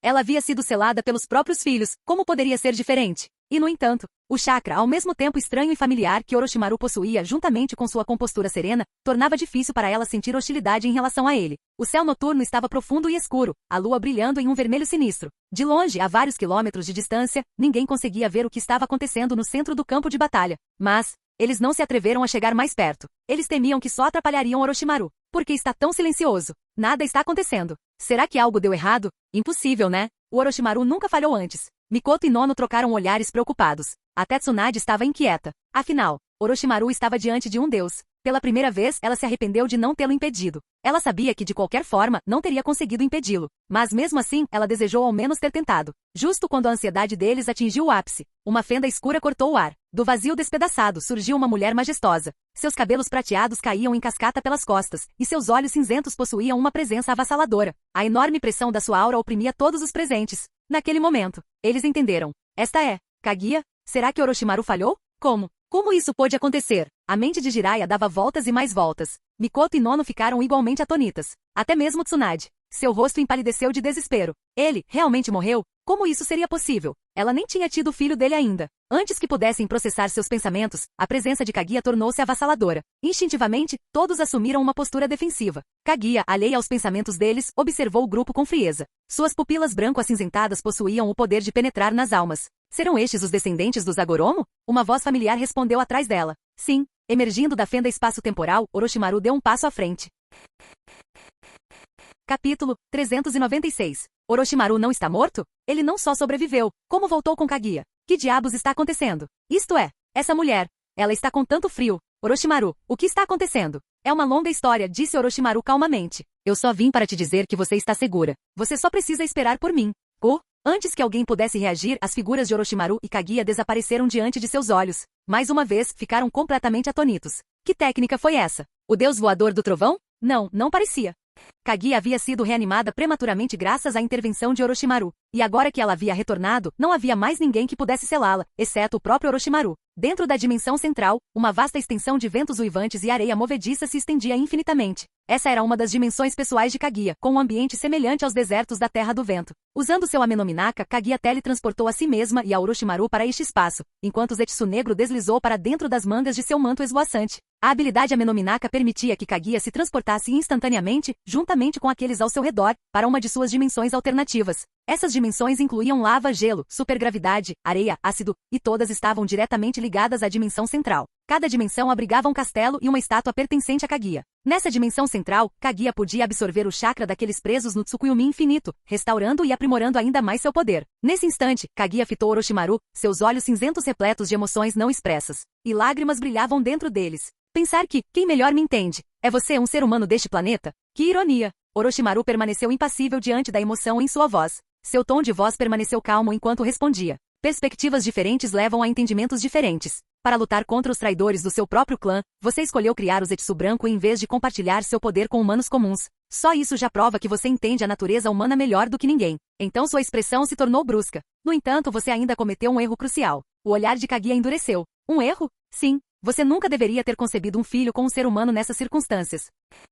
Ela havia sido selada pelos próprios filhos, como poderia ser diferente? E no entanto, o chakra, ao mesmo tempo estranho e familiar que Orochimaru possuía juntamente com sua compostura serena, tornava difícil para ela sentir hostilidade em relação a ele. O céu noturno estava profundo e escuro, a lua brilhando em um vermelho sinistro. De longe, a vários quilômetros de distância, ninguém conseguia ver o que estava acontecendo no centro do campo de batalha. Mas, eles não se atreveram a chegar mais perto. Eles temiam que só atrapalhariam Orochimaru. Por que está tão silencioso? Nada está acontecendo. Será que algo deu errado? Impossível, né? O Orochimaru nunca falhou antes. Mikoto e Nono trocaram olhares preocupados. Até Tsunade estava inquieta. Afinal, Orochimaru estava diante de um deus. Pela primeira vez, ela se arrependeu de não tê-lo impedido. Ela sabia que de qualquer forma não teria conseguido impedi-lo. Mas mesmo assim, ela desejou ao menos ter tentado. Justo quando a ansiedade deles atingiu o ápice, uma fenda escura cortou o ar. Do vazio despedaçado surgiu uma mulher majestosa. Seus cabelos prateados caíam em cascata pelas costas, e seus olhos cinzentos possuíam uma presença avassaladora. A enorme pressão da sua aura oprimia todos os presentes. Naquele momento, eles entenderam. Esta é Kaguya? Será que Orochimaru falhou? Como? Como isso pôde acontecer? A mente de Jiraiya dava voltas e mais voltas. Mikoto e Nono ficaram igualmente atonitas. Até mesmo Tsunade. Seu rosto empalideceu de desespero. Ele, realmente morreu? Como isso seria possível? Ela nem tinha tido filho dele ainda. Antes que pudessem processar seus pensamentos, a presença de Kaguya tornou-se avassaladora. Instintivamente, todos assumiram uma postura defensiva. Kaguya, alheia aos pensamentos deles, observou o grupo com frieza. Suas pupilas branco-acinzentadas possuíam o poder de penetrar nas almas. Serão estes os descendentes dos Agoromo? Uma voz familiar respondeu atrás dela. Sim. Emergindo da fenda espaço-temporal, Orochimaru deu um passo à frente. Capítulo 396. Orochimaru não está morto? Ele não só sobreviveu, como voltou com Kaguya. Que diabos está acontecendo? Isto é, essa mulher. Ela está com tanto frio. Orochimaru, o que está acontecendo? É uma longa história, disse Orochimaru calmamente. Eu só vim para te dizer que você está segura. Você só precisa esperar por mim. Antes que alguém pudesse reagir, as figuras de Orochimaru e Kaguya desapareceram diante de seus olhos. Mais uma vez, ficaram completamente atonitos. Que técnica foi essa? O deus voador do trovão? Não, não parecia. Kaguya havia sido reanimada prematuramente graças à intervenção de Orochimaru. E agora que ela havia retornado, não havia mais ninguém que pudesse selá-la, exceto o próprio Orochimaru. Dentro da dimensão central, uma vasta extensão de ventos uivantes e areia movediça se estendia infinitamente. Essa era uma das dimensões pessoais de Kaguya, com um ambiente semelhante aos desertos da Terra do Vento. Usando seu Amenominaka, Kaguya teletransportou a si mesma e a Orochimaru para este espaço, enquanto Zetsu Negro deslizou para dentro das mangas de seu manto esvoaçante. A habilidade Amenominaka permitia que Kaguya se transportasse instantaneamente, juntamente com aqueles ao seu redor, para uma de suas dimensões alternativas. Essas dimensões incluíam lava, gelo, supergravidade, areia, ácido, e todas estavam diretamente ligadas à dimensão central. Cada dimensão abrigava um castelo e uma estátua pertencente a Kaguya. Nessa dimensão central, Kaguya podia absorver o chakra daqueles presos no Tsukuyomi infinito, restaurando e aprimorando ainda mais seu poder. Nesse instante, Kaguya fitou Orochimaru, seus olhos cinzentos repletos de emoções não expressas. E lágrimas brilhavam dentro deles. Pensar que, quem melhor me entende, é você um ser humano deste planeta? Que ironia! Orochimaru permaneceu impassível diante da emoção em sua voz. Seu tom de voz permaneceu calmo enquanto respondia. Perspectivas diferentes levam a entendimentos diferentes. Para lutar contra os traidores do seu próprio clã, você escolheu criar o Zetsu branco em vez de compartilhar seu poder com humanos comuns. Só isso já prova que você entende a natureza humana melhor do que ninguém. Então sua expressão se tornou brusca. No entanto, você ainda cometeu um erro crucial. O olhar de Kaguya endureceu. Um erro? Sim. Você nunca deveria ter concebido um filho com um ser humano nessas circunstâncias.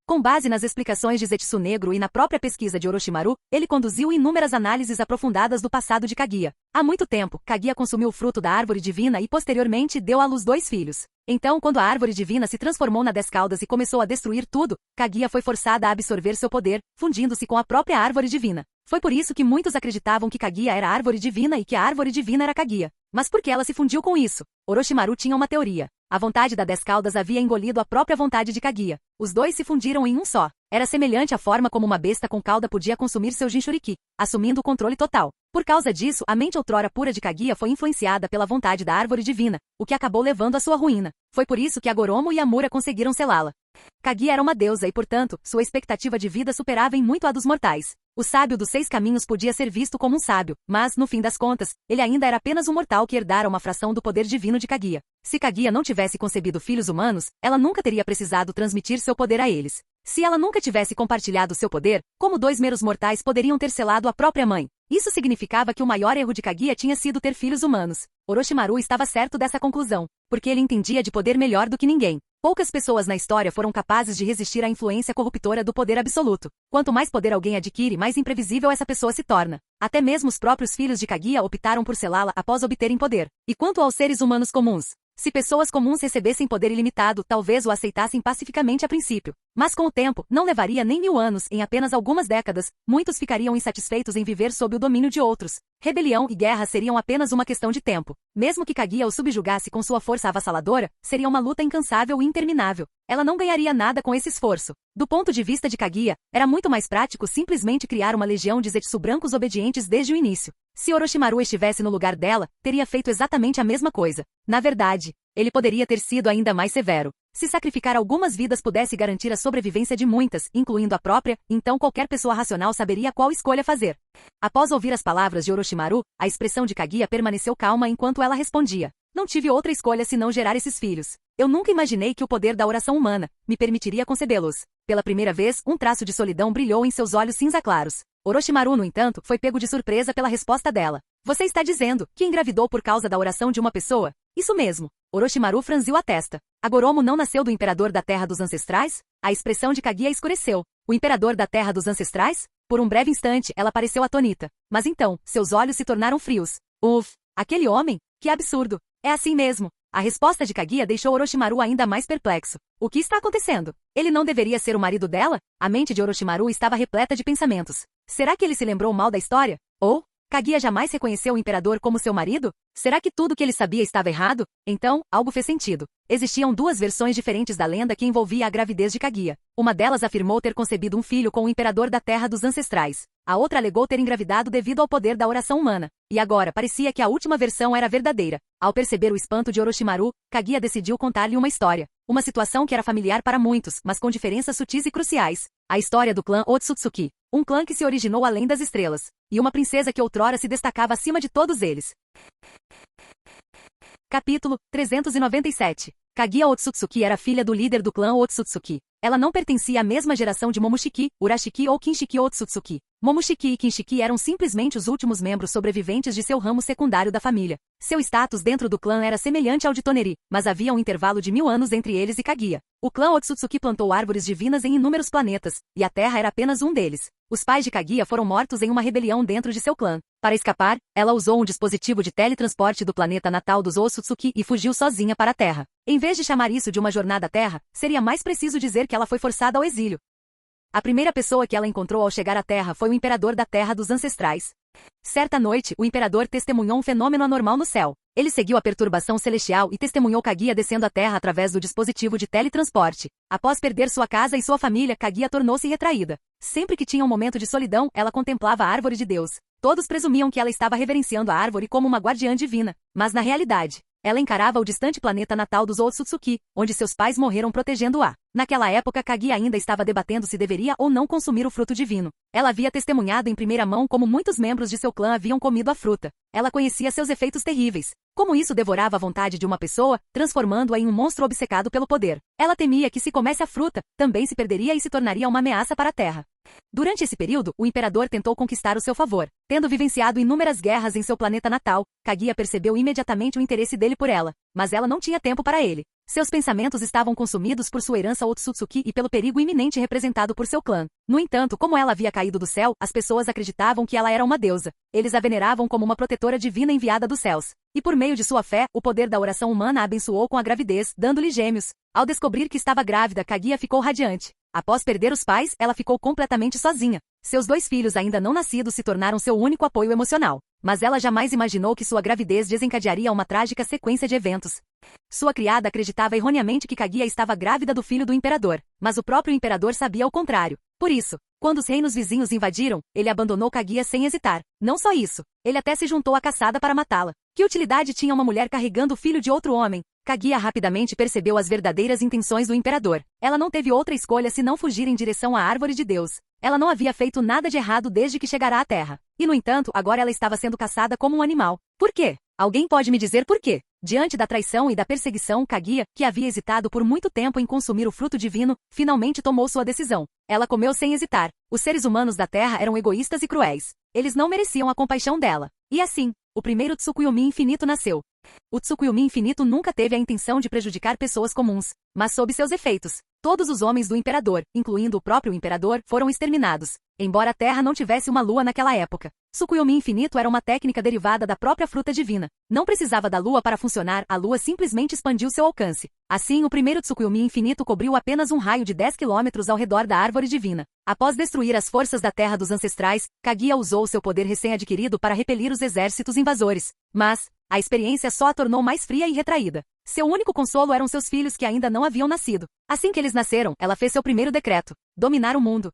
Com base nas explicações de Zetsu Negro e na própria pesquisa de Orochimaru, ele conduziu inúmeras análises aprofundadas do passado de Kaguya. Há muito tempo, Kaguya consumiu o fruto da árvore divina e posteriormente deu à luz 2 filhos. Então, quando a árvore divina se transformou na 10 caudas e começou a destruir tudo, Kaguya foi forçada a absorver seu poder, fundindo-se com a própria árvore divina. Foi por isso que muitos acreditavam que Kaguya era a árvore divina e que a árvore divina era Kaguya. Mas por que ela se fundiu com isso? Orochimaru tinha uma teoria. A vontade da 10 caudas havia engolido a própria vontade de Kaguya. Os dois se fundiram em um só. Era semelhante à forma como uma besta com cauda podia consumir seu Jinchuriki, assumindo o controle total. Por causa disso, a mente outrora pura de Kaguya foi influenciada pela vontade da árvore divina, o que acabou levando à sua ruína. Foi por isso que Agoromo e Amura conseguiram selá-la. Kaguya era uma deusa e, portanto, sua expectativa de vida superava em muito a dos mortais. O sábio dos 6 caminhos podia ser visto como um sábio, mas, no fim das contas, ele ainda era apenas um mortal que herdara uma fração do poder divino de Kaguya. Se Kaguya não tivesse concebido filhos humanos, ela nunca teria precisado transmitir seu poder a eles. Se ela nunca tivesse compartilhado seu poder, como 2 meros mortais poderiam ter selado a própria mãe? Isso significava que o maior erro de Kaguya tinha sido ter filhos humanos. Orochimaru estava certo dessa conclusão, porque ele entendia de poder melhor do que ninguém. Poucas pessoas na história foram capazes de resistir à influência corruptora do poder absoluto. Quanto mais poder alguém adquire, mais imprevisível essa pessoa se torna. Até mesmo os próprios filhos de Kaguya optaram por selá-la após obterem poder. E quanto aos seres humanos comuns? Se pessoas comuns recebessem poder ilimitado, talvez o aceitassem pacificamente a princípio. Mas com o tempo, não levaria nem 1000 anos, em apenas algumas décadas, muitos ficariam insatisfeitos em viver sob o domínio de outros. Rebelião e guerra seriam apenas uma questão de tempo. Mesmo que Kaguya o subjugasse com sua força avassaladora, seria uma luta incansável e interminável. Ela não ganharia nada com esse esforço. Do ponto de vista de Kaguya, era muito mais prático simplesmente criar uma legião de Zetsu brancos obedientes desde o início. Se Orochimaru estivesse no lugar dela, teria feito exatamente a mesma coisa. Na verdade, ele poderia ter sido ainda mais severo. Se sacrificar algumas vidas pudesse garantir a sobrevivência de muitas, incluindo a própria, então qualquer pessoa racional saberia qual escolha fazer. Após ouvir as palavras de Orochimaru, a expressão de Kaguya permaneceu calma enquanto ela respondia. Não tive outra escolha senão gerar esses filhos. Eu nunca imaginei que o poder da oração humana me permitiria concebê-los. Pela primeira vez, um traço de solidão brilhou em seus olhos cinza claros. Orochimaru, no entanto, foi pego de surpresa pela resposta dela. Você está dizendo que engravidou por causa da oração de uma pessoa? Isso mesmo. Orochimaru franziu a testa. A Goromo não nasceu do imperador da Terra dos Ancestrais? A expressão de Kaguya escureceu. O imperador da Terra dos Ancestrais? Por um breve instante, ela pareceu atônita. Mas então, seus olhos se tornaram frios. Aquele homem? Que absurdo. É assim mesmo. A resposta de Kaguya deixou Orochimaru ainda mais perplexo. O que está acontecendo? Ele não deveria ser o marido dela? A mente de Orochimaru estava repleta de pensamentos. Será que ele se lembrou mal da história? Ou, Kaguya jamais reconheceu o imperador como seu marido? Será que tudo que ele sabia estava errado? Então, algo fez sentido. Existiam 2 versões diferentes da lenda que envolvia a gravidez de Kaguya. Uma delas afirmou ter concebido um filho com o imperador da Terra dos Ancestrais. A outra alegou ter engravidado devido ao poder da oração humana. E agora, parecia que a última versão era verdadeira. Ao perceber o espanto de Orochimaru, Kaguya decidiu contar-lhe uma história. Uma situação que era familiar para muitos, mas com diferenças sutis e cruciais. A história do clã Otsutsuki. Um clã que se originou além das estrelas. E uma princesa que outrora se destacava acima de todos eles. Capítulo 397. Kaguya Otsutsuki era filha do líder do clã Otsutsuki. Ela não pertencia à mesma geração de Momoshiki, Urashiki ou Kinshiki Otsutsuki. Momoshiki e Kinshiki eram simplesmente os últimos membros sobreviventes de seu ramo secundário da família. Seu status dentro do clã era semelhante ao de Toneri, mas havia um intervalo de 1000 anos entre eles e Kaguya. O clã Otsutsuki plantou árvores divinas em inúmeros planetas, e a Terra era apenas um deles. Os pais de Kaguya foram mortos em uma rebelião dentro de seu clã. Para escapar, ela usou um dispositivo de teletransporte do planeta natal dos Otsutsuki e fugiu sozinha para a Terra. Em vez de chamar isso de uma jornada à Terra, seria mais preciso dizer que ela foi forçada ao exílio. A primeira pessoa que ela encontrou ao chegar à Terra foi o imperador da Terra dos Ancestrais. Certa noite, o imperador testemunhou um fenômeno anormal no céu. Ele seguiu a perturbação celestial e testemunhou Kaguya descendo a Terra através do dispositivo de teletransporte. Após perder sua casa e sua família, Kaguya tornou-se retraída. Sempre que tinha um momento de solidão, ela contemplava a árvore de Deus. Todos presumiam que ela estava reverenciando a árvore como uma guardiã divina, mas na realidade, ela encarava o distante planeta natal dos Otsutsuki, onde seus pais morreram protegendo-a. Naquela época, Kaguya ainda estava debatendo se deveria ou não consumir o fruto divino. Ela havia testemunhado em primeira mão como muitos membros de seu clã haviam comido a fruta. Ela conhecia seus efeitos terríveis. Como isso devorava a vontade de uma pessoa, transformando-a em um monstro obcecado pelo poder. Ela temia que se comesse a fruta, também se perderia e se tornaria uma ameaça para a Terra. Durante esse período, o imperador tentou conquistar o seu favor. Tendo vivenciado inúmeras guerras em seu planeta natal, Kaguya percebeu imediatamente o interesse dele por ela, mas ela não tinha tempo para ele. Seus pensamentos estavam consumidos por sua herança Otsutsuki e pelo perigo iminente representado por seu clã. No entanto, como ela havia caído do céu, as pessoas acreditavam que ela era uma deusa. Eles a veneravam como uma protetora divina enviada dos céus. E por meio de sua fé, o poder da oração humana a abençoou com a gravidez, dando-lhe gêmeos. Ao descobrir que estava grávida, Kaguya ficou radiante. Após perder os pais, ela ficou completamente sozinha. Seus 2 filhos ainda não nascidos se tornaram seu único apoio emocional. Mas ela jamais imaginou que sua gravidez desencadearia uma trágica sequência de eventos. Sua criada acreditava erroneamente que Kaguya estava grávida do filho do imperador, mas o próprio imperador sabia o contrário. Por isso, quando os reinos vizinhos invadiram, ele abandonou Kaguya sem hesitar. Não só isso, ele até se juntou à caçada para matá-la. Que utilidade tinha uma mulher carregando o filho de outro homem? Kaguya rapidamente percebeu as verdadeiras intenções do imperador. Ela não teve outra escolha senão fugir em direção à árvore de Deus. Ela não havia feito nada de errado desde que chegara à Terra. E no entanto, agora ela estava sendo caçada como um animal. Por quê? Alguém pode me dizer por quê? Diante da traição e da perseguição, Kaguya, que havia hesitado por muito tempo em consumir o fruto divino, finalmente tomou sua decisão. Ela comeu sem hesitar. Os seres humanos da Terra eram egoístas e cruéis. Eles não mereciam a compaixão dela. E assim, o primeiro Tsukuyomi infinito nasceu. O Tsukuyomi infinito nunca teve a intenção de prejudicar pessoas comuns, mas sob seus efeitos, todos os homens do imperador, incluindo o próprio imperador, foram exterminados, embora a Terra não tivesse uma lua naquela época. Tsukuyomi infinito era uma técnica derivada da própria fruta divina. Não precisava da lua para funcionar, a lua simplesmente expandiu seu alcance. Assim, o primeiro Tsukuyomi infinito cobriu apenas um raio de 10 quilômetros ao redor da árvore divina. Após destruir as forças da Terra dos ancestrais, Kaguya usou seu poder recém-adquirido para repelir os exércitos invasores. Mas a experiência só a tornou mais fria e retraída. Seu único consolo eram seus filhos que ainda não haviam nascido. Assim que eles nasceram, ela fez seu primeiro decreto: dominar o mundo.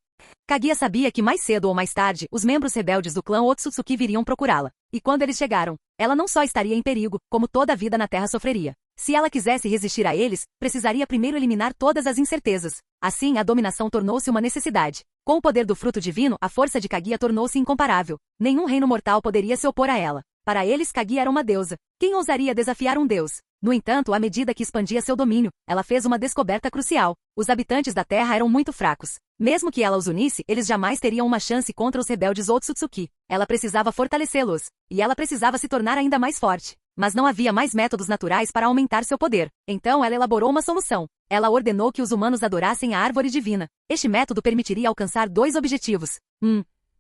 Kaguya sabia que mais cedo ou mais tarde, os membros rebeldes do clã Otsutsuki viriam procurá-la. E quando eles chegaram, ela não só estaria em perigo, como toda a vida na Terra sofreria. Se ela quisesse resistir a eles, precisaria primeiro eliminar todas as incertezas. Assim, a dominação tornou-se uma necessidade. Com o poder do fruto divino, a força de Kaguya tornou-se incomparável. Nenhum reino mortal poderia se opor a ela. Para eles, Kaguya era uma deusa. Quem ousaria desafiar um deus? No entanto, à medida que expandia seu domínio, ela fez uma descoberta crucial. Os habitantes da Terra eram muito fracos. Mesmo que ela os unisse, eles jamais teriam uma chance contra os rebeldes Otsutsuki. Ela precisava fortalecê-los. E ela precisava se tornar ainda mais forte. Mas não havia mais métodos naturais para aumentar seu poder. Então ela elaborou uma solução. Ela ordenou que os humanos adorassem a árvore divina. Este método permitiria alcançar dois objetivos.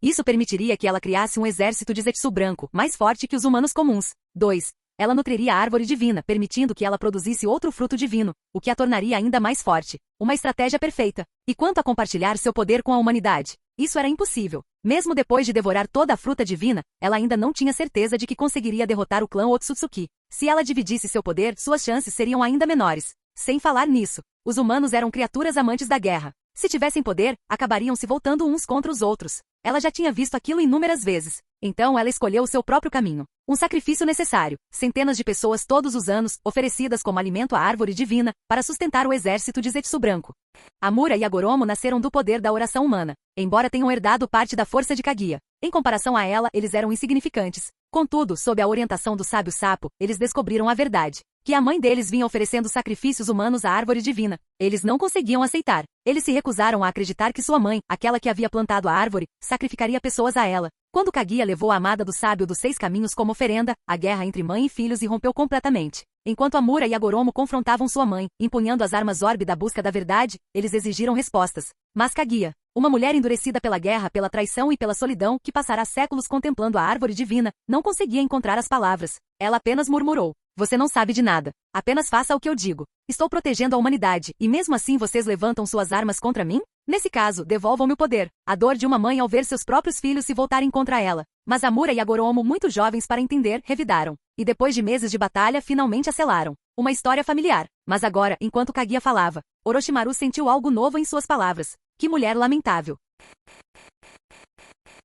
Isso permitiria que ela criasse um exército de Zetsu branco, mais forte que os humanos comuns. 2. Ela nutriria a árvore divina, permitindo que ela produzisse outro fruto divino, o que a tornaria ainda mais forte. Uma estratégia perfeita. E quanto a compartilhar seu poder com a humanidade? Isso era impossível. Mesmo depois de devorar toda a fruta divina, ela ainda não tinha certeza de que conseguiria derrotar o clã Otsutsuki. Se ela dividisse seu poder, suas chances seriam ainda menores. Sem falar nisso, os humanos eram criaturas amantes da guerra. Se tivessem poder, acabariam se voltando uns contra os outros. Ela já tinha visto aquilo inúmeras vezes. Então ela escolheu o seu próprio caminho. Um sacrifício necessário. Centenas de pessoas todos os anos, oferecidas como alimento à árvore divina, para sustentar o exército de Zetsu branco. Amura e Agoromo nasceram do poder da oração humana, embora tenham herdado parte da força de Kaguya. Em comparação a ela, eles eram insignificantes. Contudo, sob a orientação do sábio sapo, eles descobriram a verdade. Que a mãe deles vinha oferecendo sacrifícios humanos à árvore divina. Eles não conseguiam aceitar. Eles se recusaram a acreditar que sua mãe, aquela que havia plantado a árvore, sacrificaria pessoas a ela. Quando Kaguya levou a amada do sábio dos 6 caminhos como oferenda, a guerra entre mãe e filhos irrompeu completamente. Enquanto Amura e Agoromo confrontavam sua mãe, empunhando as armas Orbe da busca da verdade, eles exigiram respostas. Mas Kaguya, uma mulher endurecida pela guerra, pela traição e pela solidão, que passará séculos contemplando a árvore divina, não conseguia encontrar as palavras. Ela apenas murmurou: "Você não sabe de nada. Apenas faça o que eu digo. Estou protegendo a humanidade, e mesmo assim vocês levantam suas armas contra mim? Nesse caso, devolvam-me o poder." A dor de uma mãe ao ver seus próprios filhos se voltarem contra ela. Mas Amura e Agoromo, muito jovens para entender, revidaram. E depois de meses de batalha, finalmente a selaram. Uma história familiar. Mas agora, enquanto Kaguya falava, Orochimaru sentiu algo novo em suas palavras. Que mulher lamentável.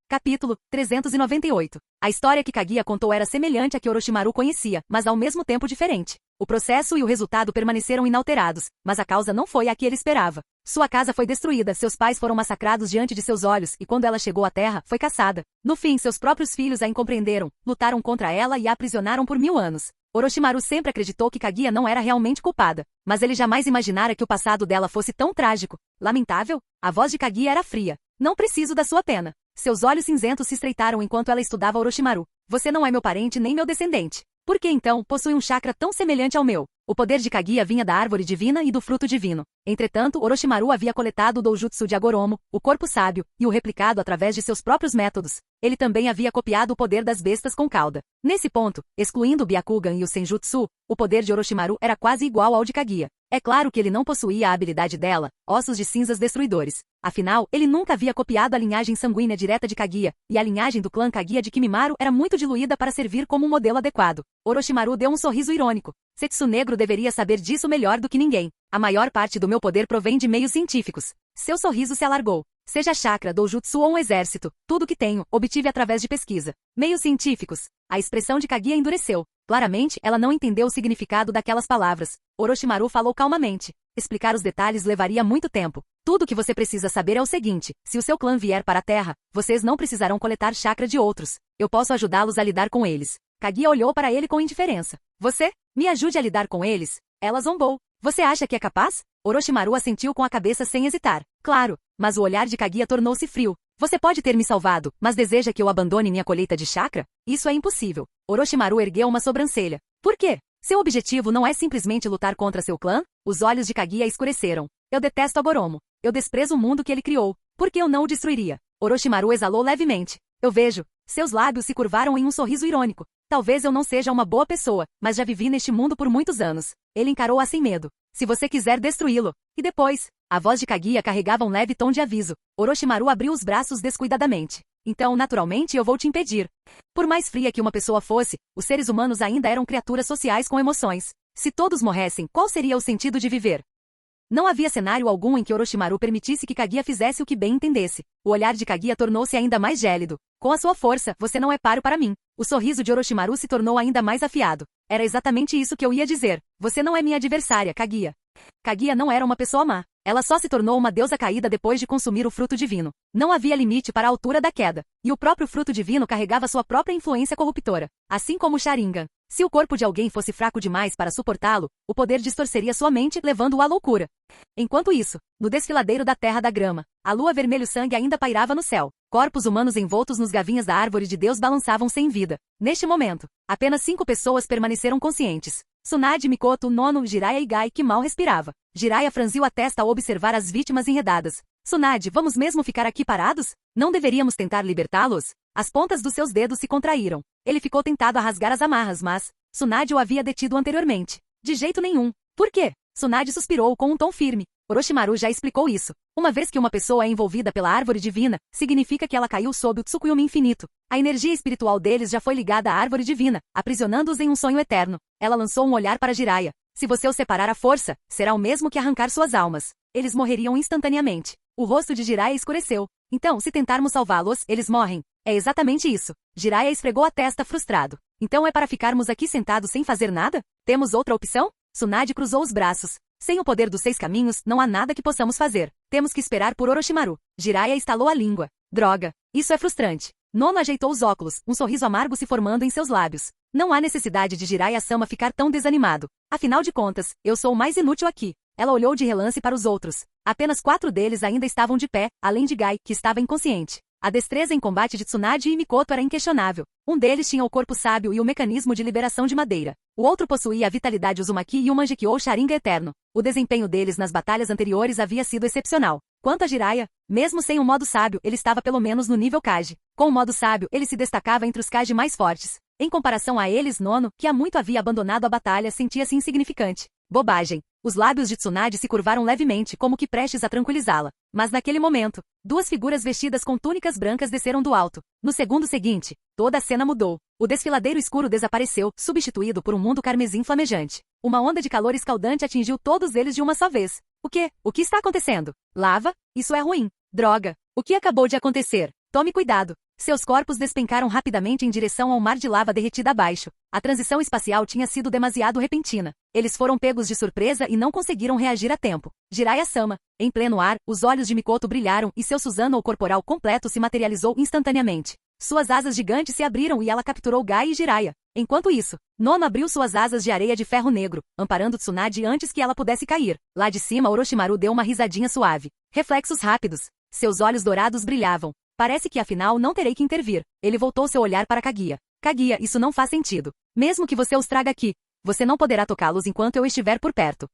Capítulo 398. A história que Kaguya contou era semelhante à que Orochimaru conhecia, mas ao mesmo tempo diferente. O processo e o resultado permaneceram inalterados, mas a causa não foi a que ele esperava. Sua casa foi destruída, seus pais foram massacrados diante de seus olhos, e quando ela chegou à Terra, foi caçada. No fim, seus próprios filhos a incompreenderam, lutaram contra ela e a aprisionaram por 1000 anos. Orochimaru sempre acreditou que Kaguya não era realmente culpada, mas ele jamais imaginara que o passado dela fosse tão trágico. Lamentável? A voz de Kaguya era fria. Não preciso da sua pena. Seus olhos cinzentos se estreitaram enquanto ela estudava Orochimaru. Você não é meu parente nem meu descendente. Por que então possui um chakra tão semelhante ao meu? O poder de Kaguya vinha da árvore divina e do fruto divino. Entretanto, Orochimaru havia coletado o doujutsu de Agoromo, o corpo sábio, e o replicado através de seus próprios métodos. Ele também havia copiado o poder das bestas com cauda. Nesse ponto, excluindo o Byakugan e o Senjutsu, o poder de Orochimaru era quase igual ao de Kaguya. É claro que ele não possuía a habilidade dela, ossos de cinzas destruidores. Afinal, ele nunca havia copiado a linhagem sanguínea direta de Kaguya, e a linhagem do clã Kaguya de Kimimaro era muito diluída para servir como um modelo adequado. Orochimaru deu um sorriso irônico. Zetsu Negro deveria saber disso melhor do que ninguém. A maior parte do meu poder provém de meios científicos. Seu sorriso se alargou. Seja chakra, doujutsu ou um exército, tudo que tenho, obtive através de pesquisa. Meios científicos. A expressão de Kaguya endureceu. Claramente, ela não entendeu o significado daquelas palavras. Orochimaru falou calmamente. Explicar os detalhes levaria muito tempo. Tudo o que você precisa saber é o seguinte: se o seu clã vier para a Terra, vocês não precisarão coletar chakra de outros. Eu posso ajudá-los a lidar com eles. Kaguya olhou para ele com indiferença. Você? Me ajude a lidar com eles? Ela zombou. Você acha que é capaz? Orochimaru assentiu com a cabeça sem hesitar. Claro, mas o olhar de Kaguya tornou-se frio. Você pode ter me salvado, mas deseja que eu abandone minha colheita de chakra? Isso é impossível. Orochimaru ergueu uma sobrancelha. Por quê? Seu objetivo não é simplesmente lutar contra seu clã? Os olhos de Kaguya escureceram. Eu detesto a Goromo. Eu desprezo o mundo que ele criou. Por que eu não o destruiria? Orochimaru exalou levemente. Eu vejo. Seus lábios se curvaram em um sorriso irônico. Talvez eu não seja uma boa pessoa, mas já vivi neste mundo por muitos anos. Ele encarou-a sem medo. Se você quiser destruí-lo. E depois? A voz de Kaguya carregava um leve tom de aviso. Orochimaru abriu os braços descuidadamente. Então, naturalmente, eu vou te impedir. Por mais fria que uma pessoa fosse, os seres humanos ainda eram criaturas sociais com emoções. Se todos morressem, qual seria o sentido de viver? Não havia cenário algum em que Orochimaru permitisse que Kaguya fizesse o que bem entendesse. O olhar de Kaguya tornou-se ainda mais gélido. Com a sua força, você não é páreo para mim. O sorriso de Orochimaru se tornou ainda mais afiado. Era exatamente isso que eu ia dizer. Você não é minha adversária, Kaguya. Kaguya não era uma pessoa má. Ela só se tornou uma deusa caída depois de consumir o fruto divino. Não havia limite para a altura da queda. E o próprio fruto divino carregava sua própria influência corruptora. Assim como o Sharingan. Se o corpo de alguém fosse fraco demais para suportá-lo, o poder distorceria sua mente, levando-o à loucura. Enquanto isso, no desfiladeiro da Terra da Grama, a lua vermelho-sangue ainda pairava no céu. Corpos humanos envoltos nos gavinhas da árvore de Deus balançavam sem vida. Neste momento, apenas 5 pessoas permaneceram conscientes. Tsunade, Mikoto, Nono, Jiraiya e Gai, que mal respirava. Jiraiya franziu a testa ao observar as vítimas enredadas. Tsunade, vamos mesmo ficar aqui parados? Não deveríamos tentar libertá-los? As pontas dos seus dedos se contraíram. Ele ficou tentado a rasgar as amarras, mas Tsunade o havia detido anteriormente. De jeito nenhum. Por quê? Tsunade suspirou com um tom firme. Orochimaru já explicou isso. Uma vez que uma pessoa é envolvida pela árvore divina, significa que ela caiu sob o Tsukuyomi infinito. A energia espiritual deles já foi ligada à árvore divina, aprisionando-os em um sonho eterno. Ela lançou um olhar para Jiraiya. Se você os separar à força, será o mesmo que arrancar suas almas. Eles morreriam instantaneamente. O rosto de Jiraiya escureceu. Então, se tentarmos salvá-los, eles morrem. É exatamente isso. Jiraiya esfregou a testa frustrado. Então é para ficarmos aqui sentados sem fazer nada? Temos outra opção? Tsunade cruzou os braços. Sem o poder dos 6 caminhos, não há nada que possamos fazer. Temos que esperar por Orochimaru. Jiraiya estalou a língua. Droga. Isso é frustrante. Nono ajeitou os óculos, um sorriso amargo se formando em seus lábios. Não há necessidade de Jiraiya-sama ficar tão desanimado. Afinal de contas, eu sou o mais inútil aqui. Ela olhou de relance para os outros. Apenas 4 deles ainda estavam de pé, além de Gai, que estava inconsciente. A destreza em combate de Tsunade e Mikoto era inquestionável. Um deles tinha o corpo sábio e o mecanismo de liberação de madeira. O outro possuía a vitalidade Uzumaki e o Mangekyou Sharingan eterno. O desempenho deles nas batalhas anteriores havia sido excepcional. Quanto a Jiraiya, mesmo sem o modo sábio, ele estava pelo menos no nível Kage. Com o modo sábio, ele se destacava entre os Kage mais fortes. Em comparação a eles, Nono, que há muito havia abandonado a batalha, sentia-se insignificante. Bobagem. Os lábios de Tsunade se curvaram levemente, como que prestes a tranquilizá-la. Mas naquele momento, 2 figuras vestidas com túnicas brancas desceram do alto. No segundo seguinte, toda a cena mudou. O desfiladeiro escuro desapareceu, substituído por um mundo carmesim flamejante. Uma onda de calor escaldante atingiu todos eles de uma só vez. O quê? O que está acontecendo? Lava? Isso é ruim. Droga. O que acabou de acontecer? Tome cuidado. Seus corpos despencaram rapidamente em direção ao mar de lava derretida abaixo. A transição espacial tinha sido demasiado repentina. Eles foram pegos de surpresa e não conseguiram reagir a tempo. Jiraiya-sama. Em pleno ar, os olhos de Mikoto brilharam e seu Susanoo corporal completo se materializou instantaneamente. Suas asas gigantes se abriram e ela capturou Gai e Jiraiya. Enquanto isso, Nono abriu suas asas de areia de ferro negro, amparando Tsunade antes que ela pudesse cair. Lá de cima, Orochimaru deu uma risadinha suave. Reflexos rápidos. Seus olhos dourados brilhavam. Parece que afinal não terei que intervir. Ele voltou seu olhar para Kaguya. Kaguya, isso não faz sentido. Mesmo que você os traga aqui, você não poderá tocá-los enquanto eu estiver por perto.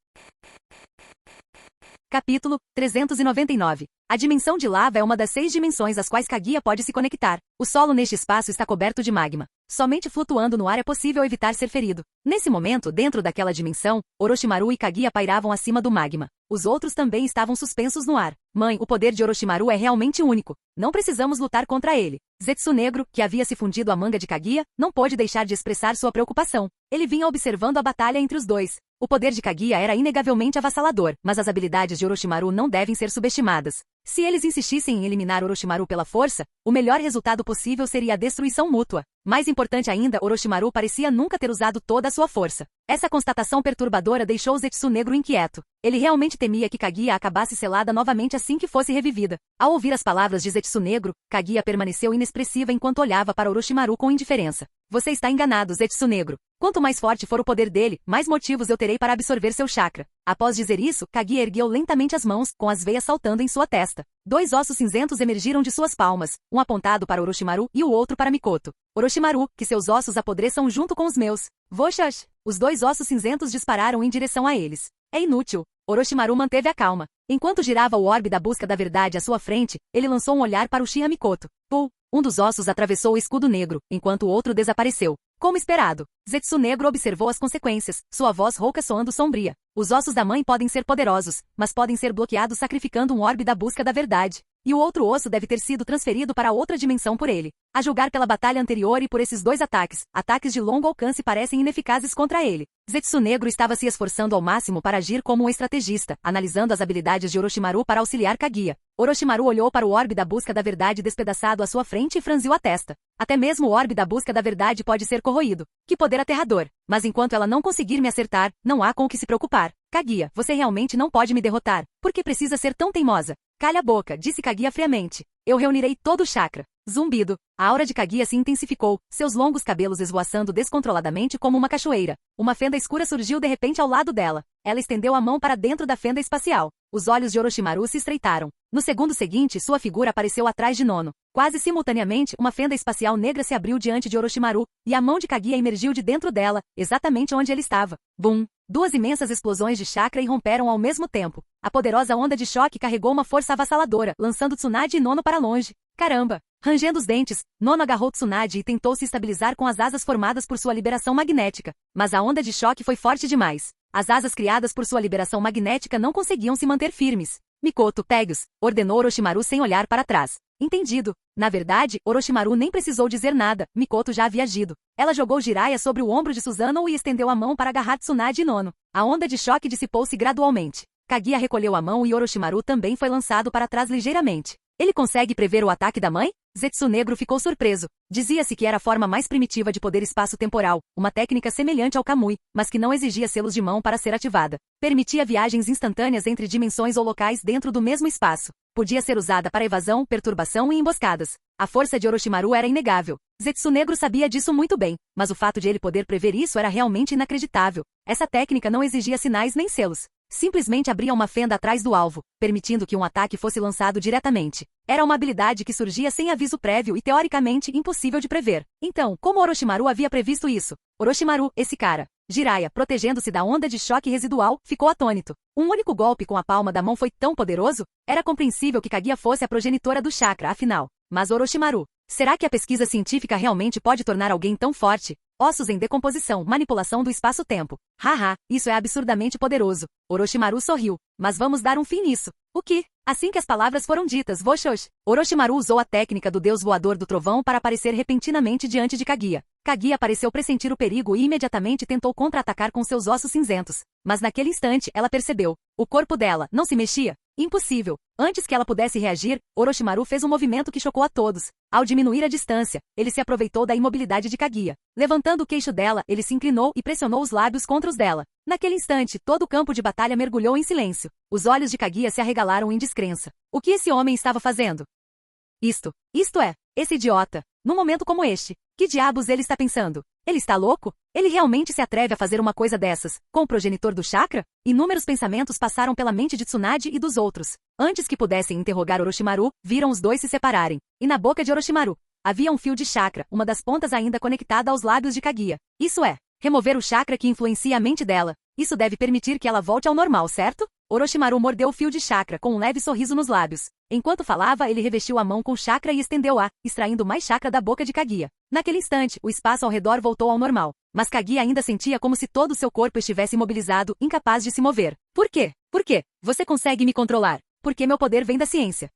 Capítulo 399. A dimensão de lava é uma das 6 dimensões às quais Kaguya pode se conectar. O solo neste espaço está coberto de magma. Somente flutuando no ar é possível evitar ser ferido. Nesse momento, dentro daquela dimensão, Orochimaru e Kaguya pairavam acima do magma. Os outros também estavam suspensos no ar. Mãe, o poder de Orochimaru é realmente único. Não precisamos lutar contra ele. Zetsu Negro, que havia se fundido à manga de Kaguya, não pôde deixar de expressar sua preocupação. Ele vinha observando a batalha entre os dois. O poder de Kaguya era inegavelmente avassalador, mas as habilidades de Orochimaru não devem ser subestimadas. Se eles insistissem em eliminar Orochimaru pela força, o melhor resultado possível seria a destruição mútua. Mais importante ainda, Orochimaru parecia nunca ter usado toda a sua força. Essa constatação perturbadora deixou Zetsu Negro inquieto. Ele realmente temia que Kaguya acabasse selada novamente assim que fosse revivida. Ao ouvir as palavras de Zetsu Negro, Kaguya permaneceu inexpressiva enquanto olhava para Orochimaru com indiferença. Você está enganado, Zetsu Negro. Quanto mais forte for o poder dele, mais motivos eu terei para absorver seu chakra. Após dizer isso, Kaguya ergueu lentamente as mãos, com as veias saltando em sua testa. 2 ossos cinzentos emergiram de suas palmas, um apontado para Orochimaru e o outro para Mikoto. Orochimaru, que seus ossos apodreçam junto com os meus. Voxash! Os 2 ossos cinzentos dispararam em direção a eles. É inútil. Orochimaru manteve a calma. Enquanto girava o orbe da busca da verdade à sua frente, ele lançou um olhar para Uchiha Mikoto. Pum! Um dos ossos atravessou o escudo negro, enquanto o outro desapareceu. Como esperado, Zetsu Negro observou as consequências, sua voz rouca soando sombria. Os ossos da mãe podem ser poderosos, mas podem ser bloqueados sacrificando um orbe da busca da verdade. E o outro osso deve ter sido transferido para outra dimensão por ele. A julgar pela batalha anterior e por esses 2 ataques de longo alcance parecem ineficazes contra ele. Zetsu Negro estava se esforçando ao máximo para agir como um estrategista, analisando as habilidades de Orochimaru para auxiliar Kaguya. Orochimaru olhou para o orbe da busca da verdade despedaçado à sua frente e franziu a testa. Até mesmo o orbe da busca da verdade pode ser corroído. Que poder aterrador! Mas enquanto ela não conseguir me acertar, não há com o que se preocupar. Kaguya, você realmente não pode me derrotar. Por que precisa ser tão teimosa? Calha a boca, disse Kaguya friamente. Eu reunirei todo o chakra. Zumbido. A aura de Kaguya se intensificou, seus longos cabelos esvoaçando descontroladamente como uma cachoeira. Uma fenda escura surgiu de repente ao lado dela. Ela estendeu a mão para dentro da fenda espacial. Os olhos de Orochimaru se estreitaram. No segundo seguinte, sua figura apareceu atrás de Nono. Quase simultaneamente, uma fenda espacial negra se abriu diante de Orochimaru, e a mão de Kaguya emergiu de dentro dela, exatamente onde ele estava. Bum! 2 imensas explosões de chakra irromperam ao mesmo tempo. A poderosa onda de choque carregou uma força avassaladora, lançando Tsunade e Nono para longe. Caramba! Rangendo os dentes, Nono agarrou Tsunade e tentou se estabilizar com as asas formadas por sua liberação magnética. Mas a onda de choque foi forte demais. As asas criadas por sua liberação magnética não conseguiam se manter firmes. Mikoto, pegue-os, ordenou Orochimaru sem olhar para trás. Entendido. Na verdade, Orochimaru nem precisou dizer nada, Mikoto já havia agido. Ela jogou Jiraiya sobre o ombro de Susanoo e estendeu a mão para agarrar Tsunade e Nono. A onda de choque dissipou-se gradualmente. Kaguya recolheu a mão e Orochimaru também foi lançado para trás ligeiramente. Ele consegue prever o ataque da mãe? Zetsu Negro ficou surpreso. Dizia-se que era a forma mais primitiva de poder espaço-temporal, uma técnica semelhante ao Kamui, mas que não exigia selos de mão para ser ativada. Permitia viagens instantâneas entre dimensões ou locais dentro do mesmo espaço. Podia ser usada para evasão, perturbação e emboscadas. A força de Orochimaru era inegável. Zetsu Negro sabia disso muito bem, mas o fato de ele poder prever isso era realmente inacreditável. Essa técnica não exigia sinais nem selos. Simplesmente abria uma fenda atrás do alvo, permitindo que um ataque fosse lançado diretamente. Era uma habilidade que surgia sem aviso prévio e teoricamente impossível de prever. Então, como Orochimaru havia previsto isso? Orochimaru, esse cara. Jiraiya, protegendo-se da onda de choque residual, ficou atônito. Um único golpe com a palma da mão foi tão poderoso? Era compreensível que Kaguya fosse a progenitora do chakra, afinal. Mas Orochimaru, será que a pesquisa científica realmente pode tornar alguém tão forte? Ossos em decomposição, manipulação do espaço-tempo. Haha, isso é absurdamente poderoso. Orochimaru sorriu. Mas vamos dar um fim nisso. O que? Assim que as palavras foram ditas, Voxox, Orochimaru usou a técnica do deus voador do trovão para aparecer repentinamente diante de Kaguya. Kaguya pareceu pressentir o perigo e imediatamente tentou contra-atacar com seus ossos cinzentos. Mas naquele instante, ela percebeu. O corpo dela não se mexia. Impossível. Antes que ela pudesse reagir, Orochimaru fez um movimento que chocou a todos. Ao diminuir a distância, ele se aproveitou da imobilidade de Kaguya. Levantando o queixo dela, ele se inclinou e pressionou os lábios contra os dela. Naquele instante, todo o campo de batalha mergulhou em silêncio. Os olhos de Kaguya se arregalaram em descrença. O que esse homem estava fazendo? Isto é, esse idiota. Num momento como este, que diabos ele está pensando? Ele está louco? Ele realmente se atreve a fazer uma coisa dessas, com o progenitor do chakra? Inúmeros pensamentos passaram pela mente de Tsunade e dos outros. Antes que pudessem interrogar Orochimaru, viram os dois se separarem. E na boca de Orochimaru, havia um fio de chakra, uma das pontas ainda conectada aos lábios de Kaguya. Isso é, remover o chakra que influencia a mente dela. Isso deve permitir que ela volte ao normal, certo? Orochimaru mordeu o fio de chakra com um leve sorriso nos lábios. Enquanto falava, ele revestiu a mão com chakra e estendeu-a, extraindo mais chakra da boca de Kaguya. Naquele instante, o espaço ao redor voltou ao normal. Mas Kaguya ainda sentia como se todo o seu corpo estivesse imobilizado, incapaz de se mover. Por quê? Por quê? Você consegue me controlar? Porque meu poder vem da ciência.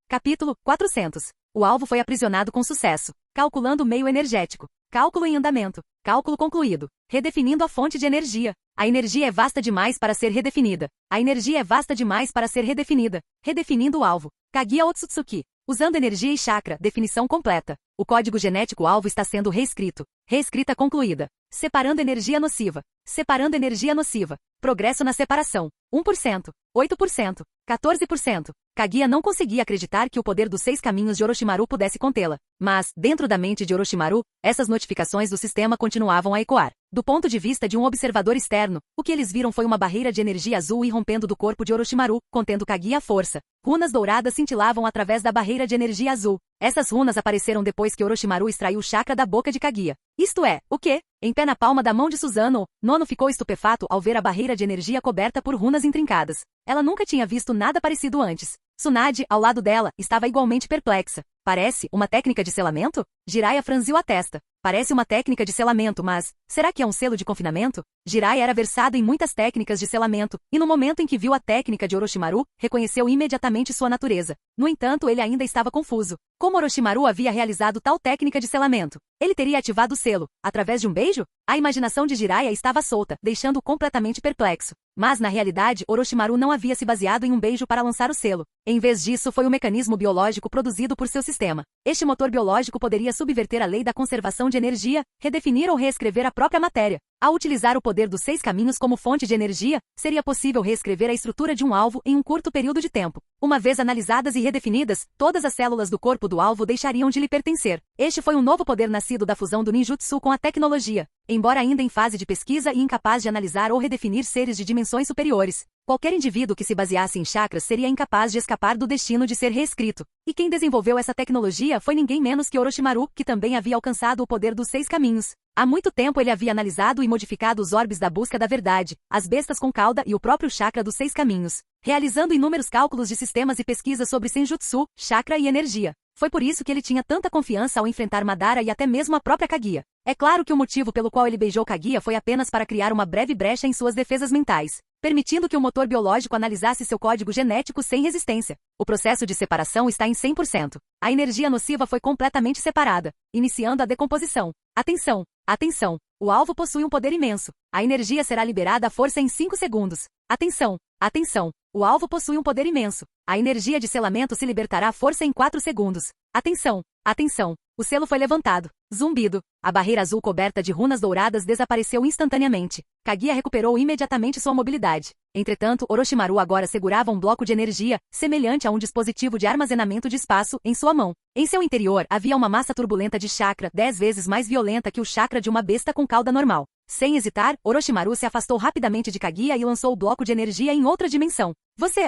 Capítulo 400. O alvo foi aprisionado com sucesso. Calculando o meio energético. Cálculo em andamento. Cálculo concluído. Redefinindo a fonte de energia. A energia é vasta demais para ser redefinida. A energia é vasta demais para ser redefinida. Redefinindo o alvo. Kaguya Otsutsuki. Usando energia e chakra, definição completa. O código genético alvo está sendo reescrito. Reescrita concluída. Separando energia nociva. Separando energia nociva. Progresso na separação. 1%, 8%, 14%. Kaguya não conseguia acreditar que o poder dos 6 caminhos de Orochimaru pudesse contê-la. Mas, dentro da mente de Orochimaru, essas notificações do sistema continuavam a ecoar. Do ponto de vista de um observador externo, o que eles viram foi uma barreira de energia azul irrompendo do corpo de Orochimaru, contendo Kaguya à força. Runas douradas cintilavam através da barreira de energia azul. Essas runas apareceram depois que Orochimaru extraiu o chakra da boca de Kaguya. Isto é, o quê? Em pé na palma da mão de Susanoo, Nono ficou estupefato ao ver a barreira de energia coberta por runas intrincadas. Ela nunca tinha visto nada parecido antes. Tsunade, ao lado dela, estava igualmente perplexa. Parece uma técnica de selamento? Jiraiya franziu a testa. Parece uma técnica de selamento, mas será que é um selo de confinamento? Jiraiya era versado em muitas técnicas de selamento, e no momento em que viu a técnica de Orochimaru, reconheceu imediatamente sua natureza. No entanto, ele ainda estava confuso. Como Orochimaru havia realizado tal técnica de selamento? Ele teria ativado o selo, através de um beijo? A imaginação de Jiraiya estava solta, deixando-o completamente perplexo. Mas, na realidade, Orochimaru não havia se baseado em um beijo para lançar o selo. Em vez disso, foi um mecanismo biológico produzido por seu sistema. Este motor biológico poderia subverter a lei da conservação de energia, redefinir ou reescrever a própria matéria. Ao utilizar o poder dos 6 caminhos como fonte de energia, seria possível reescrever a estrutura de um alvo em um curto período de tempo. Uma vez analisadas e redefinidas, todas as células do corpo do alvo deixariam de lhe pertencer. Este foi um novo poder nascido da fusão do ninjutsu com a tecnologia. Embora ainda em fase de pesquisa e incapaz de analisar ou redefinir seres de dimensões superiores, qualquer indivíduo que se baseasse em chakras seria incapaz de escapar do destino de ser reescrito. E quem desenvolveu essa tecnologia foi ninguém menos que Orochimaru, que também havia alcançado o poder dos 6 caminhos. Há muito tempo ele havia analisado e modificado os orbes da busca da verdade, as bestas com cauda e o próprio chakra dos 6 caminhos, realizando inúmeros cálculos de sistemas e pesquisas sobre senjutsu, chakra e energia. Foi por isso que ele tinha tanta confiança ao enfrentar Madara e até mesmo a própria Kaguya. É claro que o motivo pelo qual ele beijou Kaguya foi apenas para criar uma breve brecha em suas defesas mentais, permitindo que o motor biológico analisasse seu código genético sem resistência. O processo de separação está em 100%. A energia nociva foi completamente separada, iniciando a decomposição. Atenção! Atenção! O alvo possui um poder imenso. A energia será liberada à força em 5 segundos. Atenção! Atenção! O alvo possui um poder imenso. A energia de selamento se libertará à força em 4 segundos. Atenção! Atenção! O selo foi levantado. Zumbido. A barreira azul coberta de runas douradas desapareceu instantaneamente. Kaguya recuperou imediatamente sua mobilidade. Entretanto, Orochimaru agora segurava um bloco de energia, semelhante a um dispositivo de armazenamento de espaço, em sua mão. Em seu interior havia uma massa turbulenta de chakra 10 vezes mais violenta que o chakra de uma besta com cauda normal. Sem hesitar, Orochimaru se afastou rapidamente de Kaguya e lançou o bloco de energia em outra dimensão.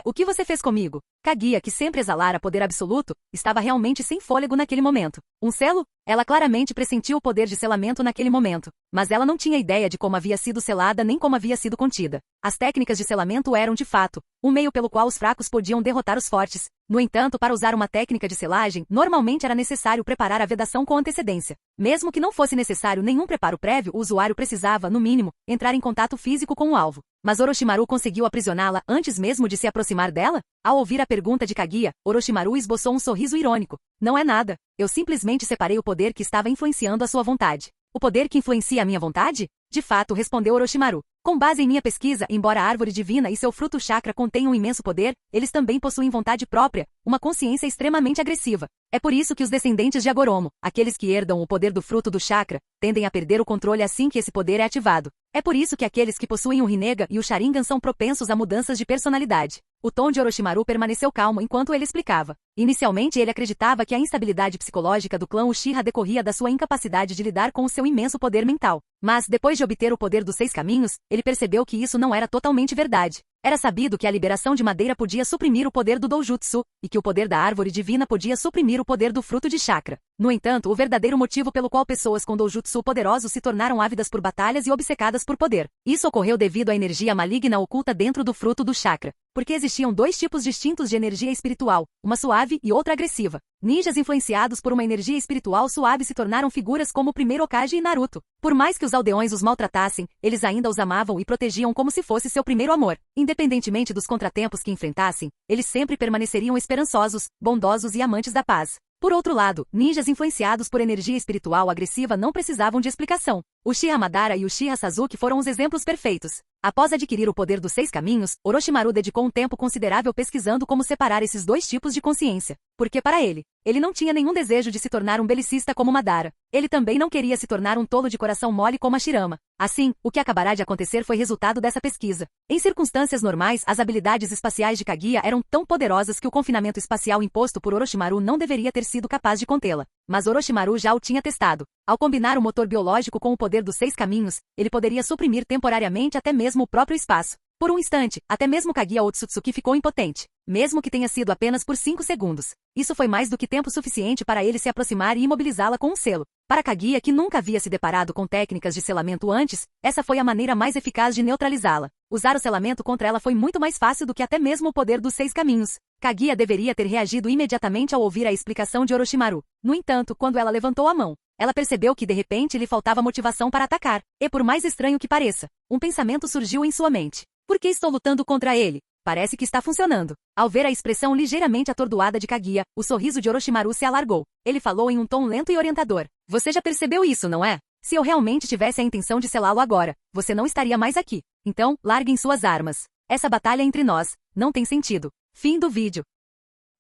O que você fez comigo? Kaguya, que sempre exalara poder absoluto, estava realmente sem fôlego naquele momento. Um selo? Ela claramente pressentiu o poder de selamento naquele momento, mas ela não tinha ideia de como havia sido selada nem como havia sido contida. As técnicas de selamento eram, de fato, um meio pelo qual os fracos podiam derrotar os fortes. No entanto, para usar uma técnica de selagem, normalmente era necessário preparar a vedação com antecedência. Mesmo que não fosse necessário nenhum preparo prévio, o usuário precisava, no mínimo, entrar em contato físico com o alvo. Mas Orochimaru conseguiu aprisioná-la antes mesmo de se aproximar dela? Ao ouvir a pergunta de Kaguya, Orochimaru esboçou um sorriso irônico. Não é nada. Eu simplesmente separei o poder que estava influenciando a sua vontade. O poder que influencia a minha vontade? De fato, respondeu Orochimaru. Com base em minha pesquisa, embora a árvore divina e seu fruto chakra contenham um imenso poder, eles também possuem vontade própria, uma consciência extremamente agressiva. É por isso que os descendentes de Agoromo, aqueles que herdam o poder do fruto do chakra, tendem a perder o controle assim que esse poder é ativado. É por isso que aqueles que possuem o Rinnegan e o Sharingan são propensos a mudanças de personalidade. O tom de Orochimaru permaneceu calmo enquanto ele explicava. Inicialmente ele acreditava que a instabilidade psicológica do clã Uchiha decorria da sua incapacidade de lidar com o seu imenso poder mental. Mas, depois de obter o poder dos 6 caminhos, ele percebeu que isso não era totalmente verdade. Era sabido que a liberação de madeira podia suprimir o poder do Doujutsu, e que o poder da árvore divina podia suprimir o poder do fruto de chakra. No entanto, o verdadeiro motivo pelo qual pessoas com Doujutsu poderosos se tornaram ávidas por batalhas e obcecadas por poder. Isso ocorreu devido à energia maligna oculta dentro do fruto do chakra. Porque existiam 2 tipos distintos de energia espiritual, uma suave e outra agressiva. Ninjas influenciados por uma energia espiritual suave se tornaram figuras como o primeiro Hokage e Naruto. Por mais que os aldeões os maltratassem, eles ainda os amavam e protegiam como se fosse seu primeiro amor. Independentemente dos contratempos que enfrentassem, eles sempre permaneceriam esperançosos, bondosos e amantes da paz. Por outro lado, ninjas influenciados por energia espiritual agressiva não precisavam de explicação. Uchiha Madara e Uchiha Sasuke foram os exemplos perfeitos. Após adquirir o poder dos 6 caminhos, Orochimaru dedicou um tempo considerável pesquisando como separar esses 2 tipos de consciência. Porque para ele não tinha nenhum desejo de se tornar um belicista como Madara. Ele também não queria se tornar um tolo de coração mole como Hashirama. Assim, o que acabará de acontecer foi resultado dessa pesquisa. Em circunstâncias normais, as habilidades espaciais de Kaguya eram tão poderosas que o confinamento espacial imposto por Orochimaru não deveria ter sido capaz de contê-la. Mas Orochimaru já o tinha testado. Ao combinar o motor biológico com o poder dos 6 caminhos, ele poderia suprimir temporariamente até mesmo o próprio espaço. Por um instante, até mesmo Kaguya Otsutsuki ficou impotente, mesmo que tenha sido apenas por 5 segundos. Isso foi mais do que tempo suficiente para ele se aproximar e imobilizá-la com um selo. Para Kaguya, que nunca havia se deparado com técnicas de selamento antes, essa foi a maneira mais eficaz de neutralizá-la. Usar o selamento contra ela foi muito mais fácil do que até mesmo o poder dos 6 caminhos. Kaguya deveria ter reagido imediatamente ao ouvir a explicação de Orochimaru. No entanto, quando ela levantou a mão, ela percebeu que de repente lhe faltava motivação para atacar. E por mais estranho que pareça, um pensamento surgiu em sua mente. Por que estou lutando contra ele? Parece que está funcionando. Ao ver a expressão ligeiramente atordoada de Kaguya, o sorriso de Orochimaru se alargou. Ele falou em um tom lento e orientador. Você já percebeu isso, não é? Se eu realmente tivesse a intenção de selá-lo agora, você não estaria mais aqui. Então, larguem suas armas. Essa batalha entre nós não tem sentido. Fim do vídeo.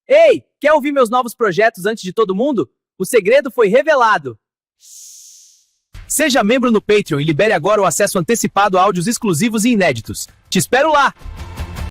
Ei, quer ouvir meus novos projetos antes de todo mundo? O segredo foi revelado. Seja membro no Patreon e libere agora o acesso antecipado a áudios exclusivos e inéditos. Te espero lá!